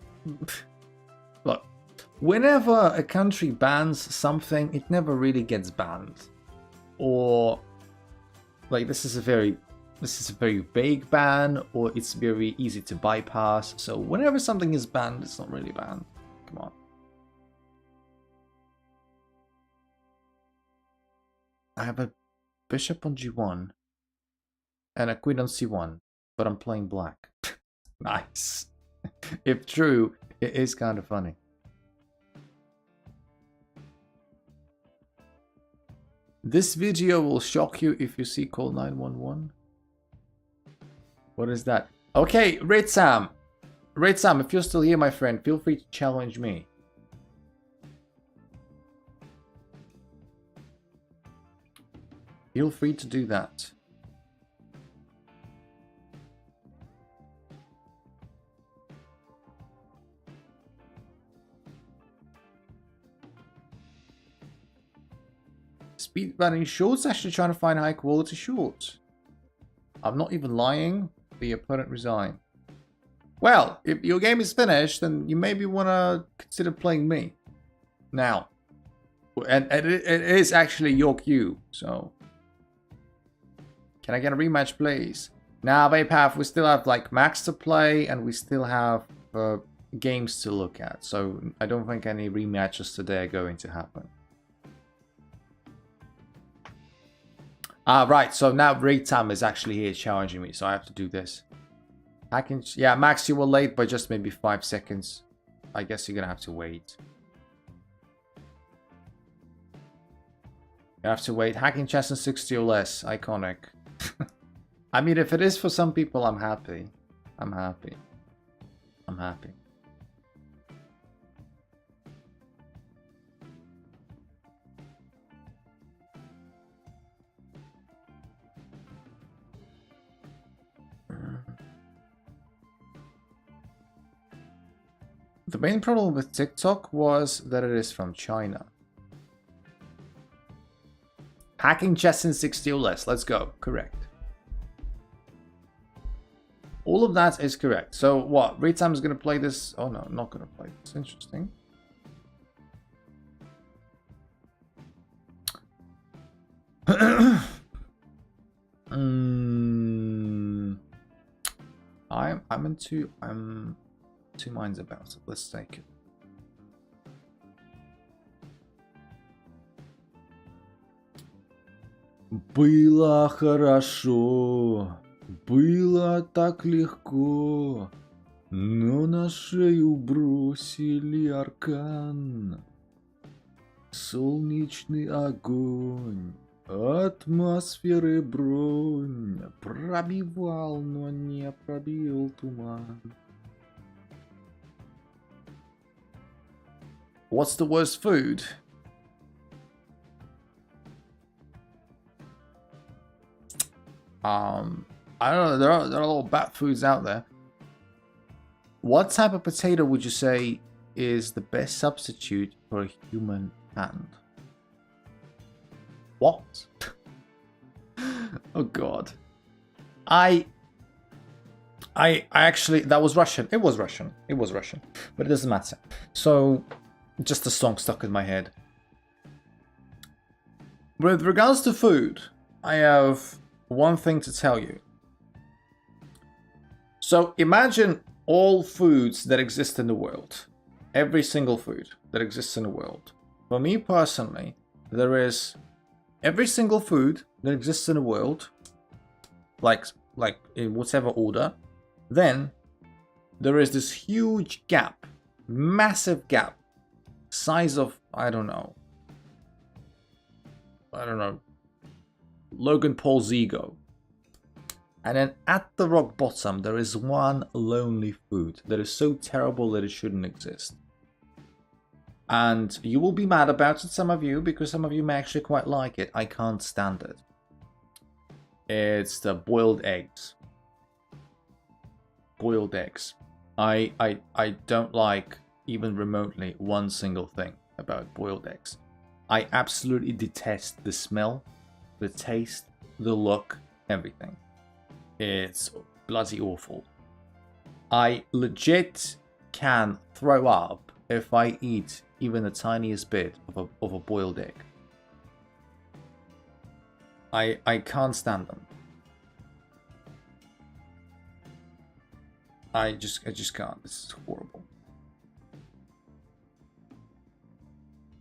Look. Whenever a country bans something, it never really gets banned. Or... Like, this is a very vague ban, or it's very easy to bypass. So whenever something is banned, it's not really banned. Come on. I have a bishop on g1 and a queen on c1, but I'm playing black. Nice. If true, it is kind of funny. This video will shock you if you see call 911. What is that? Okay, Red Sam. Red Sam, if you're still here, my friend, feel free to challenge me. Feel free to do that. Speedrunning shorts, actually trying to find high quality shorts. I'm not even lying. The opponent resigned. Well, if your game is finished, then you maybe want to consider playing me. Now. And it is actually your queue, so... Can I get a rematch, please? Now, Vapehav, we still have, like, Max to play, and we still have games to look at. So, I don't think any rematches today are going to happen. Right, so now Reitam is actually here challenging me, so I have to do this. Yeah, Max, you were late by just maybe 5 seconds. I guess you're gonna have to wait. You have to wait. Hacking chess in 60 or less. Iconic. I mean, if it is for some people, I'm happy. I'm happy. I'm happy. The main problem with TikTok was that it is from China. Hacking chess in 60 or less. Let's go. Correct. All of that is correct. So what? Reitam is going to play this. Oh no, not going to play this. Interesting. I'm two minds about it. Let's take it. Было хорошо, было так легко, но на шею бросили аркан. Солнечный огонь, атмосферы бронь, пробивал, но не пробил туман. What's the worst food? I don't know. There are a lot of bad foods out there. What type of potato would you say is the best substitute for a human hand? What? Oh God. I actually, that was Russian. It was Russian. It was Russian. But it doesn't matter. So, just a song stuck in my head. With regards to food, I have one thing to tell you. So imagine all foods that exist in the world. Every single food that exists in the world. For me personally, there is every single food that exists in the world, like in whatever order. Then there is this huge gap, massive gap, size of, I don't know, Logan Paul's ego. And then at the rock bottom, there is one lonely food that is so terrible that it shouldn't exist. And you will be mad about it, some of you, because some of you may actually quite like it. I can't stand it. It's the boiled eggs. Boiled eggs. I don't like even remotely one single thing about boiled eggs. I absolutely detest the smell, the taste, the look, everything. It's bloody awful. I legit can throw up if I eat even the tiniest bit of a boiled egg. I can't stand them. I just can't. This is horrible.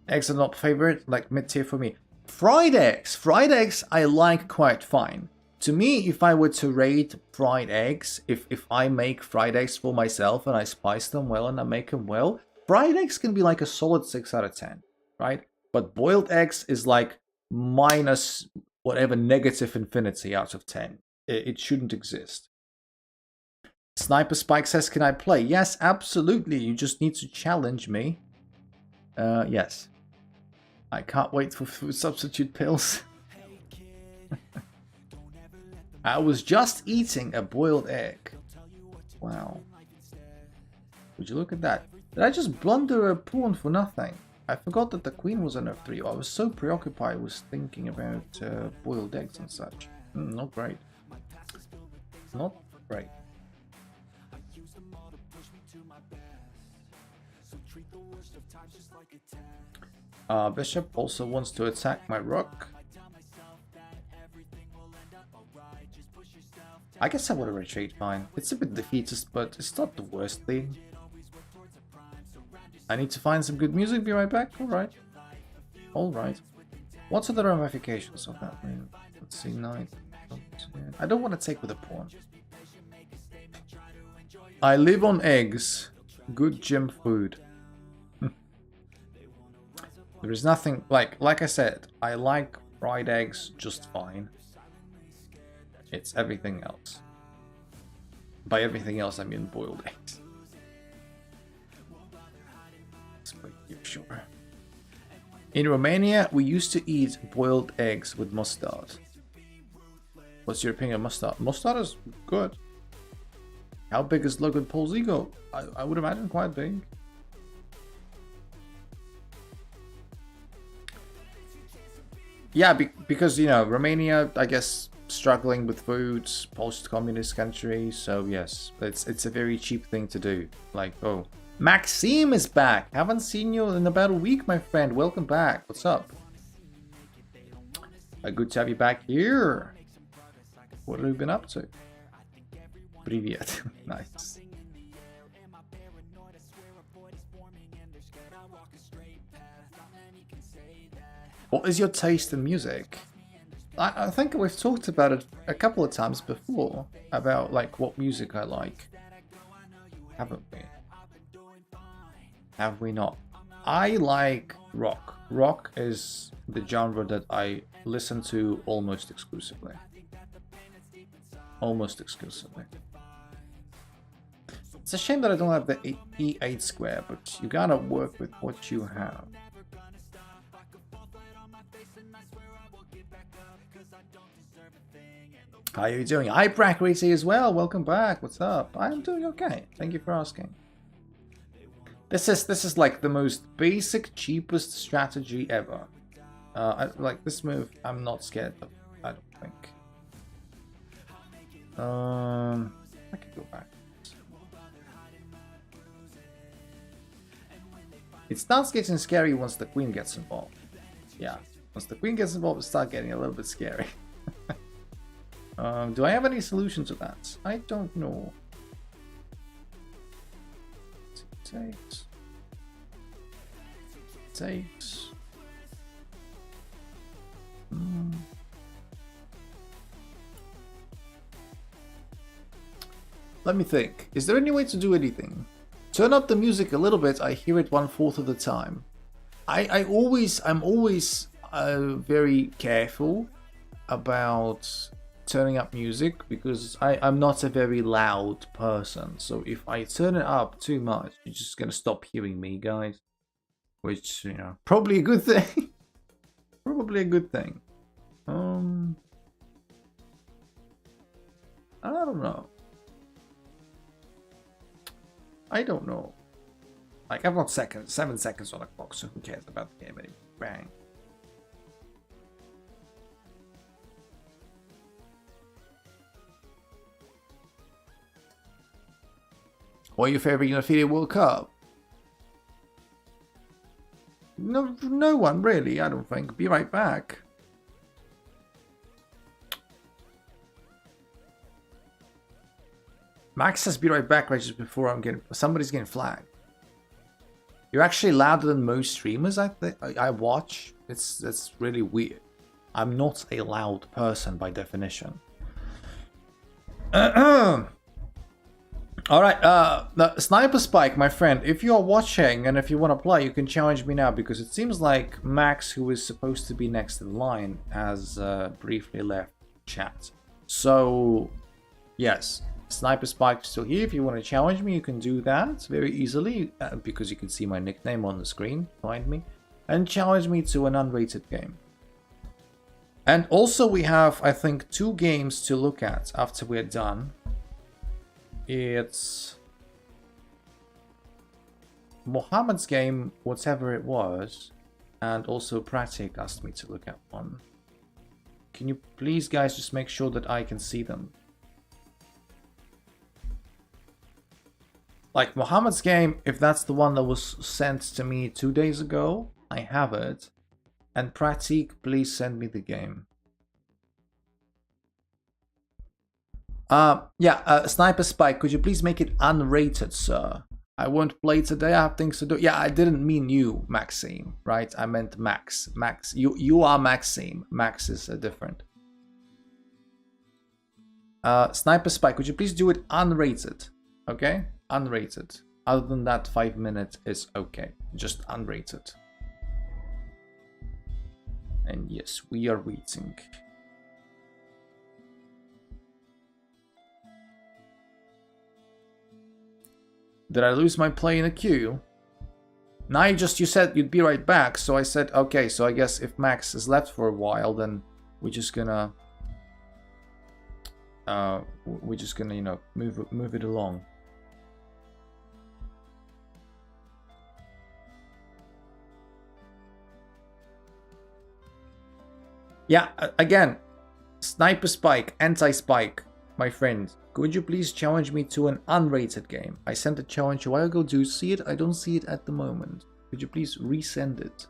Eggs are not favorite, like mid-tier for me. Fried eggs I like quite fine. To me, if I were to rate fried eggs, if I make fried eggs for myself and I spice them well and I make them well, fried eggs can be like a solid 6 out of 10, right? But boiled eggs is like minus whatever negative infinity out of 10. It shouldn't exist. Sniper Spike says, can I play? Yes, absolutely. You just need to challenge me. Yes. I can't wait for food substitute pills. I was just eating a boiled egg. Wow. Would you look at that? Did I just blunder a pawn for nothing? I forgot that the queen was on f3. I was so preoccupied with thinking about boiled eggs and such. Not great. Not great. Bishop also wants to attack my rook. I guess I would have retreated fine. It's a bit defeatist, but it's not the worst thing. I need to find some good music, be right back. Alright. Alright. What are the ramifications of that move? Let's see, knight. I don't want to take with a pawn. I live on eggs. Good gym food. There is nothing, like I said, I like fried eggs just fine. It's everything else. By everything else, I mean boiled eggs. Sure. In Romania, we used to eat boiled eggs with mustard. What's your opinion of mustard? Mustard is good. How big is Logan Paul's ego? I would imagine quite big. Yeah, because, you know, Romania, I guess, struggling with food, post-communist country, so yes, it's a very cheap thing to do. Like, oh, Maxime is back! Haven't seen you in about a week, my friend. Welcome back. What's up? Good to have you back here. What have you been up to? Привет. Nice. What is your taste in music? I think we've talked about it a couple of times before, about like what music I like. Haven't we? Have we not? I like rock. Rock is the genre that I listen to almost exclusively. Almost exclusively. It's a shame that I don't have the E8 square, but you gotta work with what you have. How are you doing? Hi, Brackrity as well. Welcome back. What's up? I'm doing okay. Thank you for asking. This is like the most basic, cheapest strategy ever. Like this move, I'm not scared of. I don't think. I could go back. It starts getting scary once the queen gets involved. Yeah, once the queen gets involved, it starts getting a little bit scary. Do I have any solution to that? I don't know. Takes. Let me think. Is there any way to do anything? Turn up the music a little bit. I hear it 1/4 of the time. I'm always very careful about turning up music because I'm not a very loud person. So if I turn it up too much, you're just gonna stop hearing me, guys. Which, you know, probably a good thing. Probably a good thing. I don't know. I don't know. Like, I've got 7 seconds on the clock, so who cares about the game anymore? Bang. What are your favorite Unifedia World Cup? No one really, I don't think. Be right back. Max says be right back right just before somebody's getting flagged. You're actually louder than most streamers I watch. That's really weird. I'm not a loud person by definition. All right, the Sniper Spike, my friend, if you're watching and if you want to play, you can challenge me now, because it seems like Max, who is supposed to be next in line, has briefly left chat. So, yes, Sniper Spike's still here. If you want to challenge me, you can do that very easily, because you can see my nickname on the screen behind me, and challenge me to an unrated game. And also we have, I think, 2 games to look at after we're done. It's Mohammed's game, whatever it was, and also Pratik asked me to look at one. Can you please, guys, just make sure that I can see them? Like Mohammed's game, if that's the one that was sent to me 2 days ago, I have it. And Pratik, please send me the game. Sniper Spike, could you please make it unrated, sir? I won't play today, I have things to do. Yeah, I didn't mean you, Maxime, right? I meant Max. Max, you are Maxime. Max is different. Sniper Spike, could you please do it unrated? Okay? Unrated. Other than that, 5 minutes is okay. Just unrated. And yes, we are waiting. Did I lose my play in a queue? Now you said you'd be right back, so I said okay, so I guess if Max has left for a while, then we're just gonna you know, move it along. Yeah, again, Sniper Spike, Anti-Spike, my friend, could you please challenge me to an unrated game? I sent a challenge a while ago. Do you see it? I don't see it at the moment. Could you please resend it?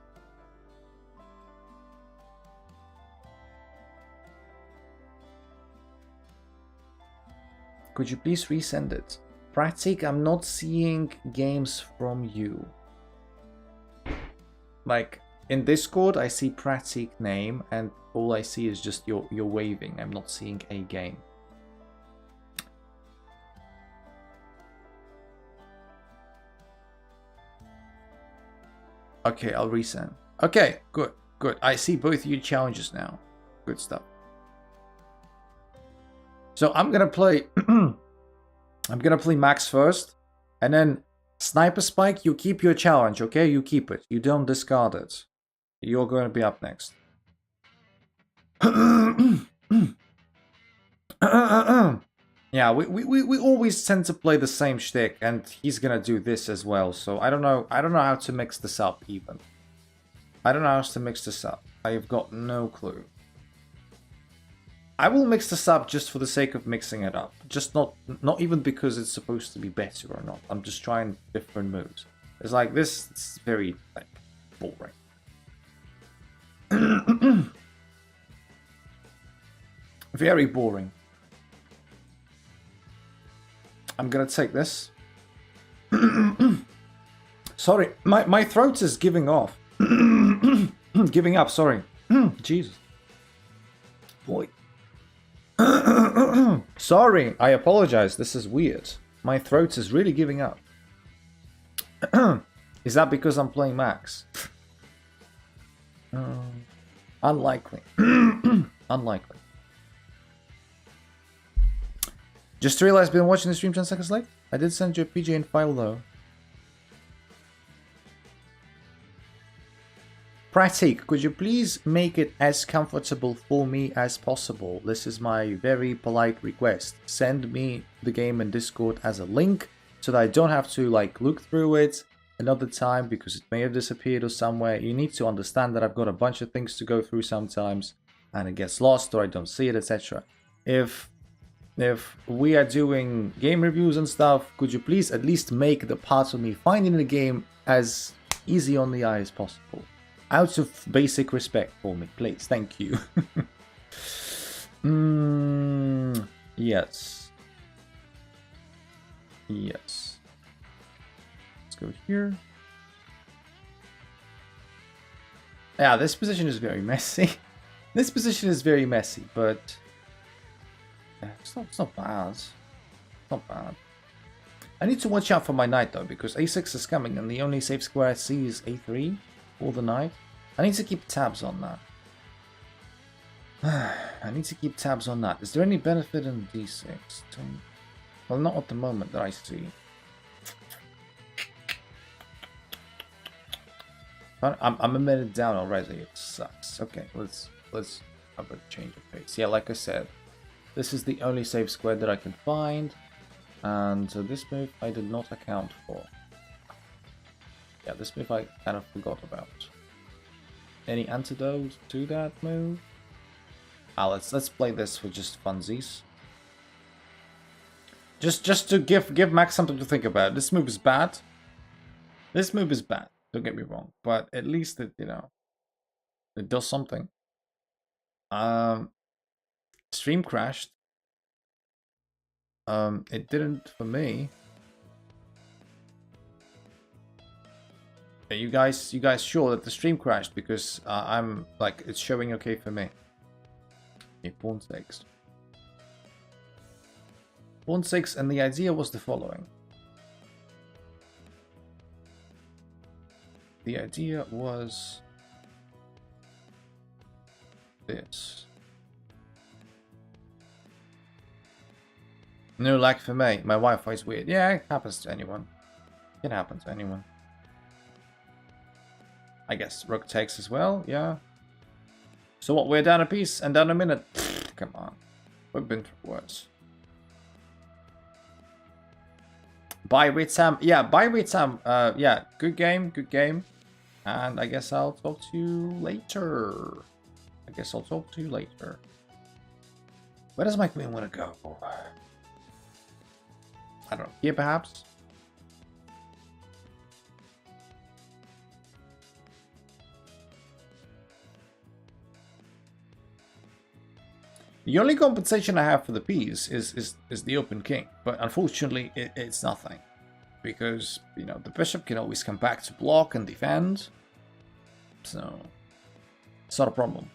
Could you please resend it? Pratik, I'm not seeing games from you. Like, in Discord, I see Pratik name, and all I see is just your waving. I'm not seeing a game. Okay, I'll resend. Okay, good, good. I see both your challenges now. Good stuff. So I'm gonna play. I'm gonna play Max first, and then Sniper Spike. You keep your challenge, okay? You keep it. You don't discard it. You're going to be up next. Yeah, we always tend to play the same shtick, and he's gonna do this as well. So I don't know how to mix this up even. I don't know how to mix this up. I've got no clue. I will mix this up just for the sake of mixing it up. Just not even because it's supposed to be better or not. I'm just trying different moves. It's like this. It's very like boring. Very boring. I'm gonna take this. Sorry, my throat is giving off. Giving up, sorry. Jesus. Boy. Sorry, I apologize. This is weird. My throat is really giving up. Is that because I'm playing Max? Unlikely. Unlikely. Just realized I've been watching the stream 10 seconds late. I did send you a PJN file though. Pratik, could you please make it as comfortable for me as possible? This is my very polite request. Send me the game in Discord as a link so that I don't have to like look through it another time because it may have disappeared or somewhere. You need to understand that I've got a bunch of things to go through sometimes and it gets lost or I don't see it, etc. If we are doing game reviews and stuff, could you please at least make the part of me finding the game as easy on the eye as possible? Out of basic respect for me, please. Thank you. Yes. Yes. Let's go here. Yeah, this position is very messy. This position is very messy, but It's not bad. It's not bad. I need to watch out for my knight though, because a6 is coming and the only safe square I see is a3 for the knight. I need to keep tabs on that. I need to keep tabs on that. Is there any benefit in d6? Well, not at the moment that I see. I'm a minute down already. It sucks. Okay, let's have a change of pace. Yeah, like I said, this is the only safe square that I can find, and this move I did not account for. Yeah, this move I kind of forgot about. Any antidote to that move? Let's play this for just funsies. Just to give Max something to think about. This move is bad. This move is bad. Don't get me wrong, but at least it, you know, it does something. Stream crashed. It didn't for me. Are you guys sure that the stream crashed? Because I'm like, it's showing okay for me. Okay, pawn 6. Pawn 6, and the idea was the following. The idea was this. No lag for me. My Wi-Fi is weird. Yeah, it happens to anyone. It happens to anyone. I guess rook takes as well, yeah. So what, we're down a piece and down a minute. Pfft, come on. We've been through worse. Bye, Ritam. Yeah, bye, Ritam. Yeah, good game, good game. And I guess I'll talk to you later. Where does my queen want to go? I don't know. Here, perhaps? The only compensation I have for the piece is the open king. But unfortunately, it's nothing. Because, you know, the bishop can always come back to block and defend. So, it's not a problem.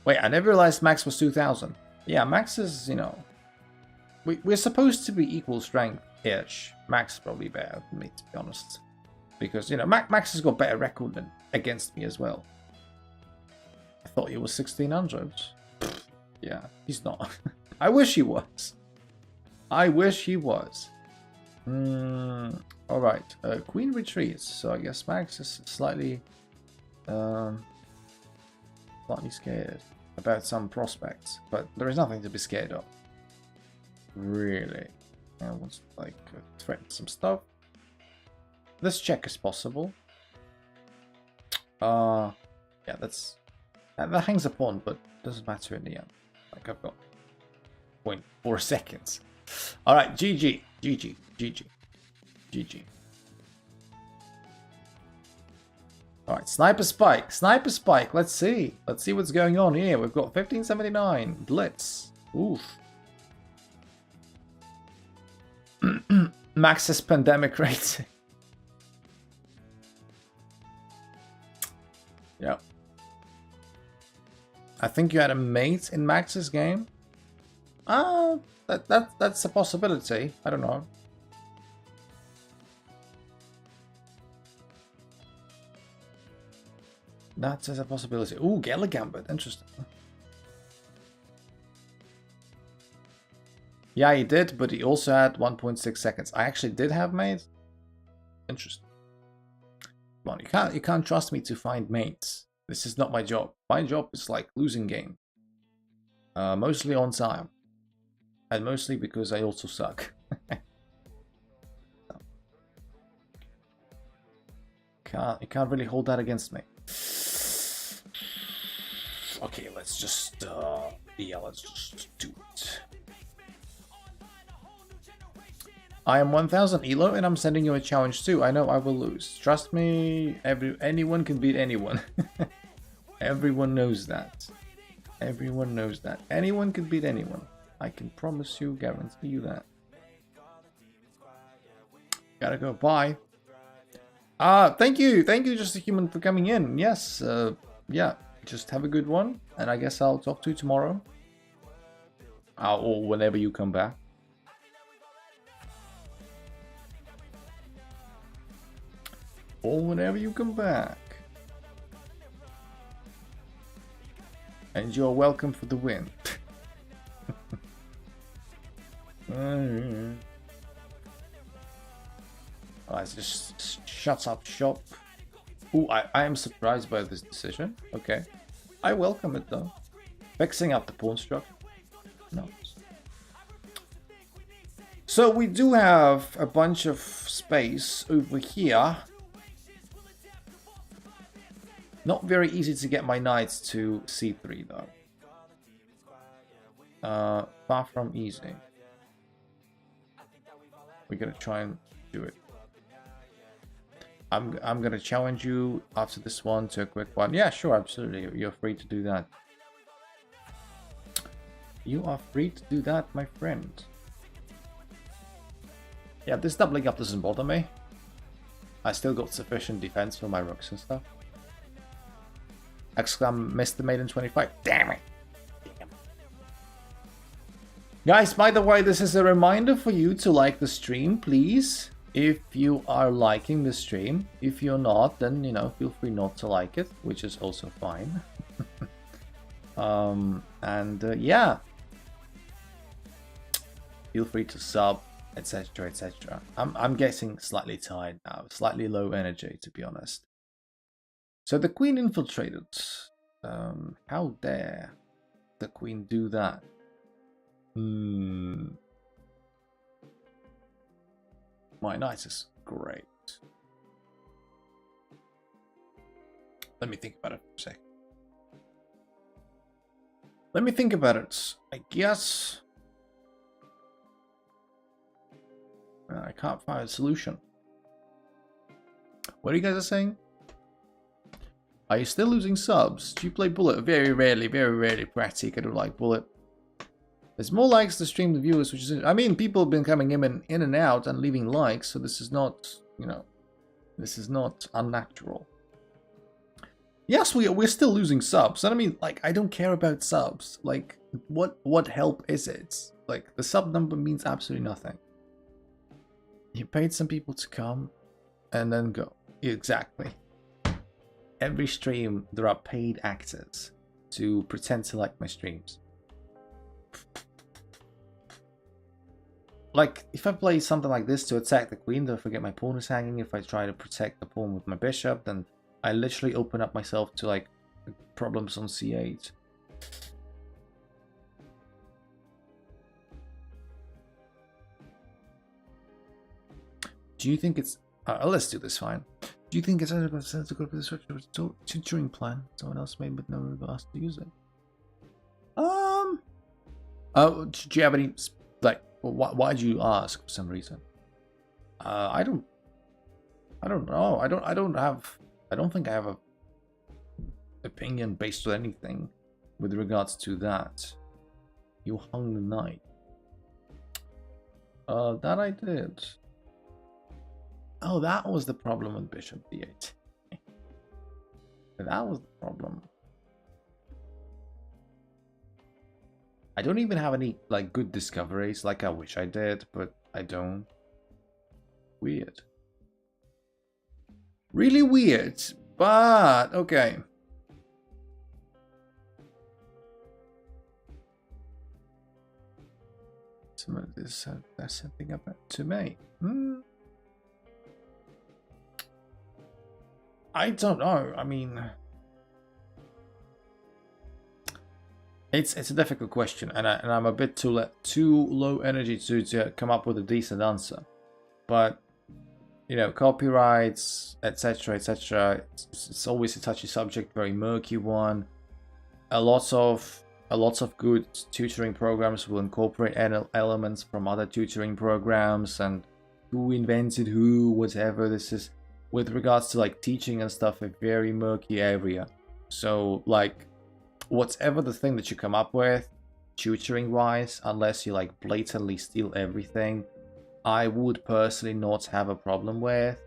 Wait, I never realized Max was 2000. Yeah, Max is, you know... We're supposed to be equal strength-ish. Max is probably better than me, to be honest. Because, you know, Max has got better record than against me as well. I thought he was 1600. Yeah, he's not. I wish he was. I wish he was. Alright, Queen retreats. So I guess Max is slightly scared about some prospects. But there is nothing to be scared of. Really. I want to like threaten some stuff. This check is possible. Yeah, that hangs a pawn, but doesn't matter in the end. Like I've got 0.4 seconds. All right, GG. All right, sniper spike. Let's see what's going on here. We've got 1579 blitz. Oof. Max's pandemic rating. Yep. I think you had a mate in Max's game. That's a possibility. I don't know. That is a possibility. Ooh, Gala Gambit. Interesting. Yeah, he did, but he also had 1.6 seconds. I actually did have mates. Interesting. Come on, you can't trust me to find mates. This is not my job. My job is like losing game. Mostly on time. And mostly because I also suck. You can't really hold that against me. Okay, let's just let's just do it. I am 1000 elo and I'm sending you a challenge too. I know I will lose. Trust me, anyone can beat anyone. Everyone knows that. Everyone knows that. Anyone can beat anyone. I can promise you, guarantee you that. Gotta go. Bye. Thank you, Just a Human, for coming in. Yes, yeah, just have a good one, and I guess I'll talk to you tomorrow. or whenever you come back. Or whenever you come back. And you're welcome for the win. Let's just shut up shop. Ooh, I am surprised by this decision. Okay. I welcome it though. Fixing up the pawn structure. No. So we do have a bunch of space over here. Not very easy to get my knights to c3 though. Far from easy. We're gonna try and do it. I'm gonna challenge you after this one to a quick one. Yeah, sure, absolutely. You're free to do that. You are free to do that, my friend. Yeah, this doubling up doesn't bother me. I still got sufficient defense for my rooks and stuff. Exclam missed the maiden 25. Damn it. Damn. Guys, by the way, this is a reminder for you to like the stream, please. If you are liking the stream. If you're not, then, you know, feel free not to like it, which is also fine. Yeah. Feel free to sub, etc, etc. I'm getting slightly tired now. Slightly low energy, to be honest. So the queen infiltrated. How dare the queen do that? My knight is great. Let me think about it for a sec. Let me think about it. I guess I can't find a solution. What are you guys saying? Are you still losing subs? Do you play Bullet? Very rarely, Pratic. I don't like Bullet. There's more likes to stream the viewers, which is... I mean, people have been coming in and out and leaving likes, so this is not, you know... This is not unnatural. Yes, we're still losing subs. And I mean, like, I don't care about subs. Like, what help is it? Like, the sub number means absolutely nothing. You paid some people to come and then go. Exactly. Every stream, there are paid actors to pretend to like my streams. Like, if I play something like this to attack the queen, don't forget my pawn is hanging. If I try to protect the pawn with my bishop, then I literally open up myself to, like, problems on c8. Do you think it's... let's do this, fine. Do you think it's a good for the structure tutoring plan? Someone else made but no regards to use it. Do you have any, like, why do you ask for some reason? I don't know. I don't think I have a opinion based on anything with regards to that. You hung the knight. That I did. Oh, that was the problem with Bishop d8. That was the problem. I don't even have any, like, good discoveries like I wish I did, but I don't. Weird. Really weird, but okay. Some of this, that's something up to me. I don't know. I mean, it's a difficult question, and I'm a bit too low energy to come up with a decent answer. But you know, copyrights, etc., etc. It's always a touchy subject, very murky one. A lot of good tutoring programs will incorporate elements from other tutoring programs, and who invented who, whatever. This is, with regards to, like, teaching and stuff, a very murky area. So, like, whatever the thing that you come up with, tutoring wise, unless you, like, blatantly steal everything, I would personally not have a problem with,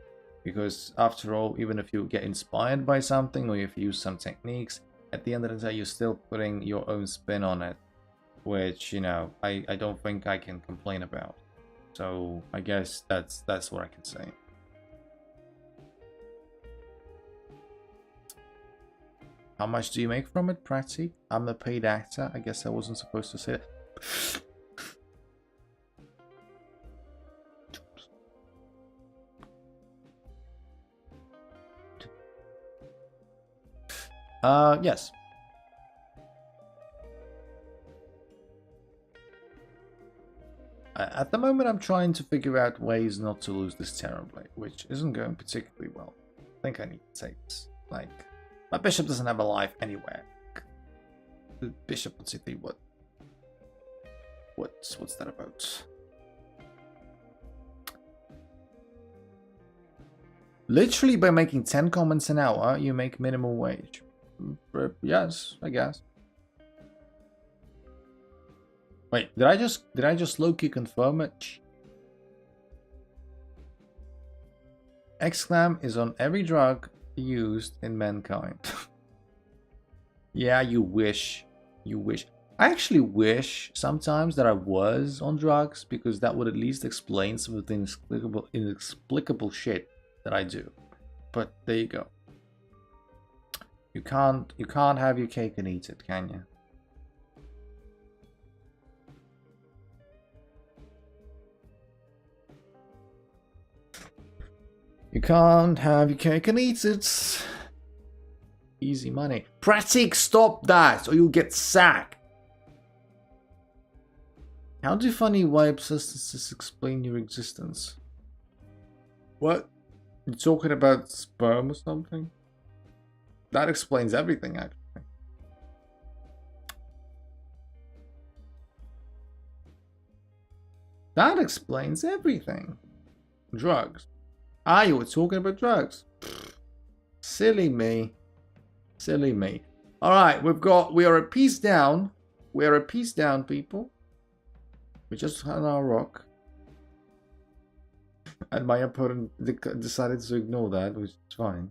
because after all, even if you get inspired by something or if you use some techniques, at the end of the day, you're still putting your own spin on it. which, you know, I don't think I can complain about. So I guess that's what I can say. How much do you make from it, Pratty? I'm a paid actor. I guess I wasn't supposed to say that. Yes. At the moment, I'm trying to figure out ways not to lose this Terrorblade, which isn't going particularly well. I think I need to take this. Like, my bishop doesn't have a life anywhere. The bishop would simply what's that about? Literally, by making 10 comments an hour, you make minimum wage. Yes, I guess. Wait, did I just low-key confirm it? Exclam is on every drug used in mankind. Yeah, you wish. You wish. I actually wish sometimes that I was on drugs, because that would at least explain some of the inexplicable shit that I do. But there you go. You can't have your cake and eat it, can you? You can't have your cake and eat it. Easy money. Pratik, stop that, or you'll get sacked. How do funny wipe substances explain your existence? What? You talking about sperm or something? That explains everything, actually. That explains everything. Drugs. Ah, you were talking about drugs. Silly me. Silly me. Alright, we are a piece down. We are a piece down, people. We just had our rock. And my opponent decided to ignore that, which is fine.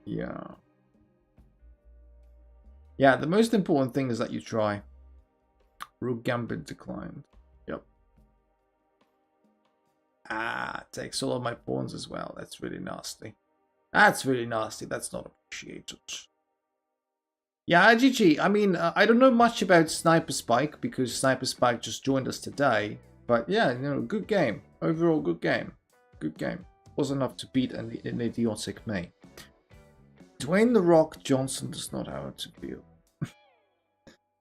Yeah. Yeah, the most important thing is that you try. Rook Gambit declined. Yep. Ah, takes all of my pawns as well. That's really nasty. That's really nasty. That's not appreciated. Yeah, GG. I mean, I don't know much about Sniper Spike because Sniper Spike just joined us today. But yeah, you know, good game. Overall, good game. Good game. Was enough to beat an idiotic me. Dwayne The Rock Johnson does not have to feel.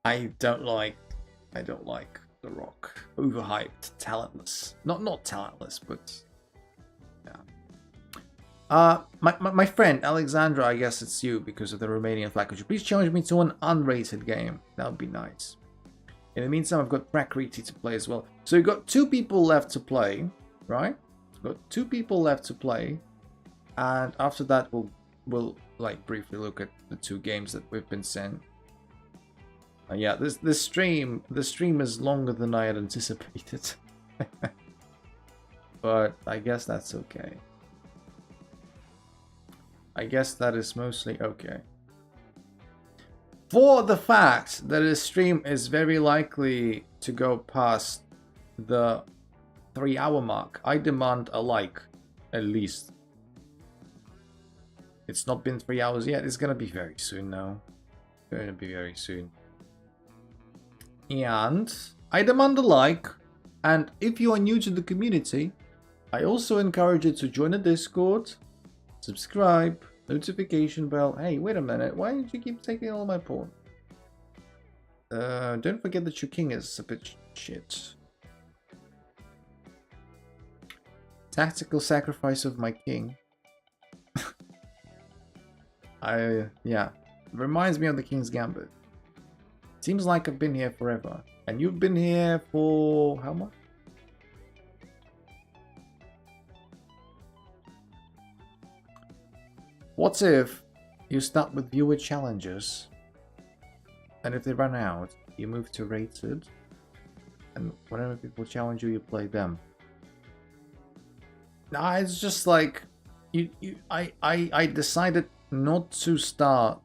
I don't like The Rock. Overhyped, talentless. Not talentless, but yeah. My friend Alexandra, I guess it's you because of the Romanian flag. Could you please challenge me to an unrated game? That would be nice. In the meantime, I've got Prakriti to play as well. So we've got 2 people left to play, right? We've got 2 people left to play, and after that we'll like briefly look at the 2 games that we've been sent. Yeah, the stream is longer than I had anticipated, but I guess that's okay. I guess that is mostly okay. For the fact that this stream is very likely to go past the 3-hour mark, I demand a like, at least. It's not been 3 hours yet. It's gonna be very soon now. It's gonna be very soon. And I demand a like. And if you are new to the community, I also encourage you to join the Discord, subscribe, notification bell. Hey, wait a minute. Why did you keep taking all my pawn? Don't forget that your king is a bit shit. Tactical sacrifice of my king. Yeah. Reminds me of the King's Gambit. Seems like I've been here forever. And you've been here for how much? What if you start with viewer challenges, and if they run out, you move to rated, and whenever people challenge you, you play them. Nah, it's just like I decided not to start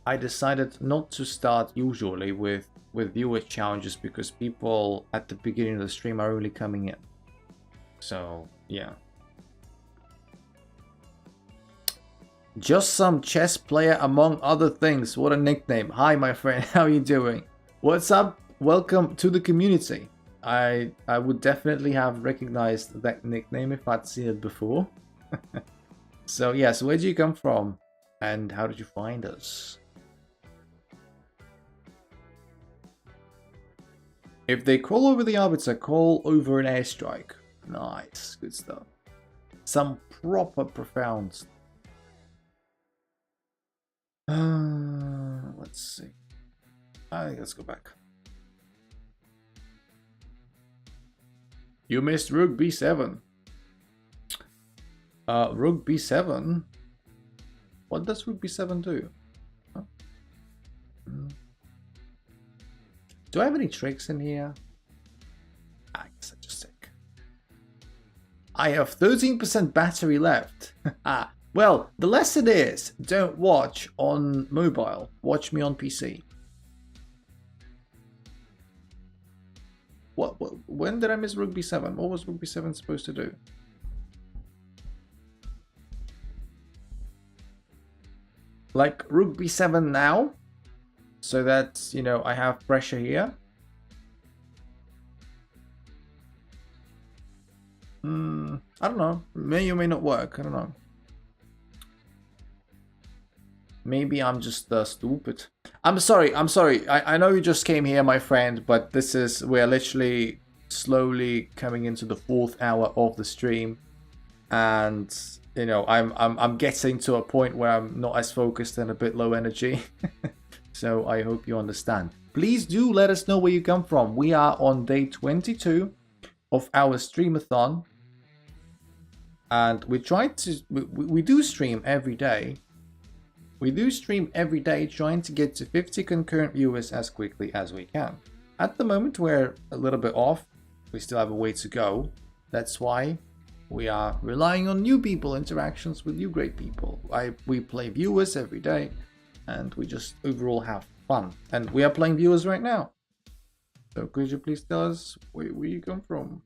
I decided not to start usually with viewer challenges because people at the beginning of the stream are really coming in. So, yeah. Just some chess player among other things. What a nickname. Hi, my friend. How you doing? What's up? Welcome to the community. I would definitely have recognized that nickname if I'd seen it before. So, yeah. So, where do you come from? And how did you find us? If they call over the Arbiter, call over an airstrike. Nice. Good stuff. Some proper profound. Let's see. Let's go back. You missed Rook B7. Rook B7? What does Rook B7 do? Huh? Do I have any tricks in here? I guess I just take. I have 13% battery left. Well, the lesson is, don't watch on mobile. Watch me on PC. When did I miss Rook B7? What was Rook B7 supposed to do? Like Rook B7 now? So that, you know, I have pressure here. I don't know. May or may not work. I don't know. Maybe I'm just stupid. I'm sorry. I know you just came here, my friend, but we're literally slowly coming into the 4th hour of the stream, and you know I'm getting to a point where I'm not as focused and a bit low energy. So I hope you understand. Please do let us know where you come from. We are on day 22 of our streamathon, and we do stream every day. We do stream every day, trying to get to 50 concurrent viewers as quickly as we can. At the moment, we're a little bit off. We still have a way to go. That's why we are relying on new people, interactions with you great people. We play viewers every day, and we just overall have fun. And we are playing viewers right now. So could you please tell us where you come from?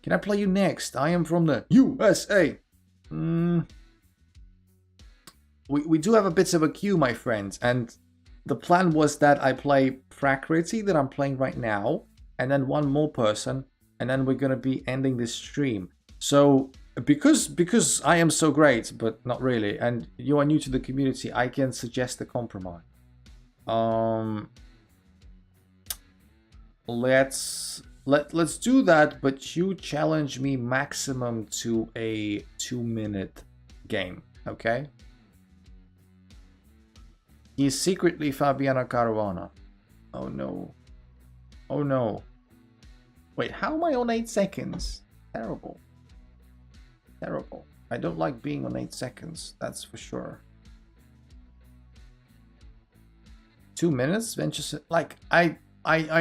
Can I play you next? I am from the USA. We do have a bit of a queue, my friends, and the plan was that I play Fracrity that I'm playing right now, and then one more person, and then we're gonna be ending this stream. So because I am so great, but not really, and you are new to the community, I can suggest a compromise. Let's do that, but you challenge me maximum to a 2-minute game, okay? He's secretly Fabiano Caruana. Oh no. Oh no. Wait, how am I on 8 seconds? Terrible. Terrible. I don't like being on 8 seconds, that's for sure. 2 minutes? Venture, like, I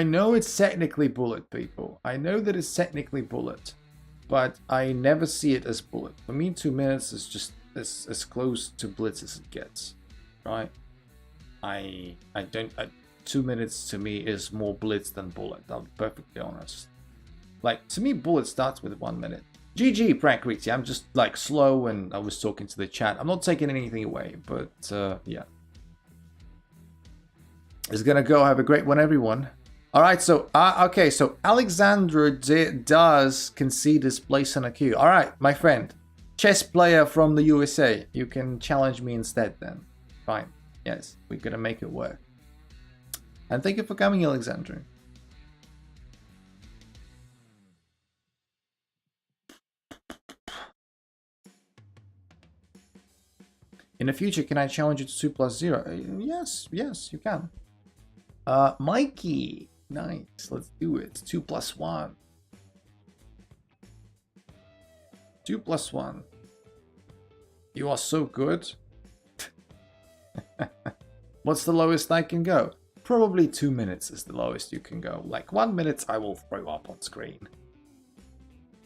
know it's technically bullet, people. I know that it's technically bullet, but I never see it as bullet. For me, 2 minutes is just as close to blitz as it gets, right? I don't. 2 minutes to me is more blitz than bullet. I'll be perfectly honest. Like, to me, bullet starts with 1 minute. GG, Prakriti. I'm just like slow, and I was talking to the chat. I'm not taking anything away, but yeah. It's gonna go. Have a great one, everyone. All right, so okay, so Alexandra does concede his place in a queue. All right, my friend, chess player from the USA. You can challenge me instead, then. Fine. Yes, we're gonna make it work. And thank you for coming, Alexandra. In the future, can I challenge you to 2+0? Yes, you can. Mikey, nice. Let's do it. 2+1. 2+1. You are so good. What's the lowest I can go? Probably 2 minutes is the lowest you can go. Like 1 minute I will throw up on screen.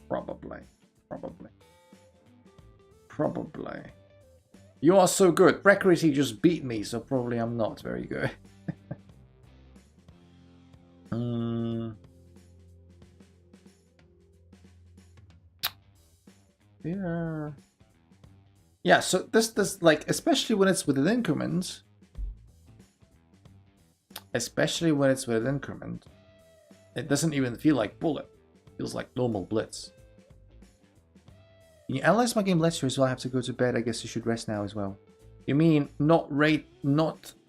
Probably. You are so good. Precarity just beat me, so probably I'm not very good. Yeah. Yeah, so this like, especially when it's with an increment. Especially when it's with an increment. It doesn't even feel like bullet. It feels like normal blitz. Can you analyze my game later as well? I have to go to bed. I guess you should rest now as well. You mean not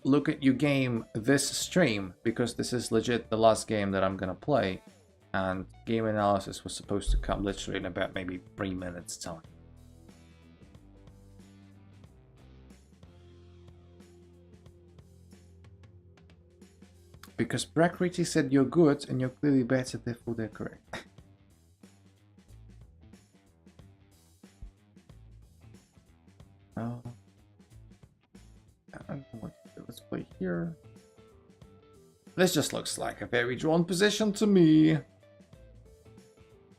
look at your game this stream, because this is legit the last game that I'm gonna play, and game analysis was supposed to come literally in about maybe 3 minutes time. Because Precarity said you're good and you're clearly better, therefore they're correct. Oh. I don't know what to do. Let's play here. This just looks like a very drawn position to me.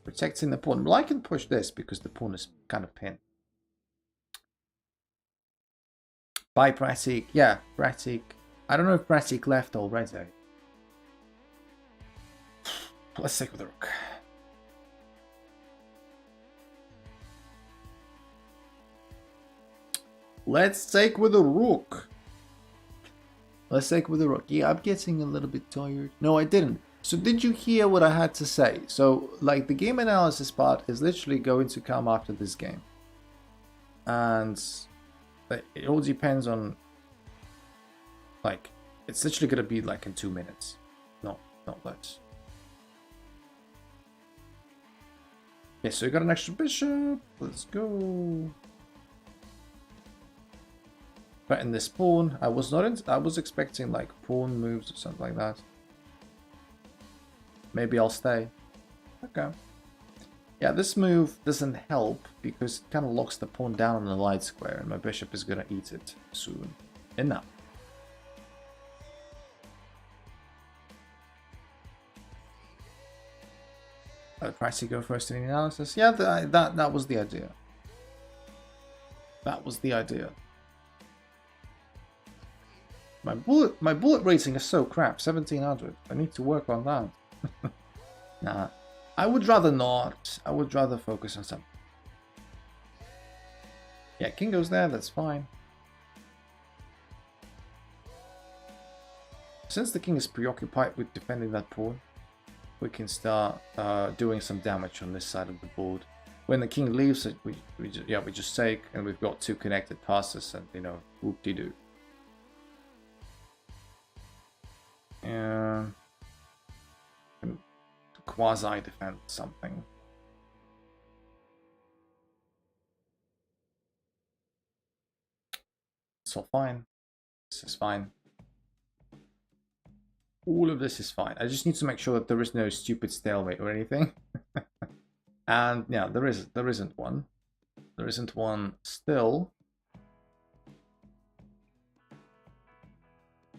Protecting the pawn. Well, I can push this because the pawn is kind of pinned. Bye, Pratik. Yeah, Pratik. I don't know if Pratik left already. Let's take with the rook. Let's take with the rook. Let's take with the rook. Yeah, I'm getting a little bit tired. No, I didn't. So did you hear what I had to say? So, like, the game analysis part is literally going to come after this game. And it all depends on, like, it's literally going to be like in 2 minutes. No, not less. Okay, so we got an extra bishop. Let's go. Threaten this pawn. I was expecting like pawn moves or something like that. Maybe I'll stay. Okay. Yeah, this move doesn't help because it kind of locks the pawn down on the light square, and my bishop is gonna eat it soon enough. Pricey go first in the analysis. Yeah, that was the idea. That was the idea. My bullet rating is so crap, 1700. I need to work on that. Nah, I would rather not. I would rather focus on something. Yeah, king goes there. That's fine. Since the king is preoccupied with defending that pawn, we can start doing some damage on this side of the board. When the king leaves it, we just take, and we've got 2 connected passes, and, you know, whoop-de-doo. And quasi defend something. It's all fine. This is fine. All of this is fine. I just need to make sure that there is no stupid stalemate or anything. And yeah, there isn't one. There isn't one still.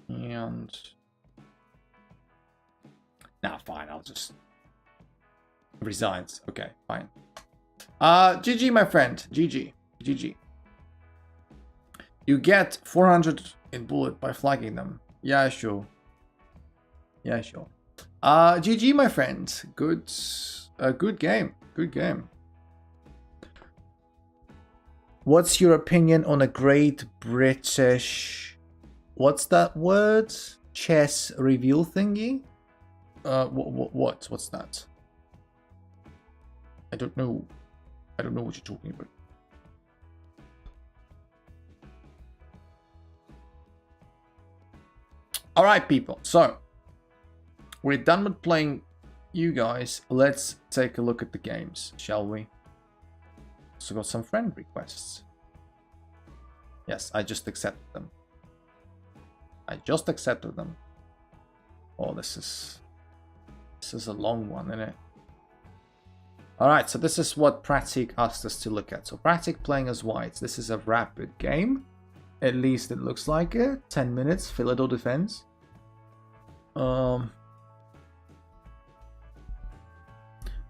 And nah, fine, I'll just resign. Okay, fine. GG, my friend. GG. GG. You get 400 in bullet by flagging them. Yeah, sure. Yeah, sure. GG, my friend. Good game. Good game. What's your opinion on a Great British... What's that word? Chess reveal thingy? What's that? I don't know. I don't know what you're talking about. All right, people. So we're done with playing you guys. Let's take a look at the games, shall we? Also got some friend requests. Yes, I just accepted them. I just accepted them. Oh, this is a long one, isn't it? Alright, so this is what Pratik asked us to look at. So Pratik playing as white. This is a rapid game. At least it looks like it. 10 minutes, Philidor defense.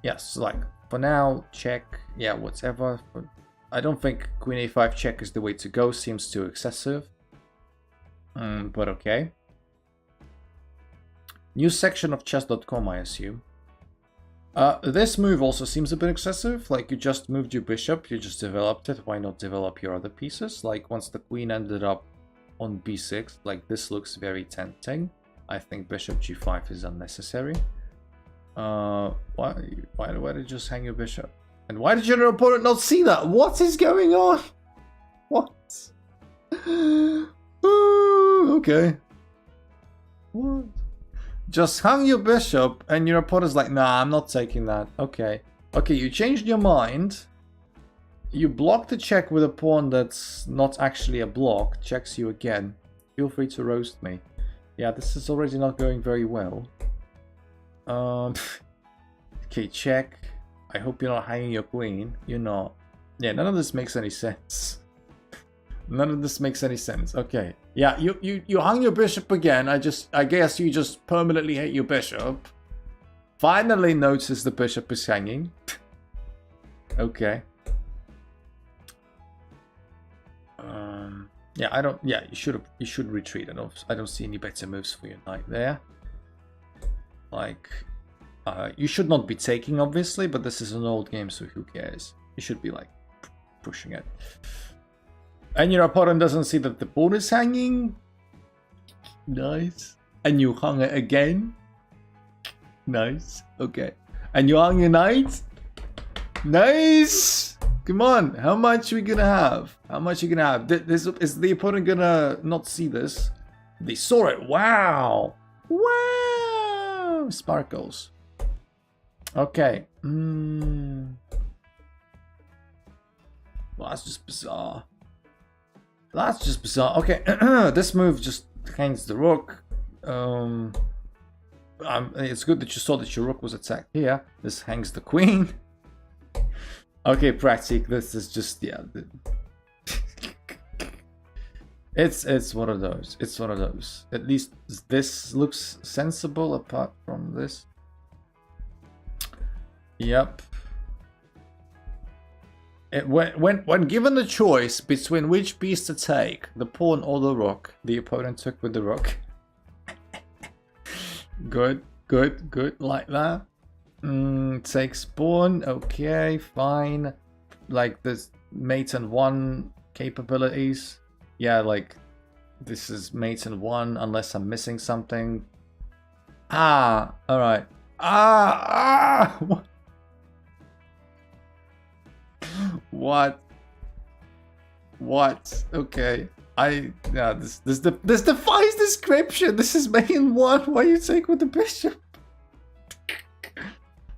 Yes, like, for now, check. Yeah, whatever. I don't think queen a5 check is the way to go. Seems too excessive. But okay. New section of chess.com, I assume. This move also seems a bit excessive. Like, you just moved your bishop, you just developed it. Why not develop your other pieces? Like, once the queen ended up on b6, like, this looks very tempting. I think bishop g5 is unnecessary. Why did you just hang your bishop? And why did your opponent not see that? What is going on? What? Okay. What? Just hung your bishop and your opponent's like, nah, I'm not taking that. Okay. Okay, you changed your mind. You blocked the check with a pawn that's not actually a block. Checks you again. Feel free to roast me. Yeah, this is already not going very well. Okay, check. I hope you're not hanging your queen. You're not. Yeah, none of this makes any sense. None of this makes any sense. Okay. Yeah, you hung your bishop again. I guess you just permanently hate your bishop. Finally notice the bishop is hanging. Okay. Yeah, you should retreat. I don't see any better moves for your knight there. Like, you should not be taking, obviously, but this is an old game, so who cares? You should be like pushing it. And your opponent doesn't see that the pawn is hanging. Nice. And you hung it again. Nice. Okay. And you hung your knight. Nice. Come on. How much are we gonna have? How much are you gonna have? Is the opponent gonna not see this? They saw it. Wow. Wow. Sparkles. Okay. Well, that's just bizarre. That's just bizarre. Okay, this move just hangs the rook. It's good that you saw that your rook was attacked here. This hangs the queen. Okay, Pratik, this is just, yeah. It's one of those. It's one of those. At least this looks sensible apart from this. Yep. When given the choice between which piece to take, the pawn or the rook, the opponent took with the rook. Good, like that. Takes pawn, okay, fine. Like this mate and one capabilities. Yeah, like this is mate and one unless I'm missing something. Alright. What? Okay. Yeah, this defies description. This is main one. Why you take with the bishop?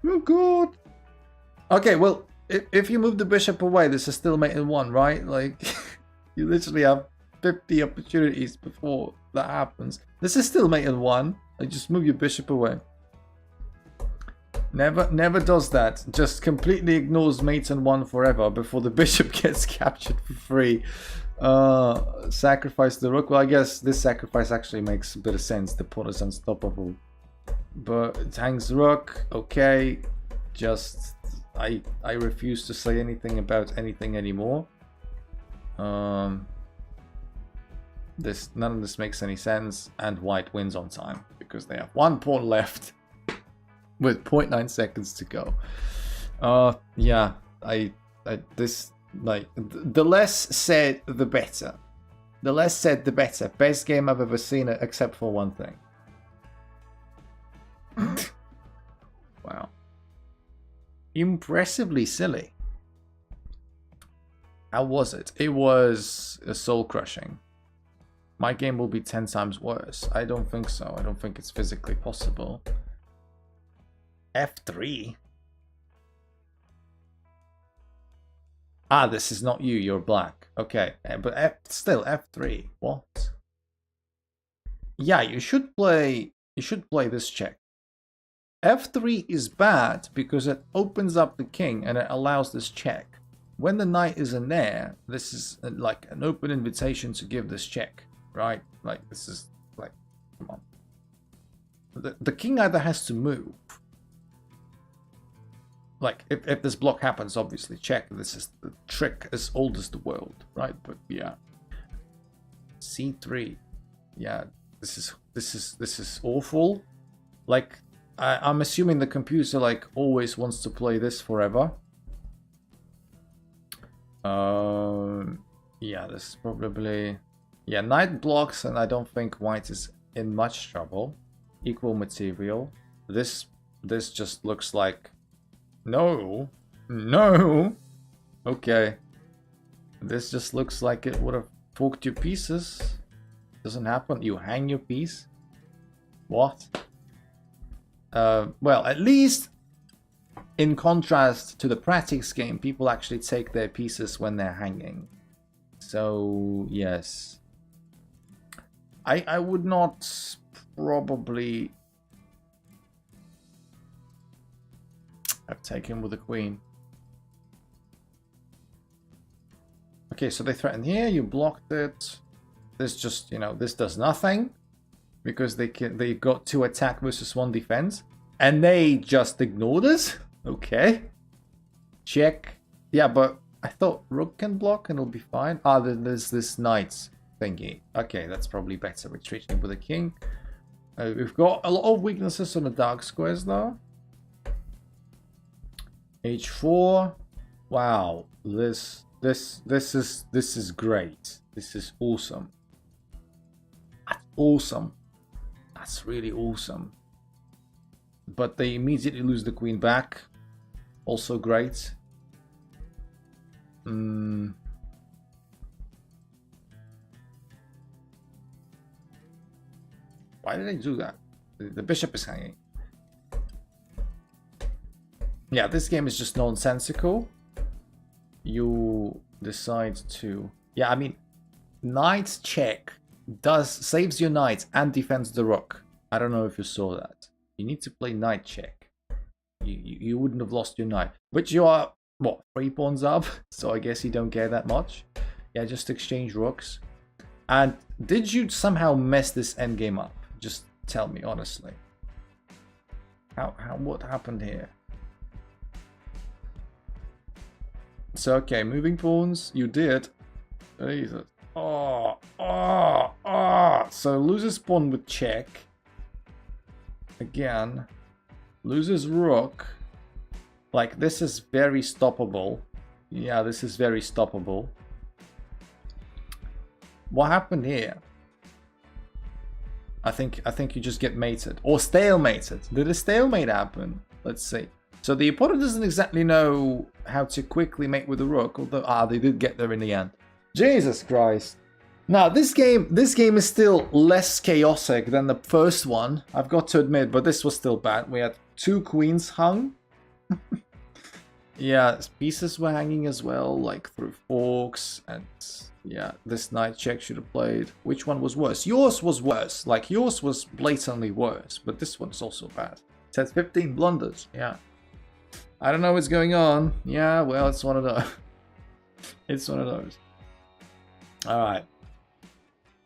Oh god. Okay, well, if you move the bishop away, this is still mate in one, right? Like, you literally have 50 opportunities before that happens. This is still mate in one. Like, just move your bishop away. Never does that. Just completely ignores mate and one forever before the bishop gets captured for free. Sacrifice the rook. Well, I guess this sacrifice actually makes a bit of sense. The pawn is unstoppable. But it hangs the rook. Okay. Just I refuse to say anything about anything anymore. None of this makes any sense, and white wins on time because they have one pawn left. With 0.9 seconds to go. Yeah, this, like, the less said, the better. The less said, the better. Best game I've ever seen, except for one thing. Wow. Impressively silly. How was it? It was soul crushing. My game will be 10 times worse. I don't think so. I don't think it's physically possible. F3. This is not you, you're black. Okay, but still F3. What? Yeah, you should play this check. F3 is bad because it opens up the king and it allows this check. When the knight is in there, this is like an open invitation to give this check, right? Like, this is like, come on. The king either has to move. like if this block happens, obviously check. This is the trick as old as the world, right? But yeah, c3. Yeah, this is awful. Like I'm assuming the computer like always wants to play this forever. Yeah, this is probably, yeah, knight blocks, and I don't think white is in much trouble. Equal material. This just looks like no. Okay, this just looks like it would have forked your pieces. Doesn't happen. You hang your piece. What? Well, at least in contrast to the practice game, people actually take their pieces when they're hanging. So yes, I would not probably have taken with the queen. Okay, so they threatened here. You blocked it. This just, you know, this does nothing because they got 2 attack versus 1 defense, and they just ignored us. Okay, check. Yeah, but I thought rook can block and it'll be fine. Ah, then there's this knight thingy. Okay, that's probably better. Retreating with a king. We've got a lot of weaknesses on the dark squares though. H4. Wow, this is great. This is awesome. That's awesome. That's really awesome. But they immediately lose the queen back. Also great. Why did they do that? The bishop is hanging. Yeah, this game is just nonsensical. You decide to... Yeah, I mean, knight check saves your knight and defends the rook. I don't know if you saw that. You need to play knight check. You wouldn't have lost your knight. But you are, what, 3 pawns up? So I guess you don't care that much. Yeah, just exchange rooks. And did you somehow mess this endgame up? Just tell me honestly. What happened here? So okay, moving pawns, you did. Jesus. So loses pawn with check. Again. Loses rook. Like, this is very stoppable. Yeah, this is very stoppable. What happened here? I think you just get mated. Or stalemated. Did a stalemate happen? Let's see. So the opponent doesn't exactly know how to quickly mate with the rook, although they did get there in the end. Jesus Christ. Now this game is still less chaotic than the first one, I've got to admit, but this was still bad. We had 2 queens hung. Yeah, pieces were hanging as well, like through forks, and yeah, this knight check should have played. Which one was worse? Yours was worse. Like, yours was blatantly worse, but this one's also bad. It has 15 blunders, yeah. I don't know what's going on. Yeah, well, it's one of those. It's one of those. Alright.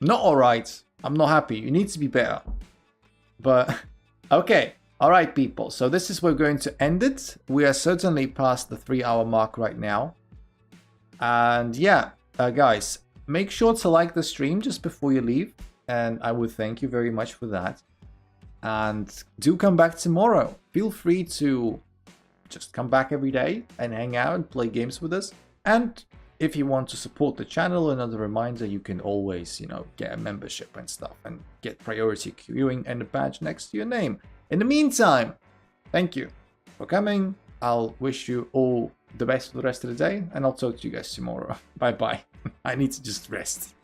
Not alright. I'm not happy. You need to be better. But, okay. Alright, people. So this is where we're going to end it. We are certainly past the 3-hour mark right now. And yeah, guys, make sure to like the stream just before you leave. And I would thank you very much for that. And do come back tomorrow. Feel free to just come back every day and hang out and play games with us. And if you want to support the channel, another reminder, you can always, you know, get a membership and stuff and get priority queuing and a badge next to your name. In the meantime, thank you for coming. I'll wish you all the best for the rest of the day, and I'll talk to you guys tomorrow. Bye bye. I need to just rest.